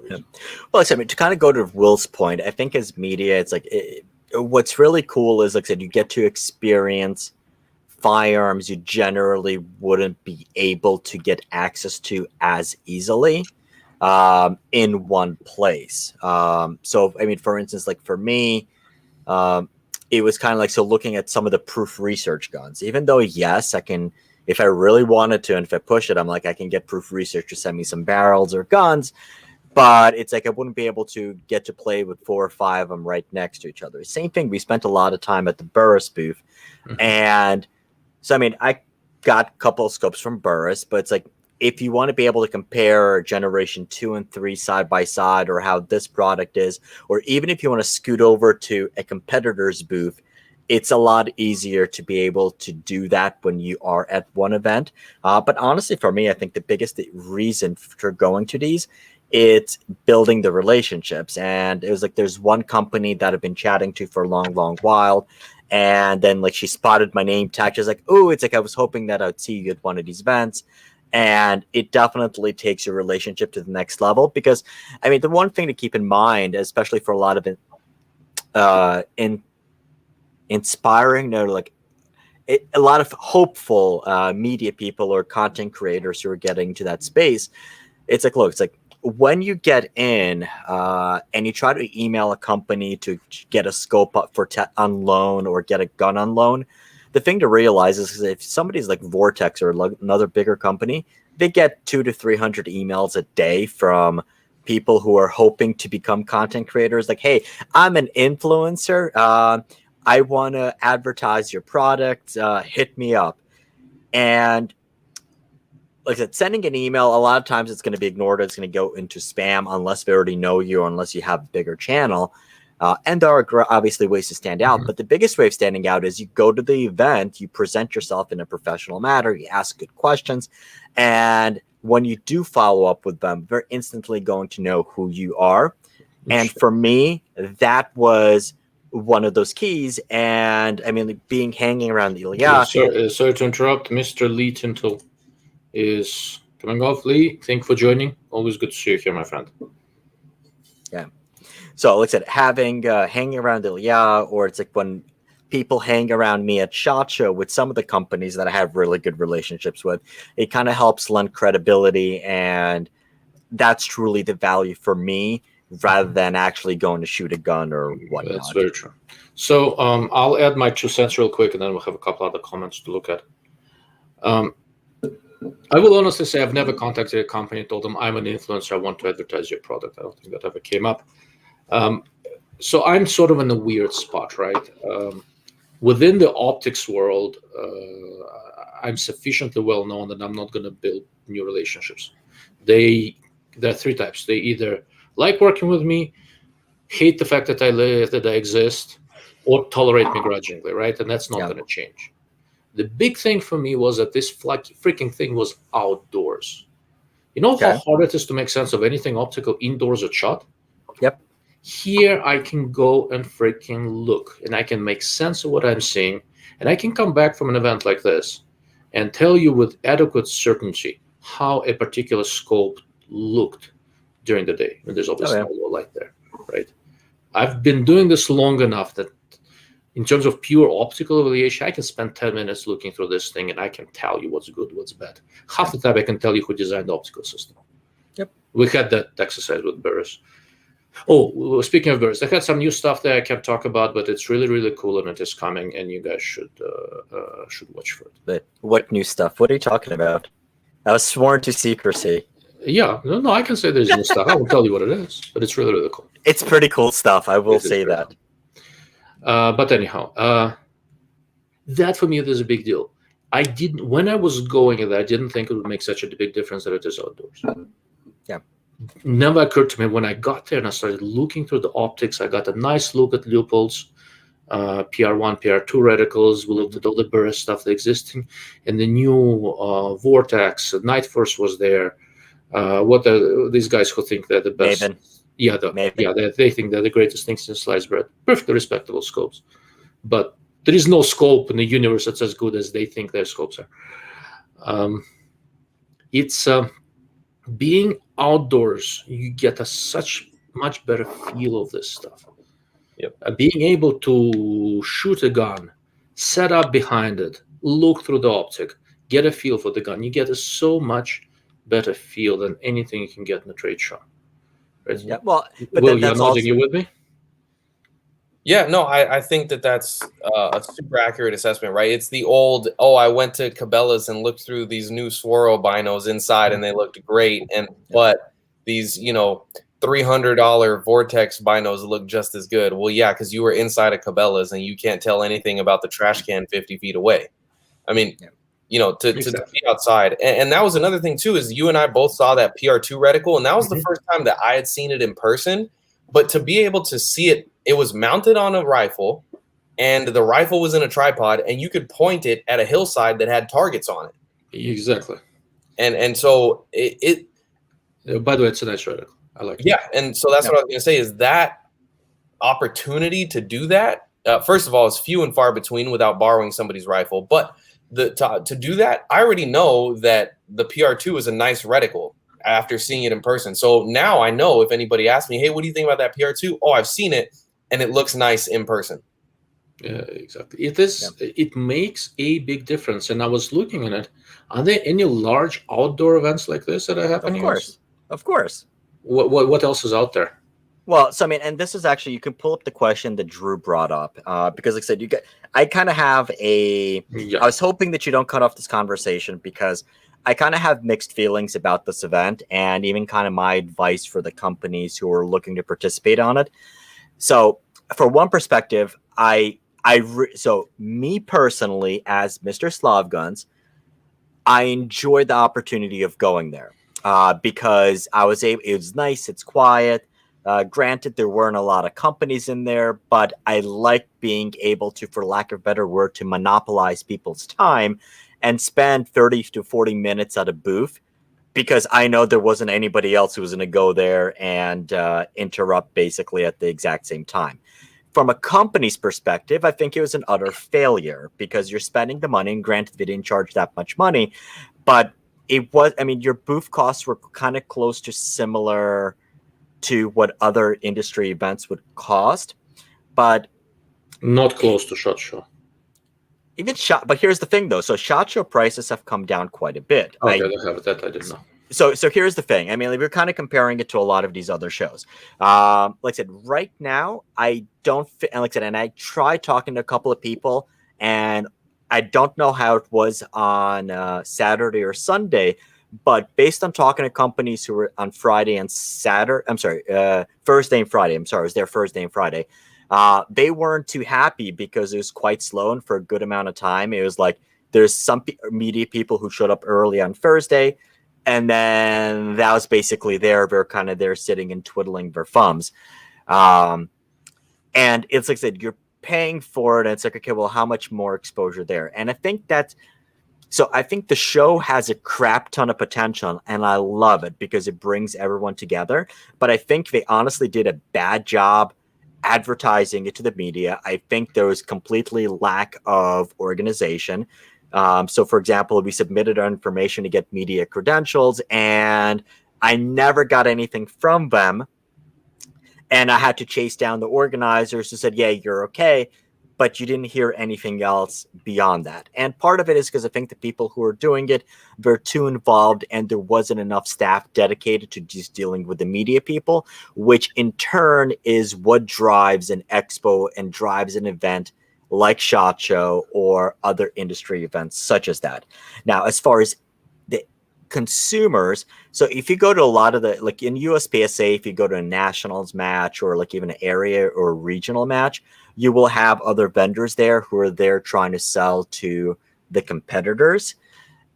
reason. Well, I mean, to kind of go to Will's point, I think as media, it's like what's really cool is, like I said, you get to experience firearms you generally wouldn't be able to get access to as easily in one place. So, I mean, for instance, like for me, it was kind of like, so looking at some of the proof research guns, even though, yes, I can, if I really wanted to, and if I push it, I'm like, I can get proof research to send me some barrels or guns, but it's like I wouldn't be able to get to play with 4 or 5 of them right next to each other. Same thing. We spent a lot of time at the Burris booth. And so, I mean, I got a couple of scopes from Burris, but it's like, if you want to be able to compare generation 2 and 3 side by side, or how this product is, or even if you want to scoot over to a competitor's booth, it's a lot easier to be able to do that when you are at one event. But honestly, for me, I think the biggest reason for going to these, it's building the relationships. And it was like, there's one company that I've been chatting to for a long while. And then like she spotted my name tag. She's like, oh, it's like, I was hoping that I'd see you at one of these events. And it definitely takes your relationship to the next level. Because, I mean, the one thing to keep in mind, especially for a lot of inspiring, like a lot of hopeful media people or content creators who are getting to that space, it's like, look, it's like when you get in and you try to email a company to get a scope up for on loan or get a gun on loan, the thing to realize is if somebody's like Vortex or another bigger company, they get 200 to 300 emails a day from people who are hoping to become content creators. Like, hey, I'm an influencer. I want to advertise your product. Hit me up. And like I said, sending an email, a lot of times it's going to be ignored. It's going to go into spam unless they already know you or unless you have a bigger channel. And there are obviously ways to stand out, but the biggest way of standing out is you go to the event, you present yourself in a professional manner, you ask good questions, and when you do follow up with them, they're instantly going to know who you are. And for me, that was one of those keys. And I mean, like, hanging around the sorry to interrupt. Mr. Lee Tintle is coming off. Lee, thank you for joining. Always good to see you here, my friend. Yeah. So, like I said, having hanging around or it's like when people hang around me at SHOT Show with some of the companies that I have really good relationships with, it kind of helps lend credibility, and that's truly the value for me rather than actually going to shoot a gun or whatnot. That's very true. So I'll add my 2 cents real quick, and then we'll have a couple other comments to look at. I will honestly say I've never contacted a company and told them I'm an influencer, I want to advertise your product. I don't think that ever came up. So I'm sort of in a weird spot, right? Within the optics world, I'm sufficiently well known that I'm not going to build new relationships. There are 3 types. They either like working with me, hate the fact that I exist, or tolerate me grudgingly, right? And that's not going to change. The big thing for me was that this freaking thing was outdoors. You know how hard it is to make sense of anything optical indoors or shot? Yep. Here I can go and freaking look, and I can make sense of what I'm seeing, and I can come back from an event like this and tell you with adequate certainty how a particular scope looked during the day. And there's obviously no low light there, right? I've been doing this long enough that in terms of pure optical evaluation, I can spend 10 minutes looking through this thing and I can tell you what's good, what's bad. Half the time I can tell you who designed the optical system. Yep. We had that exercise with Burris. Oh, speaking of Burris, I had some new stuff that I can't talk about, but it's really, really cool and it is coming, and you guys should watch for it. But what new stuff? What are you talking about? I was sworn to secrecy. Yeah, no, I can say there's new stuff. I won't tell you what it is, but it's really, really cool. It's pretty cool stuff. I will say that. Cool. But anyhow, that for me is a big deal. When I was going there, I didn't think it would make such a big difference that it is outdoors. Yeah. never occurred to me when I got there and I started looking through the optics. I got a nice look at Leopold's PR1, PR2 reticles. We looked at all the burst stuff that existing, and the new Vortex. Night Force was there. What are these guys who think they're the best? Maven. Yeah, Maven. they think they're the greatest things in sliced bread. Perfectly respectable scopes, but there is no scope in the universe that's as good as they think their scopes are. It's being outdoors. You get a such much better feel of this stuff. Yep. Being able to shoot a gun, set up behind it, look through the optic, get a feel for the gun. You get a so much better feel than anything you can get in a trade show. Right? Yeah, well, but Will, then you're that's nodding. also You with me? Yeah, no, I think that's a super accurate assessment, right? It's the old, I went to Cabela's and looked through these new Swirl binos inside and they looked great. But these, $300 Vortex binos look just as good. Well, yeah, because you were inside of Cabela's and you can't tell anything about the trash can 50 feet away. I mean, to be outside. And that was another thing too, is you and I both saw that PR2 reticle, and that was the first time that I had seen it in person. But to be able to see it, it was mounted on a rifle, and the rifle was in a tripod, and you could point it at a hillside that had targets on it. Exactly. And so it by the way, it's a nice reticle. I like it. Yeah, and so that's what I was going to say, is that opportunity to do that, first of all, is few and far between without borrowing somebody's rifle. But to do that, I already know that the PR2 is a nice reticle after seeing it in person. So now I know if anybody asks me, hey, what do you think about that PR2? Oh, I've seen it, and it looks nice in person. Yeah, exactly. It is. Yeah. It makes a big difference. And I was looking at it. Are there any large outdoor events like this that are happening? Of course. What else is out there? Well, so I mean, and this is actually, you can pull up the question that Drew brought up, because like I said, I kind of have I was hoping that you don't cut off this conversation, because I kind of have mixed feelings about this event, and even kind of my advice for the companies who are looking to participate on it. So for one perspective, so me personally, as Mr. Slavguns, I enjoyed the opportunity of going there, because it was nice, it's quiet. Granted, there weren't a lot of companies in there, but I like being able to, for lack of a better word, to monopolize people's time and spend 30 to 40 minutes at a booth, because I know there wasn't anybody else who was going to go there and interrupt basically at the exact same time. From a company's perspective, I think it was an utter failure, because you're spending the money, and granted, they didn't charge that much money, but your booth costs were kind of close to similar to what other industry events would cost, but not close to SHOT Show. But here's the thing, though. So SHOT Show prices have come down quite a bit. Okay, that I didn't know. So here's the thing. I mean, we're kind of comparing it to a lot of these other shows. Like I said, right now, I don't fit. And like I said, and I tried talking to a couple of people, and I don't know how it was on Saturday or Sunday. But based on talking to companies who were on Friday and Saturday, Thursday and Friday. It was there Thursday and Friday. They weren't too happy, because it was quite slow, and for a good amount of time, it was like there's some media people who showed up early on Thursday, and then that was basically they're kind of there sitting and twiddling their thumbs. And it's like I said, you're paying for it, and it's like, okay, well, how much more exposure there? And I think I think the show has a crap ton of potential, and I love it because it brings everyone together. But I think they honestly did a bad job advertising it to the media. I think there was completely lack of organization. So, for example, we submitted our information to get media credentials, and I never got anything from them. And I had to chase down the organizers who said, yeah, you're okay, but you didn't hear anything else beyond that. And part of it is because I think the people who are doing it, they're too involved, and there wasn't enough staff dedicated to just dealing with the media people, which in turn is what drives an expo and drives an event like SHOT Show or other industry events such as that. Now, as far as the consumers, so if you go to a lot of the, like in USPSA, if you go to a nationals match or like even an area or regional match, you will have other vendors there who are there trying to sell to the competitors.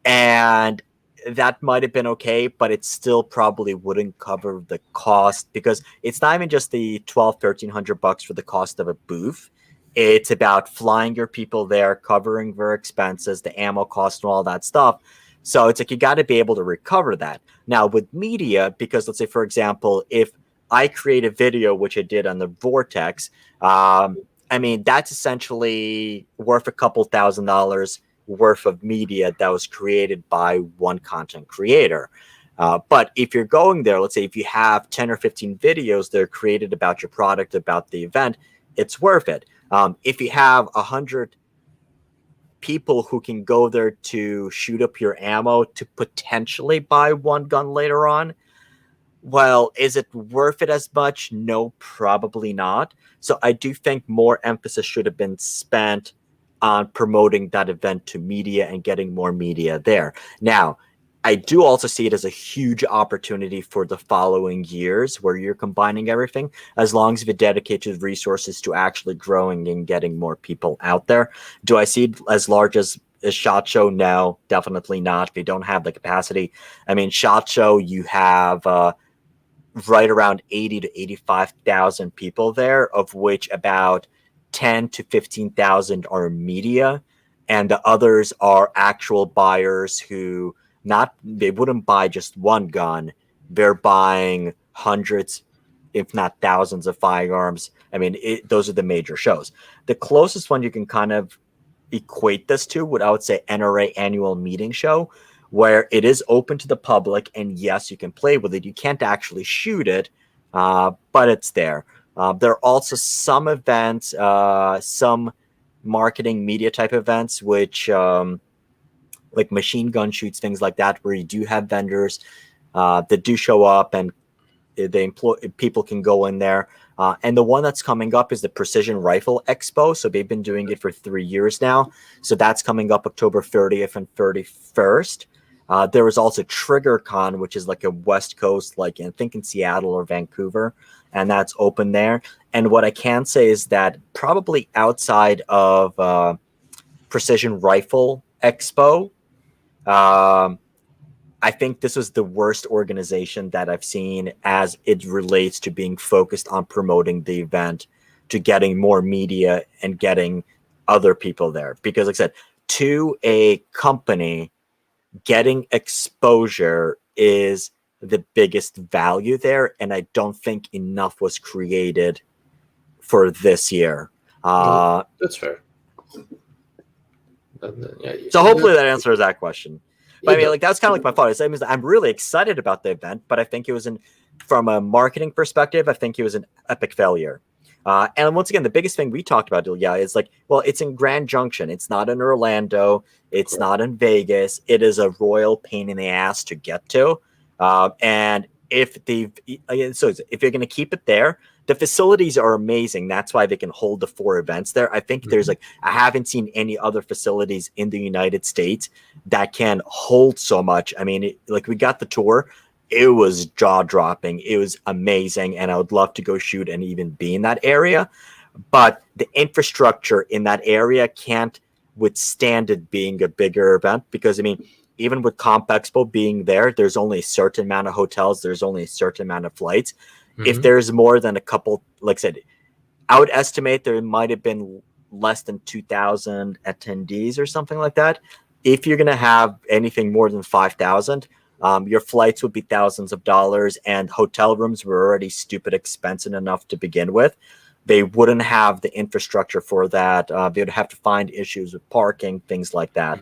And that might have been okay, but it still probably wouldn't cover the cost, because it's not even just the $1,200-1,300 for the cost of a booth. It's about flying your people there, covering their expenses, the ammo cost, and all that stuff. So it's like you got to be able to recover that. Now with media, because let's say, for example, if I create a video, which I did on the Vortex, I mean, that's essentially worth a couple $1,000s worth of media that was created by one content creator. But if you're going there, let's say if you have 10 or 15 videos that are created about your product, about the event, it's worth it. If you have 100 people who can go there to shoot up your ammo to potentially buy one gun later on, well, is it worth it as much? No, probably not. So I do think more emphasis should have been spent on promoting that event to media and getting more media there. Now, I do also see it as a huge opportunity for the following years where you're combining everything, as long as you dedicate resources to actually growing and getting more people out there. Do I see it as large as SHOT Show? No, definitely not. They don't have the capacity. I mean, SHOT Show, you have right around 80 to 85,000 people there, of which about 10 to 15,000 are media, and the others are actual buyers who they wouldn't buy just one gun. They're buying hundreds, if not thousands of firearms. I mean, those are the major shows. The closest one you can kind of equate this to would, I would say, NRA annual meeting show, where it is open to the public, and yes, you can play with it. You can't actually shoot it, but it's there. There are also some events, some marketing media type events, which like machine gun shoots, things like that, where you do have vendors that do show up, and people can go in there. And the one that's coming up is the Precision Rifle Expo. So they've been doing it for 3 years now. So that's coming up October 30th and 31st. There was also TriggerCon, which is like a West Coast, like I think in Seattle or Vancouver, and that's open there. And what I can say is that probably outside of Precision Rifle Expo, I think this was the worst organization that I've seen as it relates to being focused on promoting the event, to getting more media and getting other people there. Because like I said, to a company, getting exposure is the biggest value there. And I don't think enough was created for this year. That's fair. So hopefully that answers that question. But I mean, like, that's kind of like my thought. I'm really excited about the event, but I think it was from a marketing perspective, I think it was an epic failure. And once again, the biggest thing we talked about, is like, well, it's in Grand Junction. It's not in Orlando. It's not in Vegas. It is a royal pain in the ass to get to. And if you're going to keep it there, the facilities are amazing. That's why they can hold the 4 events there. I think there's I haven't seen any other facilities in the United States that can hold so much. I mean, we got the tour. It was jaw-dropping. It was amazing, and I would love to go shoot and even be in that area. But the infrastructure in that area can't withstand it being a bigger event, because, I mean, even with CompExpo being there, there's only a certain amount of hotels. There's only a certain amount of flights. If there's more than a couple, like I said, I would estimate there might have been less than 2,000 attendees or something like that. If you're going to have anything more than 5,000, your flights would be thousands of dollars, and hotel rooms were already stupid expensive enough to begin with. They wouldn't have the infrastructure for that. They would have to find issues with parking, things like that.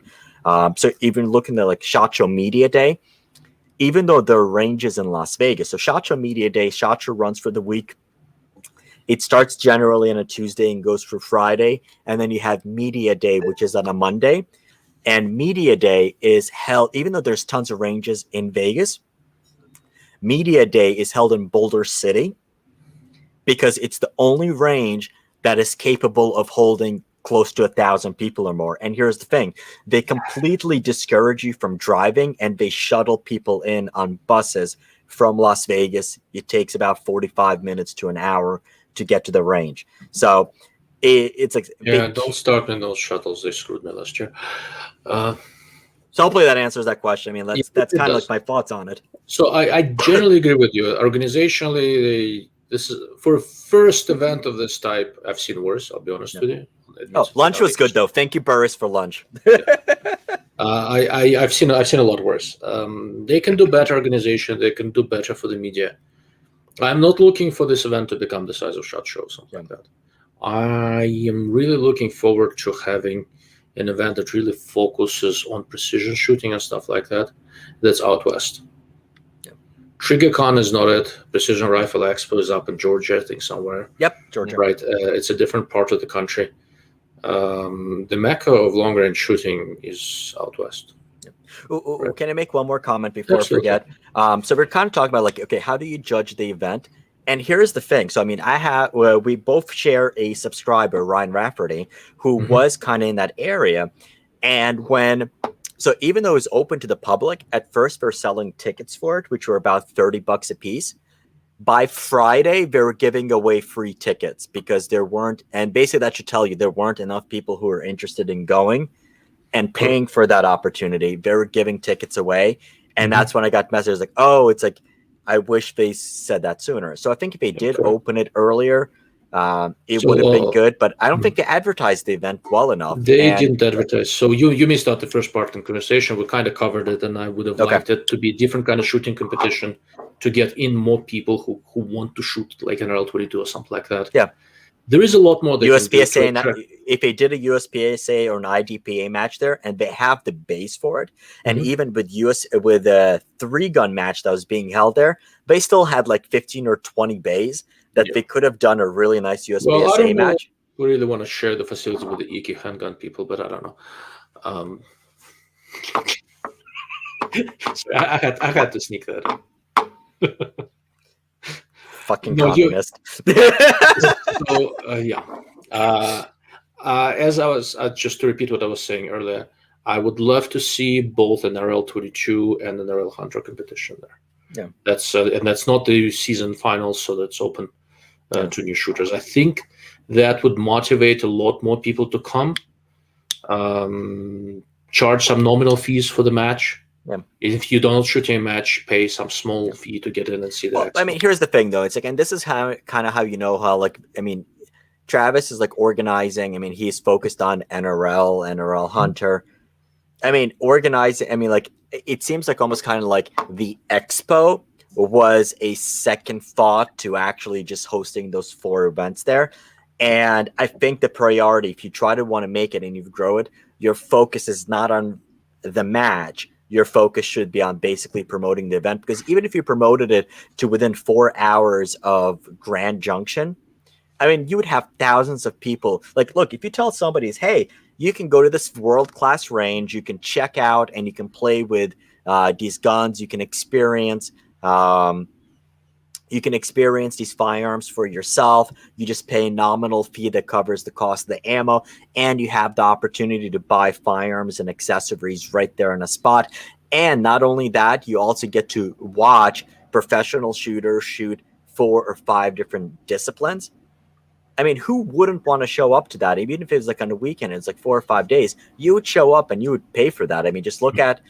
So even looking at like SHOT Show Media Day, even though there are ranges in Las Vegas, so SHOT Show Media Day, SHOT Show runs for the week. It starts generally on a Tuesday and goes through Friday, and then you have Media Day, which is on a Monday. And Media Day is held, even though there's tons of ranges in Vegas, Media Day is held in Boulder City, because it's the only range that is capable of holding close to 1,000 people or more. And here's the thing. They completely discourage you from driving, and they shuttle people in on buses from Las Vegas. It takes about 45 minutes to an hour to get to the range. So it's like... Yeah, don't start in those shuttles. They screwed me last year. So hopefully that answers that question. I mean, that's it kind of does. like my thoughts on it. So I generally agree with you. Organizationally, this is for a first event of this type. I've seen worse. I'll be honest with you. Lunch was good though. Thank you, Burris, for lunch. I've seen a lot worse. They can do better organization. They can do better for the media. I'm not looking for this event to become the size of SHOT Show, something like that. I am really looking forward to having an event that really focuses on precision shooting and stuff like that. That's out west. TriggerCon is not it. Precision Rifle Expo is up in Georgia, I think somewhere. Yep, Georgia. Right. It's a different part of the country. The mecca of long range shooting is out west. Right. Can I make one more comment before I forget? So we're kind of talking about like, okay, how do you judge the event? And here's the thing. So I mean, we both share a subscriber, Ryan Rafferty, who was kind of in that area, and so even though it was open to the public, at first they're selling tickets for it, which were about $30 a piece. By Friday, they were giving away free tickets because there weren't, and basically that should tell you there weren't enough people who were interested in going and paying for that opportunity. They were giving tickets away. And that's when I got messages like, oh, it's like, I wish they said that sooner. So I think if they did open it earlier, it would have been good, but I don't think they advertised the event well enough. They didn't advertise. So you missed out the first part of the conversation. We kind of covered it, and I would have liked it to be a different kind of shooting competition to get in more people who want to shoot like NRL 22 or something like that. Yeah. There is a lot more. USPSA, and if they did a USPSA or an IDPA match there, and they have the base for it, and even with a 3-gun match that was being held there, they still had like 15 or 20 bays that they could have done a really nice USPSA match. We really want to share the facility with the EQ handgun people, but I don't know. So I had to sneak that in. Fucking communist. So as I was just to repeat what I was saying earlier, I would love to see both an NRL 22 and an NRL Hunter competition there. Yeah, that's not the season finals, so that's open to new shooters. I think that would motivate a lot more people to come. Charge some nominal fees for the match. Yeah. If you don't shoot a match, pay some small fee to get in and see that. I mean, here's the thing, though. It's like, and this is how you know how, like, I mean, Travis is like organizing. I mean, he's focused on NRL Hunter. I mean, organizing. I mean, like, it seems like almost kind of like the Expo was a second thought to actually just hosting those 4 events there. And I think the priority, if you try to want to make it and you grow it, your focus is not on the match. Your focus should be on basically promoting the event, because even if you promoted it to within 4 hours of Grand Junction, I mean, you would have thousands of people. Like, look, if you tell somebody, hey, you can go to this world-class range, you can check out and you can play with these guns, you can experience these firearms for yourself. You just pay a nominal fee that covers the cost of the ammo, and you have the opportunity to buy firearms and accessories right there in a spot. And not only that, you also get to watch professional shooters shoot 4 or 5 different disciplines. I mean, who wouldn't want to show up to that? Even if it was like on a weekend, it's like 4 or 5 days, you would show up and you would pay for that. I mean, just look at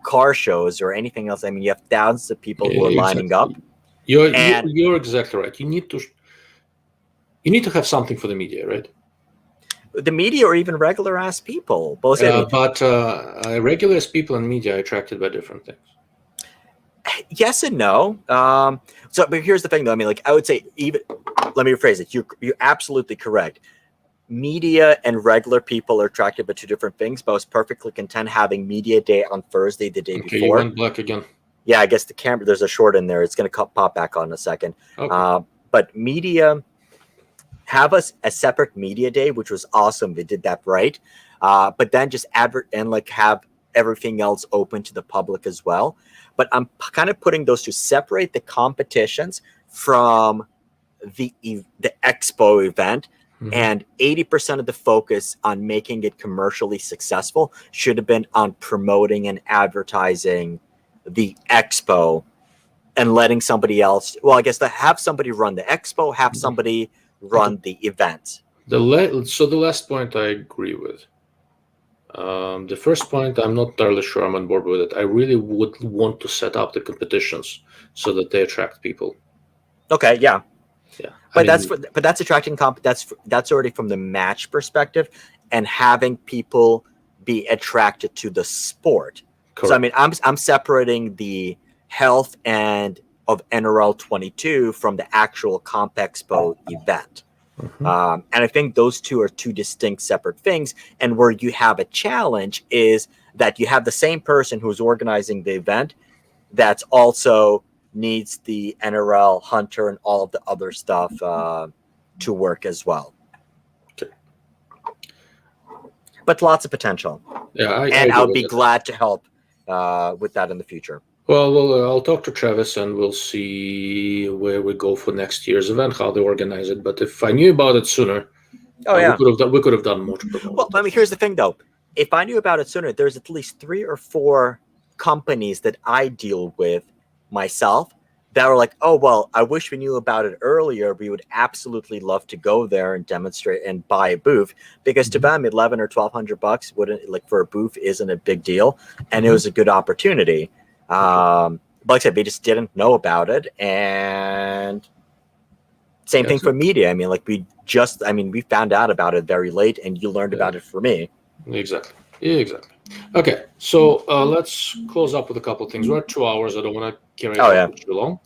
car shows or anything else. I mean, you have thousands of people who are lining up. You're exactly right. You need to have something for the media, right? The media or even regular ass people. Both. But regular ass people and media are attracted by different things. Yes and no. But here's the thing, though. I mean, like, I would say, even let me rephrase it. You're absolutely correct. Media and regular people are attracted by 2 different things. But I was perfectly content having media day on Thursday, the day before. Okay, you went black again. Yeah, I guess the camera, there's a short in there. It's going to pop back on in a second. Okay. But media, have a separate media day, which was awesome. They did that right. But then just have everything else open to the public as well. But I'm kind of putting those to separate the competitions from the Expo event. And 80% of the focus on making it commercially successful should have been on promoting and advertising the Expo and letting somebody else, well, I guess to have somebody run the Expo, have somebody run the event. So the last point I agree with. The first point, I'm not entirely sure I'm on board with it. I really would want to set up the competitions so that they attract people. Okay, yeah. Yeah, But that's attracting that's already from the match perspective, and having people be attracted to the sport. correct. So I mean, I'm separating the health and of NRL 22 from the actual CompExpo event. Mhm. And I think those two are two distinct separate things. And where you have a challenge is that you have the same person who's organizing the event that's also needs the NRL Hunter and all of the other stuff to work as well. Okay. But lots of potential. Yeah, And I'll agree be with that. glad to help with that in the future. Well, I'll talk to Travis and we'll see where we go for next year's event, how they organize it. But if I knew about it sooner, yeah, we could have done more to promote well, it. I mean, here's the thing, though. If I knew about it sooner, there's at least 3 or 4 companies that I deal with myself that were like, oh, well, I wish we knew about it earlier. We would absolutely love to go there and demonstrate and buy a booth, because to them, 11 or $1,200 wouldn't, like, for a booth isn't a big deal. And it was a good opportunity. But like I said, we just didn't know about it. And same thing for media. I mean, like we found out about it very late, and you learned about it for me. Exactly. Okay, so let's close up with a couple of things. We're at 2 hours. I don't want to carry it too long.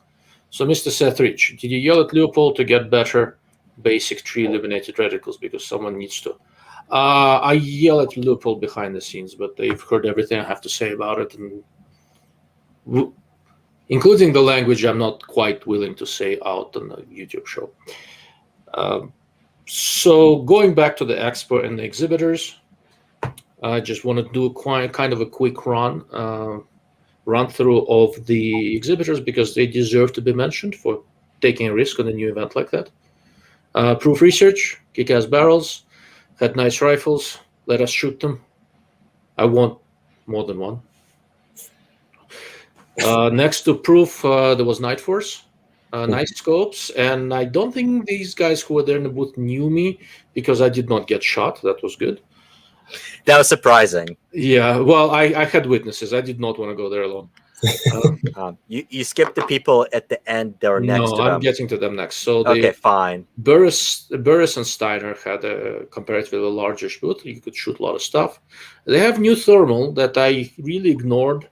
So, Mr. Seth Rich, did you yell at Leopold to get better basic tree eliminated reticles? Because someone needs to. I yell at Leopold behind the scenes, but they've heard everything I have to say about it, and including the language I'm not quite willing to say out on the YouTube show. So going back to the expo and the exhibitors, I just want to do kind of a quick run through of the exhibitors, because they deserve to be mentioned for taking a risk on a new event like that. Proof Research, kick-ass barrels, had nice rifles, let us shoot them. I want more than one. Next to Proof, there was Night Force. Nice scopes, and I don't think these guys who were there in the booth knew me, because I did not get shot. That was good. That was surprising. Yeah, well, I had witnesses. I did not want to go there alone. You skipped the people at the end that were next to them. No, I'm getting to them next. So okay, fine. Burris and Steiner had a comparatively larger booth. You could shoot a lot of stuff. They have new thermal that I really ignored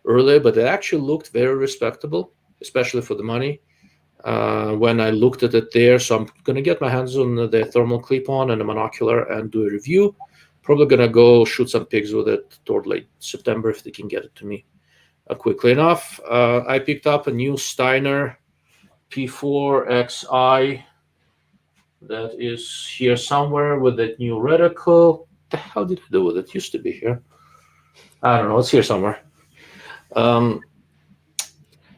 earlier, but it actually looked very respectable, especially for the money. When I looked at it there, so I'm gonna get my hands on the thermal clip-on and a monocular and do a review. Probably gonna go shoot some pigs with it toward late September if they can get it to me quickly enough. I picked up a new Steiner P4XI that is here somewhere with that new reticle. What the hell did I do with it? It used to be here. I don't know. It's here somewhere.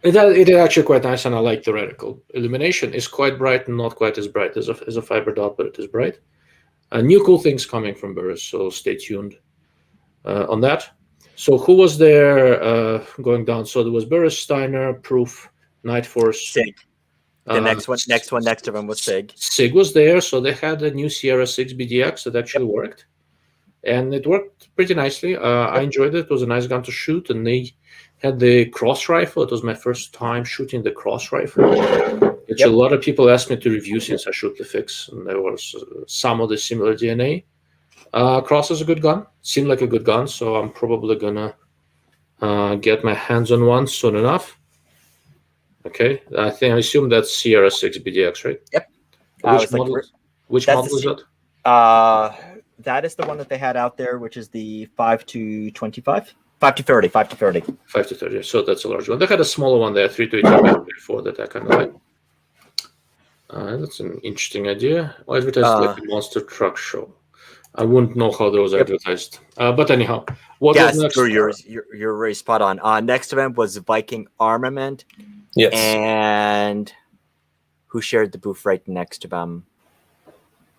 It is actually quite nice, and I like the reticle. Illumination is quite bright, and not quite as bright as a fiber dot, but it is bright. New cool things coming from Burris, so stay tuned on that. So who was there going down? So there was Burris, Steiner, Proof, Night Force. Sig. The next one next to him was Sig. Sig was there, so they had a new Sierra 6 BDX that actually worked. And it worked pretty nicely. I enjoyed it. It was a nice gun to shoot, and they had the cross rifle. It was my first time shooting the cross rifle, which a lot of people asked me to review since I shoot the fix, and there was some of the similar DNA. Cross is a good gun. Seemed like a good gun, so I'm probably gonna get my hands on one soon enough. Okay, I assume that's Sierra 6 BDX, right? Yep. Which model is that? That is the one that they had out there, which is the 5-25, 5-30, 5-30. 5-30. So that's a large one. They had a smaller one there, 3-8 that I kind of like. That's an interesting idea. Advertised like a monster truck show. I wouldn't know how those advertised. But anyhow, what was next? You're really spot on. Next to them was Viking Armament. Yes. And who shared the booth right next to them?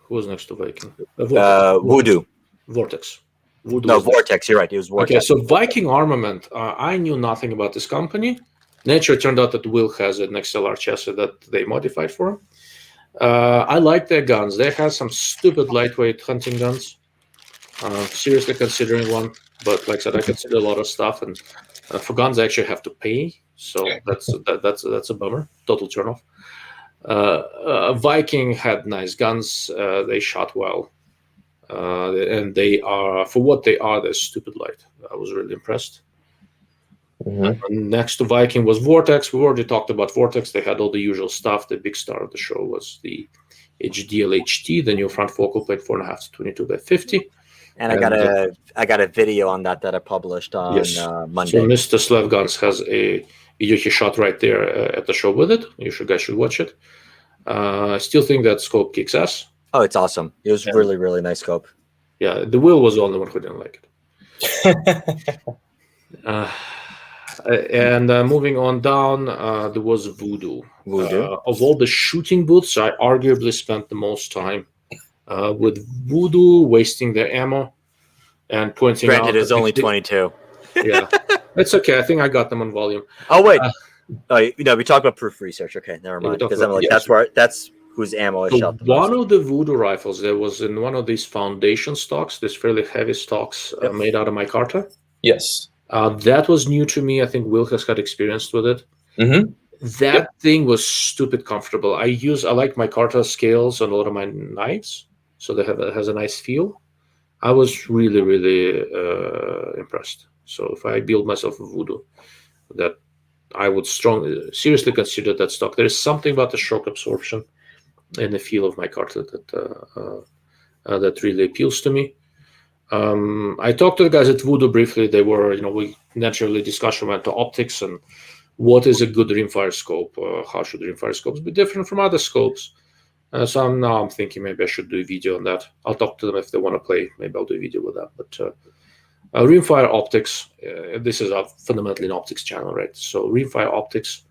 Who was next to Viking? Voodoo. Vortex. Vortex. You're right. It was Vortex. Okay, so Viking Armament. I knew nothing about this company. Nature turned out that Will has an XLR chassis that they modified for him. I like their guns. They have some stupid lightweight hunting guns. Seriously considering one, but like I said, I consider a lot of stuff, and for guns I actually have to pay, so that's a bummer. Total turnoff. Viking had nice guns. They shot well, and they are, for what they are, they're stupid light. I was really impressed. Next to Viking was Vortex. We already talked about Vortex. They had all the usual stuff. The big star of the show was the HDL-HT, the new front focal plate, 4.5 to 22 by 50. And I got a video on that I published on Monday. So Mr. Slev Guns has a video he shot right there at the show with it. You guys should watch it. I still think that scope kicks ass. Oh, it's awesome. It was really, really nice scope. Yeah, the Will was the only one who didn't like it. And moving on down, there was Voodoo. Of all the shooting booths, I arguably spent the most time with Voodoo, wasting their ammo and pointing out. Granted, it's only 22. Yeah, it's okay. I think I got them on volume. Oh wait, we talked about proof research. Okay, never mind. Because I'm like, that's whose ammo I shot the most. One of the Voodoo rifles, there was in one of these foundation stocks, these fairly heavy stocks made out of micarta. Yes. That was new to me. I think Will has got experience with it. That thing was stupid comfortable. I like micarta scales on a lot of my knives, so it has a nice feel. I was really, really impressed. So if I build myself a Voodoo, that I would seriously consider that stock. There is something about the shock absorption and the feel of micarta that really appeals to me. I talked to the guys at Voodoo briefly. They were, we naturally discussion went to optics and what is a good rimfire scope. How should rimfire scopes be different from other scopes? So I'm thinking maybe I should do a video on that. I'll talk to them if they want to play. Maybe I'll do a video with that. But rimfire optics, this is fundamentally an optics channel, right? So rimfire optics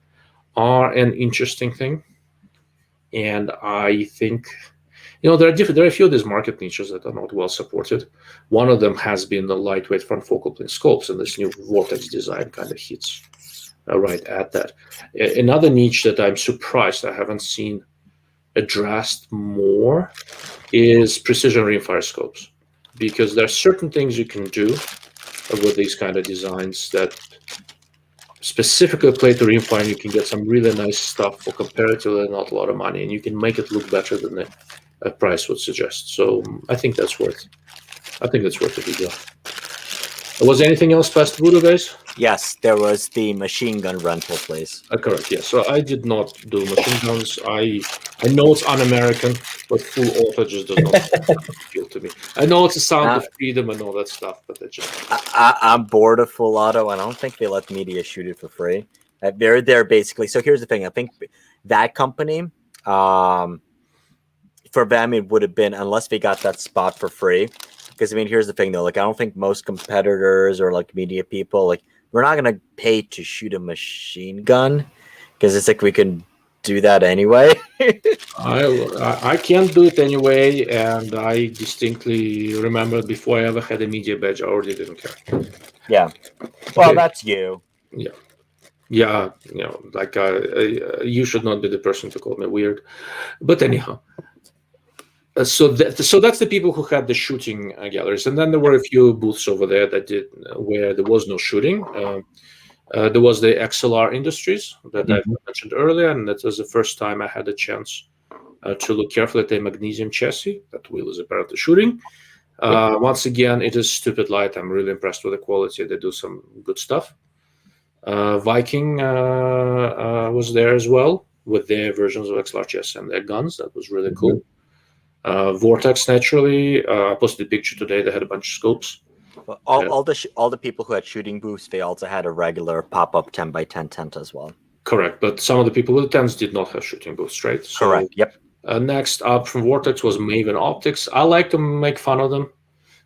are an interesting thing. And I think, there are a few of these market niches that are not well supported. One of them has been the lightweight front focal plane scopes, and this new Vortex design kind of hits right at that. Another niche that I'm surprised I haven't seen addressed more is precision rimfire scopes, because there are certain things you can do with these kind of designs that specifically play to rimfire, and you can get some really nice stuff for comparatively not a lot of money, and you can make it look better than the price would suggest. So I think that's worth a video. Was there anything else past Voodoo, guys? Yes, there was the machine gun rental place. Correct, yes. So I did not do machine guns. I know it's un-American, but full auto just does not appeal to me. I know it's a sound of freedom and all that stuff, but that just... I'm bored of full auto. I don't think they let media shoot it for free. They're basically... So here's the thing. I think that company, for them, it would have been, unless they got that spot for free. Because, here's the thing, though. Like, I don't think most competitors or, like, media people, like, we're not going to pay to shoot a machine gun. Because it's like we can do that anyway. I can't do it anyway. And I distinctly remember before I ever had a media badge, I already didn't care. Yeah. Well, that's you. Yeah. Yeah. You should not be the person to call me weird. But anyhow. So that's the people who had the shooting galleries, and then there were a few booths over there where there was no shooting. There was the XLR Industries that I mentioned earlier, and that was the first time I had a chance to look carefully at the magnesium chassis that Will is apparently shooting. Once again, it is stupid light. I'm really impressed with the quality. They do some good stuff. Viking was there as well with their versions of XLR chassis and their guns. That was really cool. Vortex, naturally. I posted a picture today. They had a bunch of scopes. Well, all the people who had shooting booths, they also had a regular pop-up 10x10 tent as well. Correct, but some of the people with the tents did not have shooting booths, right? So, correct, yep. Next up from Vortex was Maven Optics. I like to make fun of them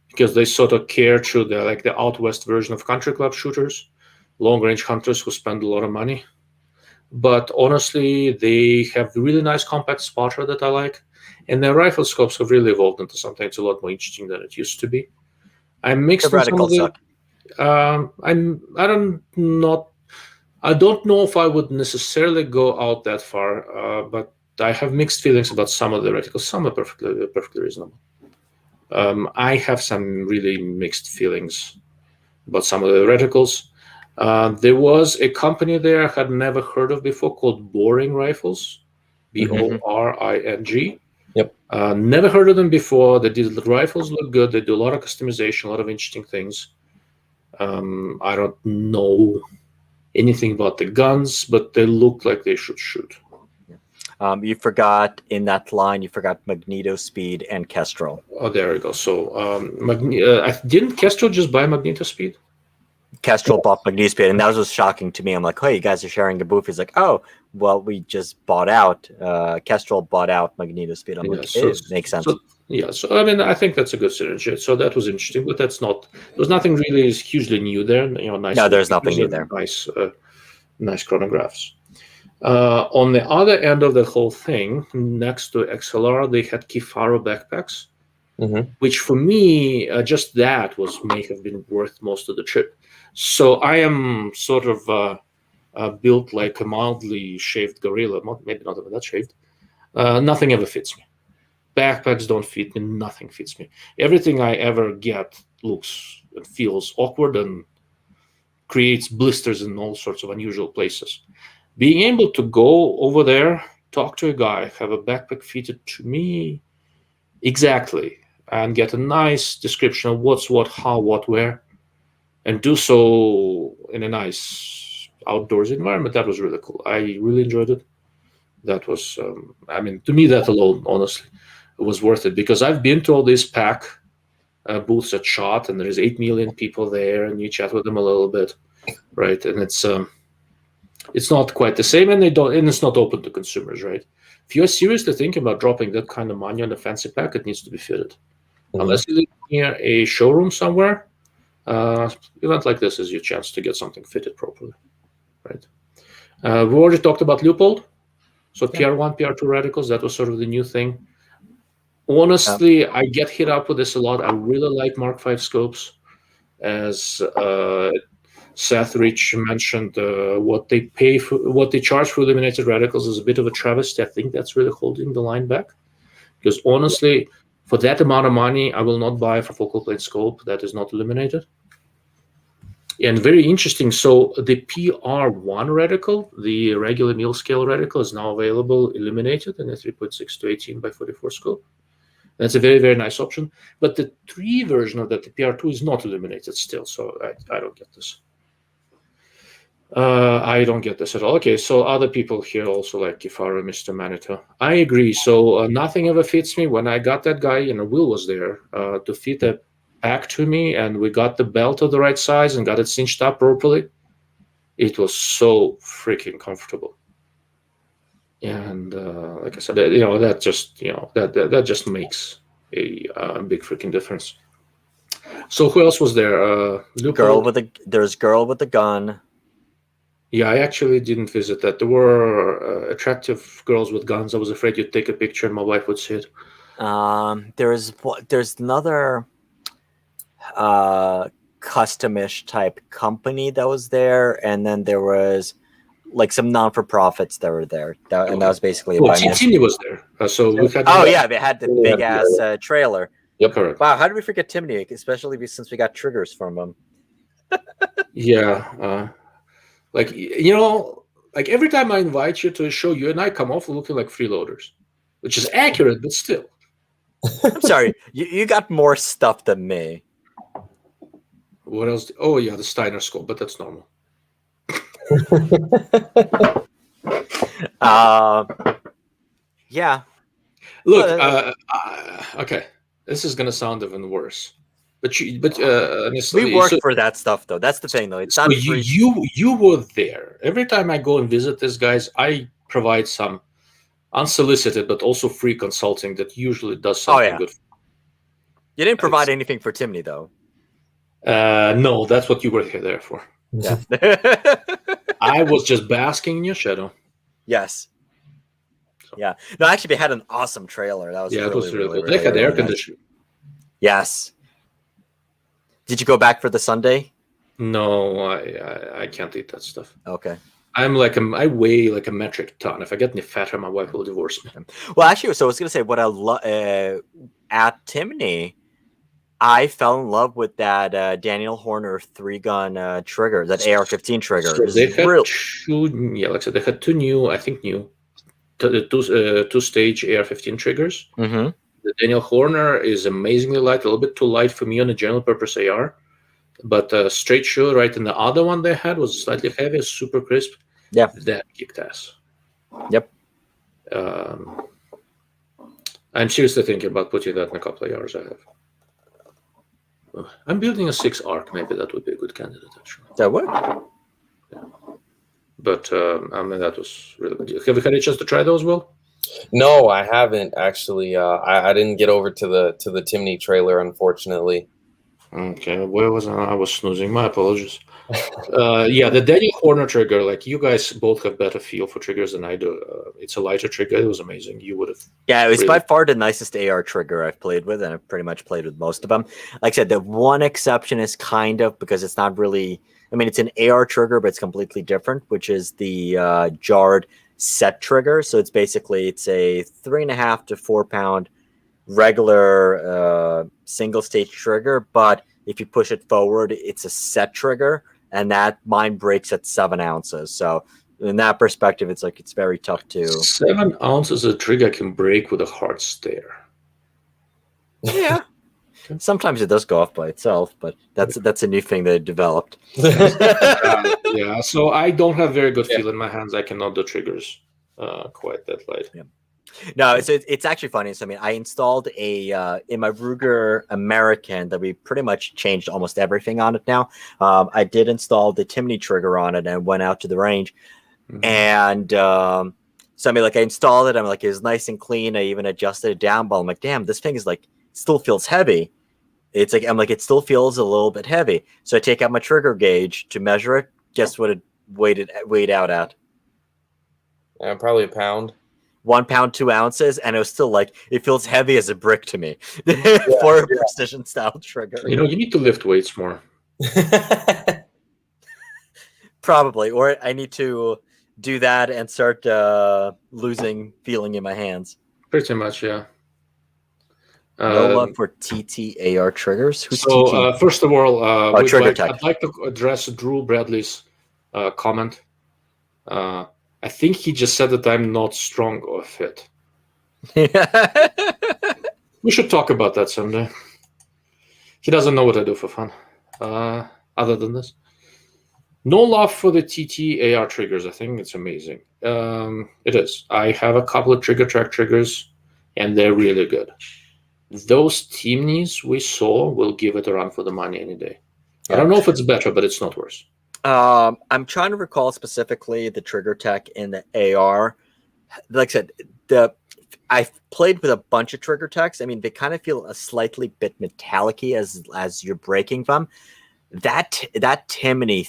because they sort of care to the out west version of country club shooters, long-range hunters who spend a lot of money. But honestly, they have really nice compact spotter that I like. And their rifle scopes have really evolved into something that's a lot more interesting than it used to be. I'm mixed with some of the. I don't know if I would necessarily go out that far, but I have mixed feelings about some of the reticles. Some are perfectly reasonable. I have some really mixed feelings about some of the reticles. There was a company there I had never heard of before called Boring Rifles, Boring. Yep. Never heard of them before. The rifles look good. They do a lot of customization, a lot of interesting things. I don't know anything about the guns, but they look like they should shoot. You forgot in that line. You forgot Magneto Speed and Kestrel. Oh, there we go. So, didn't Kestrel just buy Magneto Speed? Kestrel bought Magneto Speed, and that was shocking to me. I'm like, "Hey, you guys are sharing a booth." He's like, "Oh, well, we just bought out. Kestrel bought out Magneto Speed." I'm like, "It makes sense." So I mean, I think that's a good synergy. So that was interesting, but there's nothing really hugely new there. Nice. No, there's nothing new there. Nice chronographs. On the other end of the whole thing, next to XLR, they had Kifaro backpacks, which for me, just that may have been worth most of the trip. So I am sort of built like a mildly shaved gorilla, maybe not even that shaved. Nothing ever fits me. Backpacks don't fit me. Nothing fits me. Everything I ever get looks and feels awkward and creates blisters in all sorts of unusual places. Being able to go over there, talk to a guy, have a backpack fitted to me exactly, and get a nice description of what's what, how, what, where, and do so in a nice outdoors environment, that was really cool. I really enjoyed it. That was, to me, that alone, honestly, it was worth it, because I've been to all these pack booths at SHOT, and there's 8 million people there, and you chat with them a little bit, right? And it's not quite the same, and it's not open to consumers, right? If you're seriously thinking about dropping that kind of money on a fancy pack, it needs to be fitted. Unless you live near a showroom somewhere, event like this is your chance to get something fitted properly, right? We already talked about Leupold. So PR1, PR2 reticles, that was sort of the new thing. Honestly, I get hit up with this a lot. I really like Mark V scopes. As Seth Rich mentioned, what they charge for illuminated reticles is a bit of a travesty. I think that's really holding the line back. Because honestly, for that amount of money, I will not buy a focal plane scope that is not illuminated. And very interesting. So the PR1 reticle, the regular mil scale reticle, is now available illuminated in a 3.6 to 18 by 44 scope. That's a very, very nice option. But the 3 version of that, the PR2, is not illuminated still. So I don't get this. I don't get this at all. Okay, so other people here also like Kifaro, Mr. Manito. I agree. So nothing ever fits me. When I got that guy, Will was there to fit a pack to me, and we got the belt of the right size and got it cinched up properly. It was so freaking comfortable. And like I said, that just that just makes a big freaking difference. So who else was there? There's girl with a gun. Yeah, I actually didn't visit that. There were attractive girls with guns. I was afraid you'd take a picture and my wife would see it. There's another customish type company that was there, and then there was like some non-for-profits that were there, and that was basically Timmy was there. So we had. Oh yeah, they had the big ass trailer. Yep, correct. Wow, how did we forget Timney? Especially since we got triggers from him. Yeah, like every time I invite you to a show, you and I come off looking like freeloaders, which is accurate, but still. I'm sorry, you got more stuff than me. What else? Oh yeah, the Steiner scope, but that's normal. Yeah. Look, okay, this is gonna sound even worse, but honestly, we work for that stuff though. That's the thing though. It's not free. You were there. Every time I go and visit these guys, I provide some unsolicited but also free consulting that usually does something good. You didn't provide anything for Timney though. No, that's what you were there for. Yeah. I was just basking in your shadow. Yes. So. Yeah. No, actually, they had an awesome trailer. That was it was really cool. They had air conditioning. Yes. Did you go back for the Sunday? No, I can't eat that stuff. Okay. I weigh like a metric ton. If I get any fatter, my wife will divorce me. Well, actually, so I was gonna say what I love at Timney. I fell in love with that Daniel Horner 3-gun trigger, that AR-15 trigger. So they had Real. two, yeah, like I said, they had two new, I think new, two-stage AR-15 triggers. Mm-hmm. The Daniel Horner is amazingly light, a little bit too light for me on a general purpose AR. But straight shoot, right? And the other one they had was slightly heavier, super crisp. Yeah. That kicked ass. Yep. I'm seriously thinking about putting that in a couple of yards I have. I'm building a 6 arc. Maybe that would be a good candidate, actually. That would. Yeah. But I mean, that was really good. Have you had a chance to try those, Will? No, I haven't actually. I didn't get over to the Timney trailer, unfortunately. Okay, where was I? I was snoozing. My apologies. Yeah, the Daniel Horner trigger, like you guys both have better feel for triggers than I do. It's a lighter trigger. It was amazing. You would have. Yeah, it was really... by far the nicest AR trigger I've played with, and I've pretty much played with most of them. Like I said, the one exception is kind of because it's not really. I mean, it's an AR trigger, but it's completely different, which is the jarred set trigger. So it's basically it's a 3.5 to 4 pound regular single stage trigger, but if you push it forward, it's a set trigger, and that mine breaks at 7 ounces. So in that perspective, it's like it's very tough to. 7 ounces of trigger can break with a hard stare. Yeah. Sometimes it does go off by itself, but that's a new thing they developed. Yeah, so I don't have very good feel in my hands. I cannot do triggers quite that light. Yeah. No, it's actually funny. So I mean, I installed a in my Ruger American that we pretty much changed almost everything on it now. I did install the Timney trigger on it and went out to the range, and so I mean, like I installed it. I'm like, it was nice and clean. I even adjusted it down, but I'm like, damn, this thing is like still feels heavy. It's like I'm like it still feels a little bit heavy. So I take out my trigger gauge to measure it. Guess what it weighed out at? Probably a pound. 1 pound 2 ounces, and it was still like it feels heavy as a brick to me for a precision style trigger. You know, you need to lift weights more. Probably, or I need to do that and start losing feeling in my hands. Pretty much, yeah. No love for TTAR triggers. Who's so, TT? first of all, Trigger I'd like to address Drew Bradley's comment. I think he just said that I'm not strong or fit. We should talk about that someday. He doesn't know what I do for fun. Other than this, no love for the TT AR triggers. I think it's amazing. It is. I have a couple of trigger track triggers, and they're really good. Those Timneys we saw will give it a run for the money any day. Yeah. I don't know if it's better, but it's not worse. I'm trying to recall specifically the trigger tech in the AR. Like I said, I've played with a bunch of trigger techs. I mean, they kind of feel a slightly bit metallic-y as you're breaking them. That Timney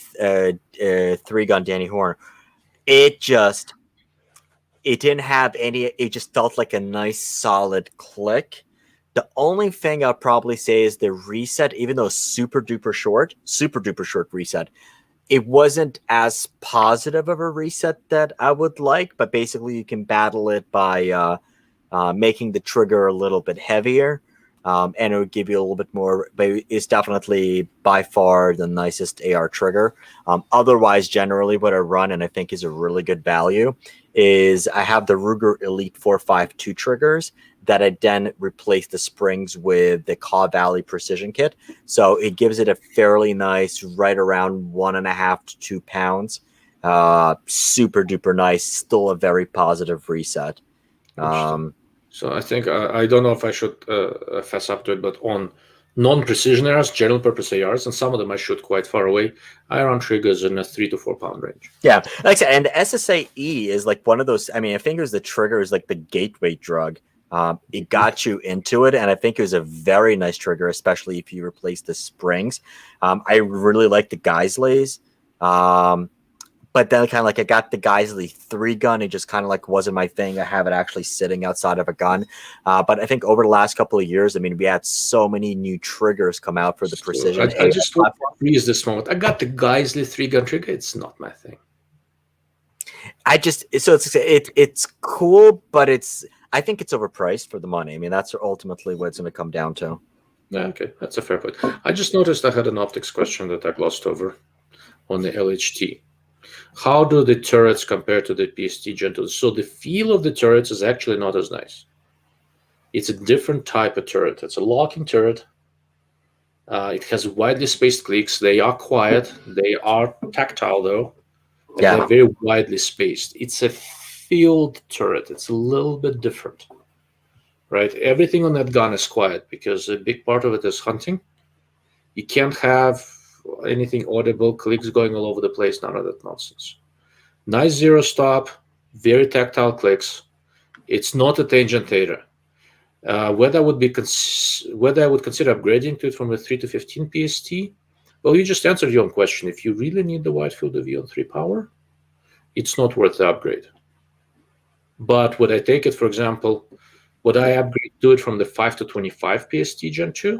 3-gun Danny Horner, it didn't have any. It just felt like a nice solid click. The only thing I'll probably say is the reset, even though super duper short reset, it wasn't as positive of a reset that I would like, but basically you can battle it by making the trigger a little bit heavier, and it would give you a little bit more, but it's definitely by far the nicest AR trigger. Otherwise, generally what I run, and I think is a really good value, is I have the Ruger Elite 452 triggers that I then replace the springs with the Caw Valley Precision Kit. So it gives it a fairly nice, right around 1.5 to 2 pounds. Super duper nice, still a very positive reset. So I think, I don't know if I should fess up to it, but on non-precision ARs, general purpose ARs, and some of them I shoot quite far away, I run triggers in a 3 to 4 pound range. Yeah, like I said, and the SSAE is like one of those, I mean, I think it was the trigger is like the gateway drug. It got you into it, and I think it was a very nice trigger, especially if you replace the springs. I really like the Geisleys, but then kind of like I got the Geisley 3-gun. It just kind of like wasn't my thing. I have it actually sitting outside of a gun. But I think over the last couple of years, I mean, we had so many new triggers come out for the precision. I just want to freeze this moment. I got the Geisley 3-gun trigger. It's not my thing. It's cool, but I think it's overpriced for the money. I mean, that's ultimately what it's going to come down to. Yeah, okay, that's a fair point. I just noticed I had an optics question that I glossed over on the LHT. How do the turrets compare to the PST Gen 2? So the feel of the turrets is actually not as nice. It's a different type of turret. It's a locking turret. It has widely spaced clicks. They are quiet. They are tactile, though. And Yeah. they're very widely spaced. It's a field turret. It's a little bit different, right? Everything on that gun is quiet because a big part of it is hunting. You can't have anything audible, clicks going all over the place, none of that nonsense. Nice zero stop, very tactile clicks. It's not a tangent data. Whether I would consider upgrading to it from a 3 to 15 PST, well, you just answered your own question. If you really need the wide field of view on 3 power, it's not worth the upgrade. But would I take it, for example, would I upgrade to it from the 5 to 25 PST Gen 2?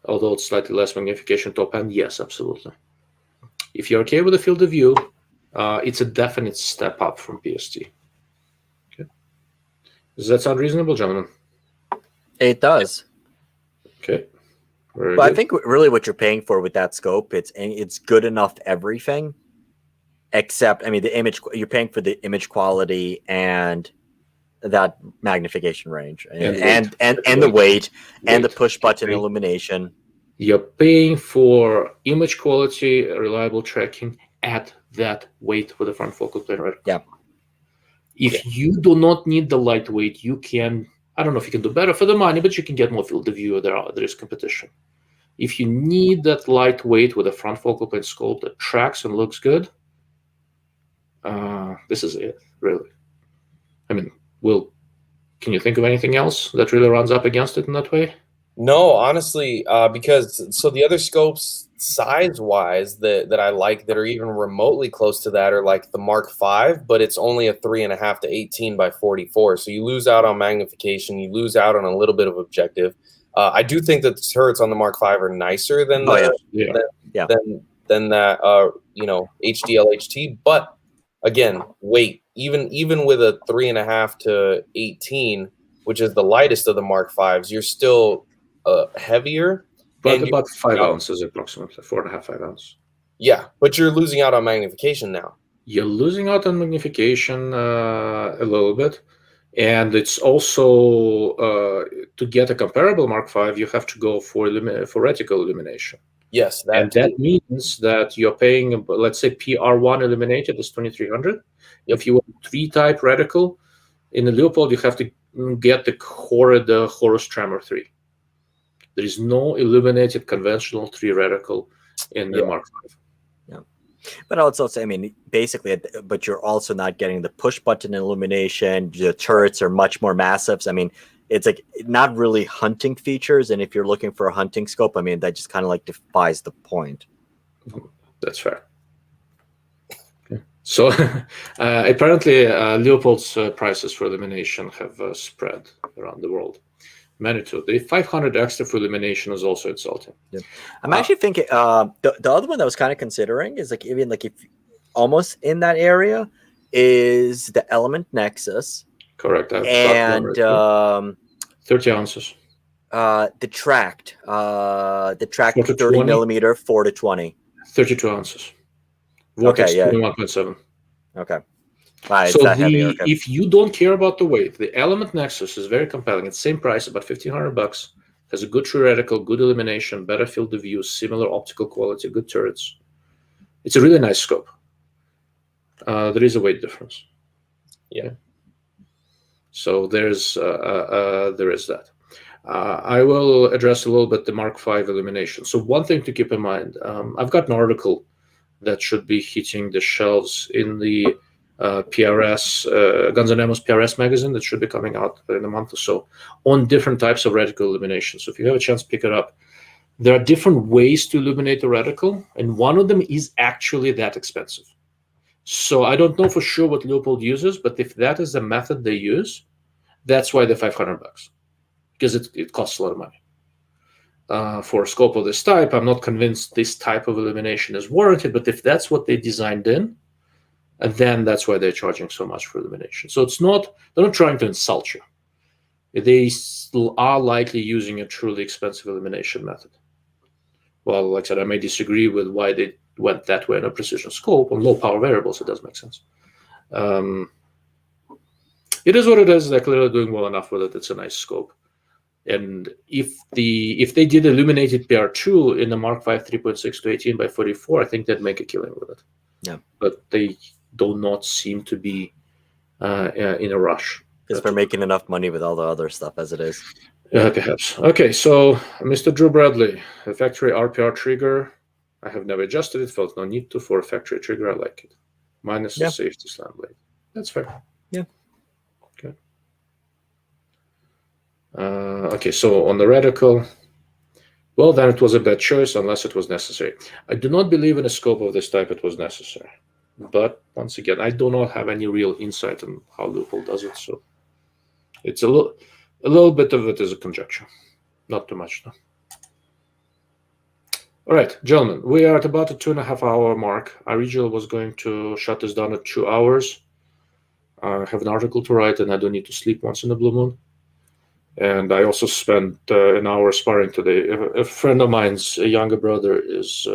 Although it's slightly less magnification top end, yes, absolutely. If you're okay with the field of view, it's a definite step up from PST. Okay. Does that sound reasonable, gentlemen? It does. Okay. Very But good. I think really what you're paying for with that scope, it's good enough everything, except the image. You're paying for the image quality and that magnification range, and the weight and the push button illumination. You're paying for image quality, reliable tracking at that weight with the front focal plane, right? Yeah. If you do not need the lightweight, you can. I don't know if you can do better for the money, but you can get more field of view. There is competition. If you need that lightweight with a front focal plane scope that tracks and looks good, this is it, really. Can you think of anything else that really runs up against it in that way? No, honestly, because the other scopes size-wise that I like that are even remotely close to that are like the Mark V, but it's only a 3.5 to 18 by 44. So you lose out on magnification, you lose out on a little bit of objective. I do think that the turrets on the Mark V are nicer than that HDLHT, but again, weight, even with a 3.5 to 18, which is the lightest of the Mark Vs, you're still heavier. But about 5 ounces approximately, 4.5, 5 ounces. Yeah, but you're losing out on magnification now. You're losing out on magnification a little bit. And it's also, to get a comparable Mark V, you have to go for reticle illumination. Yes, that means that you're paying, let's say PR1 illuminated is 2300. Yep. If you want 3-type reticle in the Leopold, you have to get the Horus Tremor 3. There is no illuminated conventional 3 reticle in the Mark V. Yeah, but also, basically, but you're also not getting the push button illumination. The turrets are much more massive. So, it's like not really hunting features. And if you're looking for a hunting scope, that just kind of like defies the point. That's fair. Okay. So apparently Leopold's prices for illumination have spread around the world. Manitou, the 500 extra for illumination is also insulting. Yeah. I'm actually thinking the other one that I was kind of considering is like even like if almost in that area is the Element Nexus. Correct. And 30 ounces. The tracked 30 millimeter 4 to 20. 32 ounces. Vortex 21.7. Okay. So if you don't care about the weight, the Element Nexus is very compelling. It's same price, about $1,500. Has a good true reticle, good illumination, better field of view, similar optical quality, good turrets. It's a really nice scope. There is a weight difference. Yeah. So there is that. I will address a little bit the Mark V illumination. So one thing to keep in mind, I've got an article that should be hitting the shelves in the PRS, Guns N' Ammo's PRS magazine that should be coming out in a month or so on different types of reticle illumination. So if you have a chance, pick it up. There are different ways to illuminate the reticle, and one of them is actually that expensive. So I don't know for sure what Leopold uses, but if that is the method they use, that's why they're $500, because it costs a lot of money. For a scope of this type, I'm not convinced this type of illumination is warranted, but if that's what they designed in, and then that's why they're charging so much for illumination. So they're not trying to insult you. they still are likely using a truly expensive elimination method. Well, like I said, I may disagree with why they went that way in a precision scope. On low power variables, it does make sense. It is what it is. They're clearly doing well enough with it. It's a nice scope. And if they did illuminated PR2 in the Mark V 3.6 to 18 by 44, I think they'd make a killing with it. Yeah. But they do not seem to be in a rush. Because we're making enough money with all the other stuff as it is. Perhaps. Okay, so Mr. Drew Bradley, a factory RPR trigger. I have never adjusted it. Felt no need to for a factory trigger. I like it. Minus the safety slam blade. That's fair. Yeah. Okay. Okay, so on the radical, well, then it was a bad choice unless it was necessary. I do not believe in a scope of this type it was necessary. But once again, I do not have any real insight on how Loophole does it, so it's a little bit of it is a conjecture. Not too much, though. All right, gentlemen, we are at about a 2.5 hour mark. I originally was going to shut this down at 2 hours. I have an article to write, and I don't need to sleep once in a blue moon. And I also spent an hour sparring today. A friend of mine's a younger brother is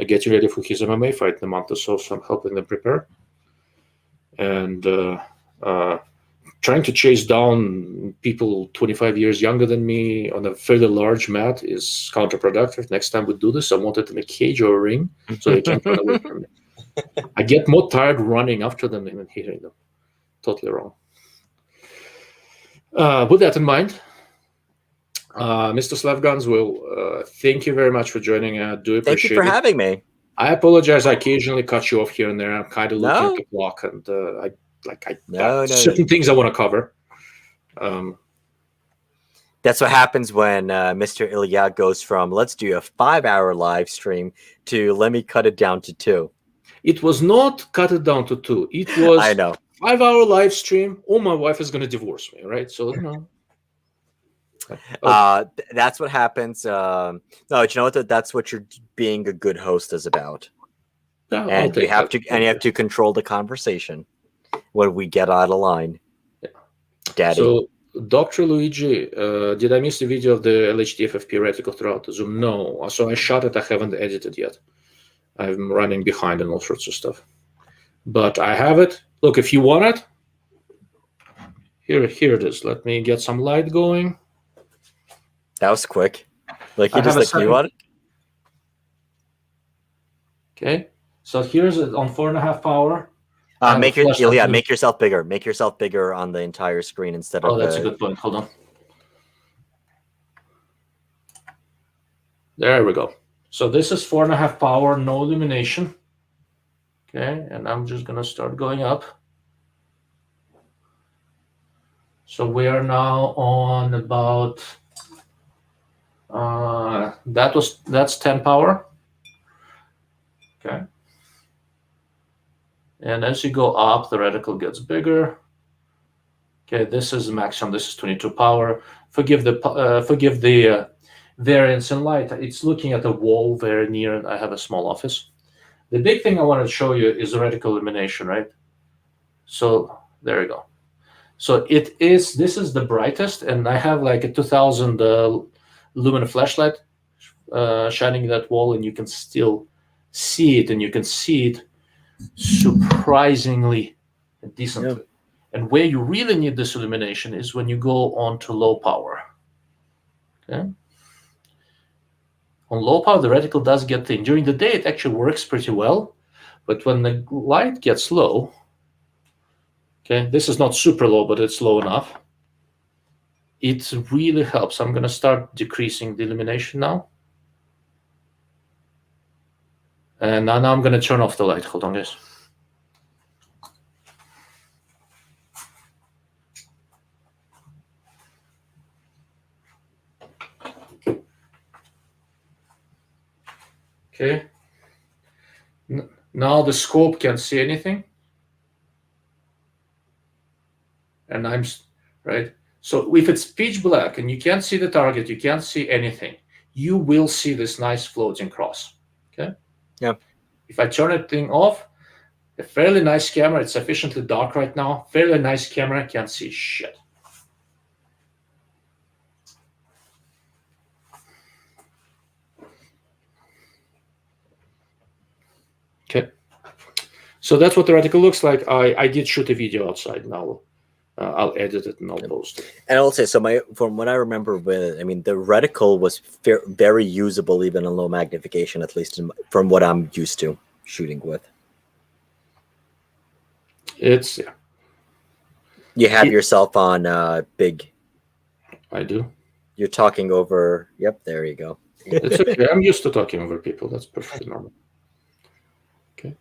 getting ready for his MMA fight in a month or so I'm helping them prepare. And trying to chase down people 25 years younger than me on a fairly large mat is counterproductive. Next time we do this, I want it in a cage or a ring so they can't run away from me. I get more tired running after them than hitting them. Totally wrong. With that in mind, Mr. Slavguns, thank you very much for joining. I do appreciate it. Thank you for having me. I apologize. I occasionally cut you off here and there. I'm kind of looking at the clock, and certain things I want to cover. That's what happens when Mr. Ilya goes from let's do a 5-hour live stream to let me cut it down to 2. It was not cut it down to 2. It was I know 5-hour live stream. Oh, my wife is going to divorce me, right? So that's what happens. No, you know what? That's what you're being a good host is about. And you have to control the conversation when we get out of line. Yeah. Daddy. So, Dr. Luigi, did I miss the video of the LHD-FFP reticle throughout the Zoom? No. So I shot it. I haven't edited yet. I'm running behind and all sorts of stuff. But I have it. Look, if you want it, here it is. Let me get some light going. That was quick. Like you just like you want it? Okay. So here's it on 4.5 power. Make yourself bigger. Make yourself bigger on the entire screen instead of. Oh, that's a good point. Hold on. There we go. So this is 4.5 power, no illumination. Okay, and I'm just gonna start going up. So we are now on about that's 10 power. Okay. And as you go up, the reticle gets bigger. Okay, this is maximum. This is 22 power. Forgive the variance in light. It's looking at the wall very near, and I have a small office. The big thing I want to show you is the reticle illumination, right? So there you go. So this is the brightest, and I have like a 2000 lumen flashlight shining that wall, and you can still see it, and you can see it surprisingly decently. Yeah. And where you really need this illumination is when you go on to low power. Okay. On low power, the reticle does get thin. During the day, it actually works pretty well, but when the light gets low, okay, this is not super low, but it's low enough, it really helps. I'm going to start decreasing the illumination now. And now I'm going to turn off the light. Hold on, guys. Okay. Now the scope can't see anything. And I'm right. So if it's pitch black and you can't see the target, you can't see anything, you will see this nice floating cross. Okay. Yeah. If I turn the thing off, a fairly nice camera, it's sufficiently dark right now, fairly nice camera, can't see shit. So that's what the reticle looks like. I did shoot a video outside. Now I'll edit it and I'll post it. And I'll say, from what I remember with, I mean, the reticle was very usable even in low magnification, at least from what I'm used to shooting with. It's You have yourself on big. I do. You're talking over. Yep, there you go. It's okay. I'm used to talking over people. That's perfectly normal. Okay.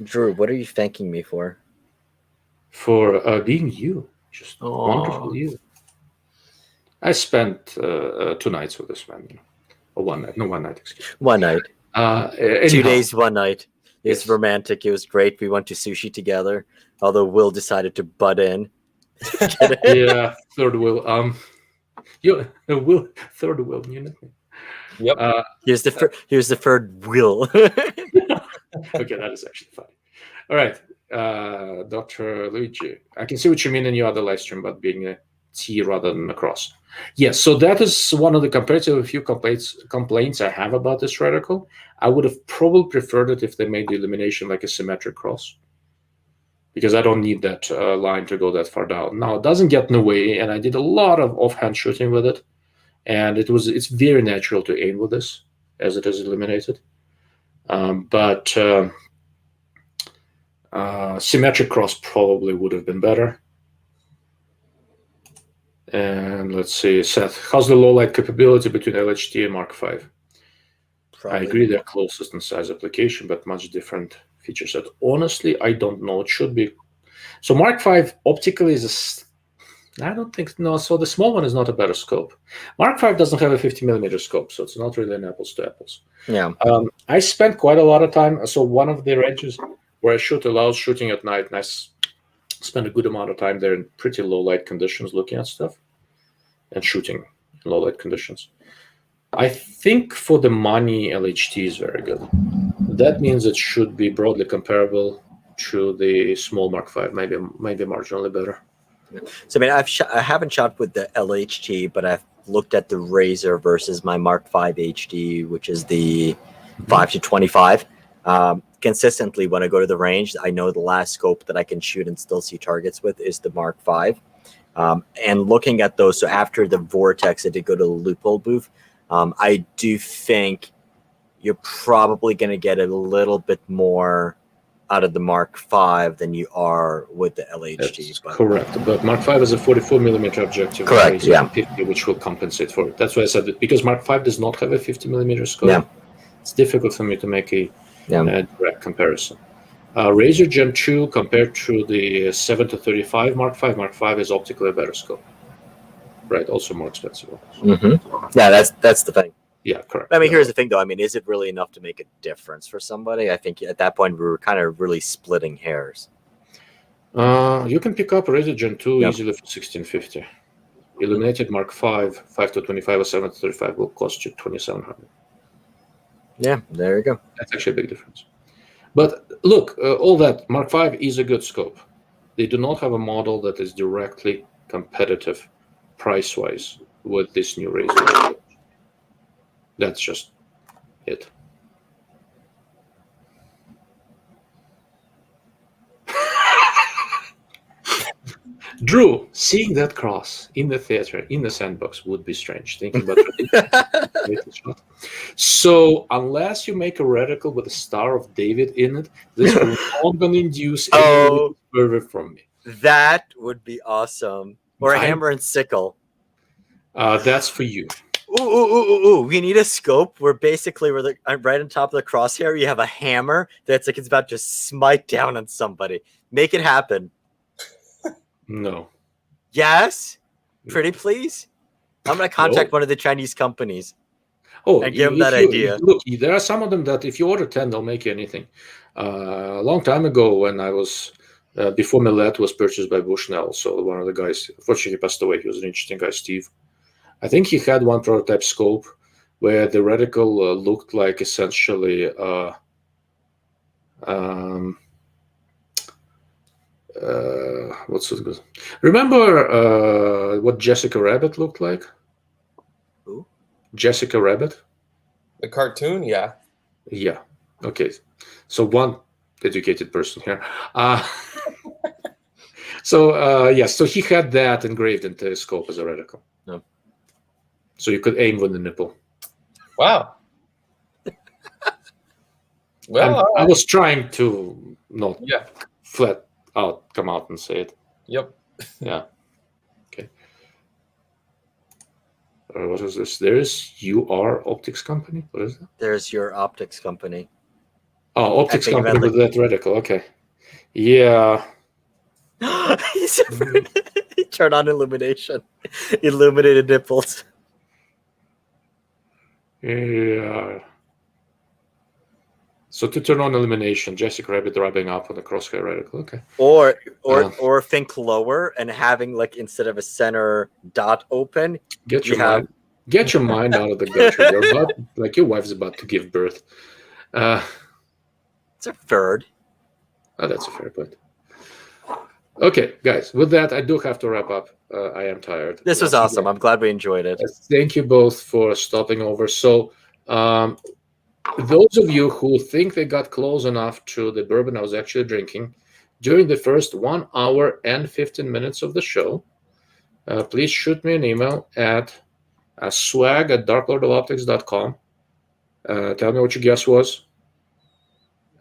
Drew, what are you thanking me for? For being you. Just wonderful you. I spent 2 nights with this man. Or 1 night. No, 1 night, excuse me. 1 night. 2 days, 1 night. It was romantic. It was great. We went to sushi together. Although Will decided to butt in. Yeah, third wheel. Third wheel. You know. Yep. Here's the third wheel. Okay, that is actually funny. All right, Dr. Luigi. I can see what you mean in your other live stream about being a T rather than a cross. Yes, so that is one of the comparatively few complaints I have about this reticle. I would have probably preferred it if they made the illumination like a symmetric cross, because I don't need that line to go that far down. Now, it doesn't get in the way, and I did a lot of offhand shooting with it, and it's very natural to aim with this as it is illuminated. But symmetric cross probably would have been better. And let's see, Seth, how's the low light capability between LHT and Mark V? I agree they're closest in size application, but much different feature set. Honestly, I don't know. It should be. So Mark V optically is I don't think, no. So the small one is not a better scope. Mark V doesn't have a 50mm scope, so it's not really an apples to apples. Yeah. I spent quite a lot of time. So one of the ranges where I shoot allows shooting at night, and I spend a good amount of time there in pretty low light conditions looking at stuff and shooting in low light conditions. I think for the money, LHT is very good. That means it should be broadly comparable to the small Mark V, maybe marginally better. So I mean, I haven't shot with the LHT, but I've looked at the Razor versus my Mark V HD, which is the 5-25. Consistently, when I go to the range, I know the last scope that I can shoot and still see targets with is the Mark V. And looking at those, so after the Vortex, I did go to the Loophole booth. I do think you're probably going to get a little bit more out of the Mark V than you are with the LHT. Correct, but Mark V is a 44mm objective. Correct, yeah. 50, which will compensate for it. That's why I said that, because Mark V does not have a 50mm scope. Yeah. It's difficult for me to make a direct comparison. Razor Gen 2 compared to the 7-35 Mark V is optically a better scope. Right, also more expensive. Mm-hmm. Yeah, that's the thing. Yeah, correct. I mean, here's the thing, though. I mean, is it really enough to make a difference for somebody? I think at that point we were kind of really splitting hairs. You can pick up Razor Gen 2 easily for $1,650. Illuminated Mark V 5-25 or 7-35 will cost you $2,700. Yeah, there you go. That's actually a big difference. But look, all that, Mark V is a good scope. They do not have a model that is directly competitive price-wise with this new Razor. That's just it. Drew, seeing that cross in the theater, in the sandbox, would be strange. Thinking about it. So, unless you make a reticle with a Star of David in it, this will not going to induce any fervor from me. That would be awesome. Or a hammer and sickle. That's for you. Ooh! We need a scope where basically right on top of the crosshair, you have a hammer that's like it's about to smite down on somebody. Make it happen. No. Yes? Pretty please? I'm going to contact one of the Chinese companies. And give them that idea. Look, there are some of them that if you order 10, they'll make you anything. A long time ago when I was, before Millet was purchased by Bushnell, so one of the guys, unfortunately he passed away, he was an interesting guy, Steve. I think he had one prototype scope where the reticle looked like essentially what's it called? Remember what Jessica Rabbit looked like? Who? Jessica Rabbit. The cartoon, yeah. Yeah. Okay. So one educated person here. So he had that engraved into his scope as a reticle. No. So you could aim with the nipple. Wow. Well, I was trying to not yeah. flat out come out and say it. Yep. Yeah. Okay. What is this? There's UR Optics Company. What is that? There's your optics company. Oh, Optics think Company about, with that reticle. Okay. Yeah. Turn on illumination. Illuminated nipples. Yeah. So to turn on illumination, Jessica Rabbit rubbing up on the crosshair reticle. Okay. Or think lower and having like instead of a center dot open, Get your mind out of the gutter. You're about like your wife's about to give birth. It's a third. Oh, that's a fair point. Okay, guys. With that, I do have to wrap up. I am tired. This was awesome. I'm glad we enjoyed it. Thank you both for stopping over. So, those of you who think they got close enough to the bourbon I was actually drinking during the first 1 hour and 15 minutes of the show, please shoot me an email at swag@darklordofoptics.com. Tell me what your guess was.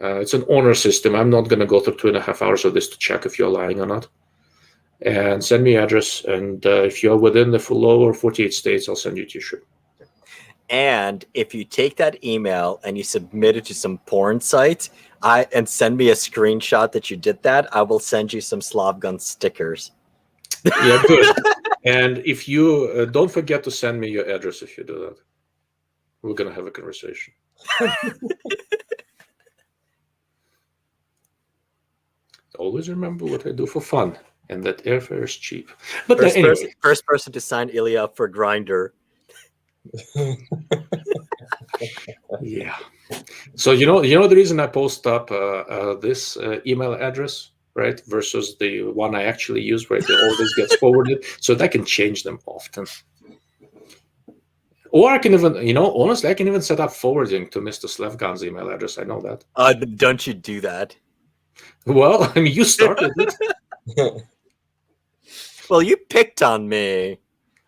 It's an honor system. I'm not going to go through 2.5 hours of this to check if you're lying or not. And send me address. And if you're within the lower 48 states, I'll send you a t-shirt. And if you take that email and you submit it to some porn site, and send me a screenshot that you did that, I will send you some Slavgun stickers. Yeah, good. And if you don't forget to send me your address if you do that. We're going to have a conversation. Always remember what I do for fun, and that airfare is cheap. But anyway. First person to sign Ilya up for Grindr. Yeah. So you know the reason I post up this email address, right, versus the one I actually use, right? It always gets forwarded, so that I can change them often. Or I can even, honestly, I can even set up forwarding to Mr. Slavgan's email address. I know that. Don't you do that? Well, I mean, you started it. Well, you picked on me,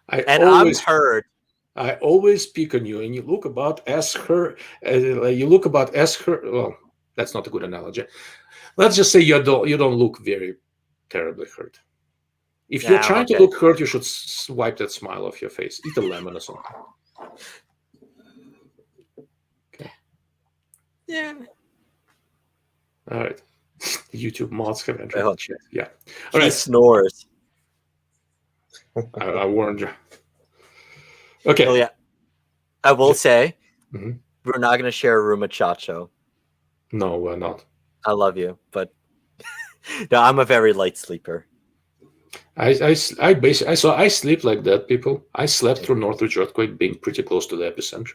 I'm hurt. I always pick on you, and you look about as her. Well, that's not a good analogy. Let's just say you don't look very terribly hurt. If you're trying to look hurt, you should wipe that smile off your face. Eat a lemon or something. Okay. Yeah. All right. YouTube mods have entered the chat. Yeah. All right. Snores. I warned you. Okay. Oh, yeah. I will say, we're not going to share a room at Chacho. No, we're not. I love you, but no, I'm a very light sleeper. I sleep like that, people. I slept through Northridge earthquake, being pretty close to the epicenter.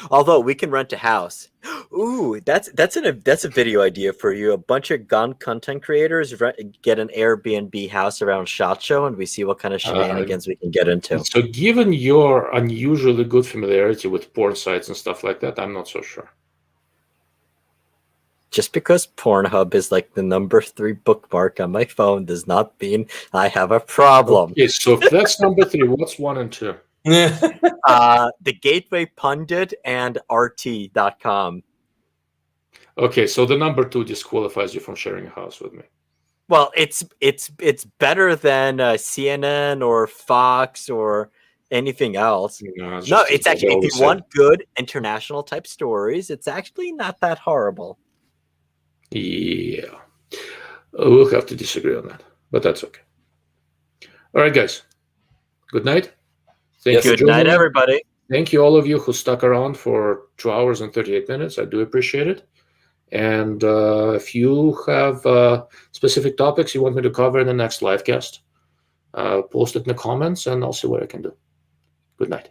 Although we can rent a house. Ooh, that's a video idea for you. A bunch of gun content creators get an Airbnb house around SHOT Show, and we see what kind of shenanigans we can get into. So, given your unusually good familiarity with porn sites and stuff like that, I'm not so sure. Just because Pornhub is like the number 3 bookmark on my phone does not mean I have a problem. Okay, so if that's number 3, what's 1 and 2? The Gateway Pundit and RT.com. Okay, so the number 2 disqualifies you from sharing a house with me. Well, it's better than CNN or Fox or anything else. No, it's actually, if you want good international type stories, it's actually not that horrible. Yeah. We'll have to disagree on that, but that's okay. All right, guys. Good night. Good night, everybody. Thank you, all of you who stuck around for 2 hours and 38 minutes. I do appreciate it. And if you have specific topics you want me to cover in the next live cast, post it in the comments, and I'll see what I can do. Good night.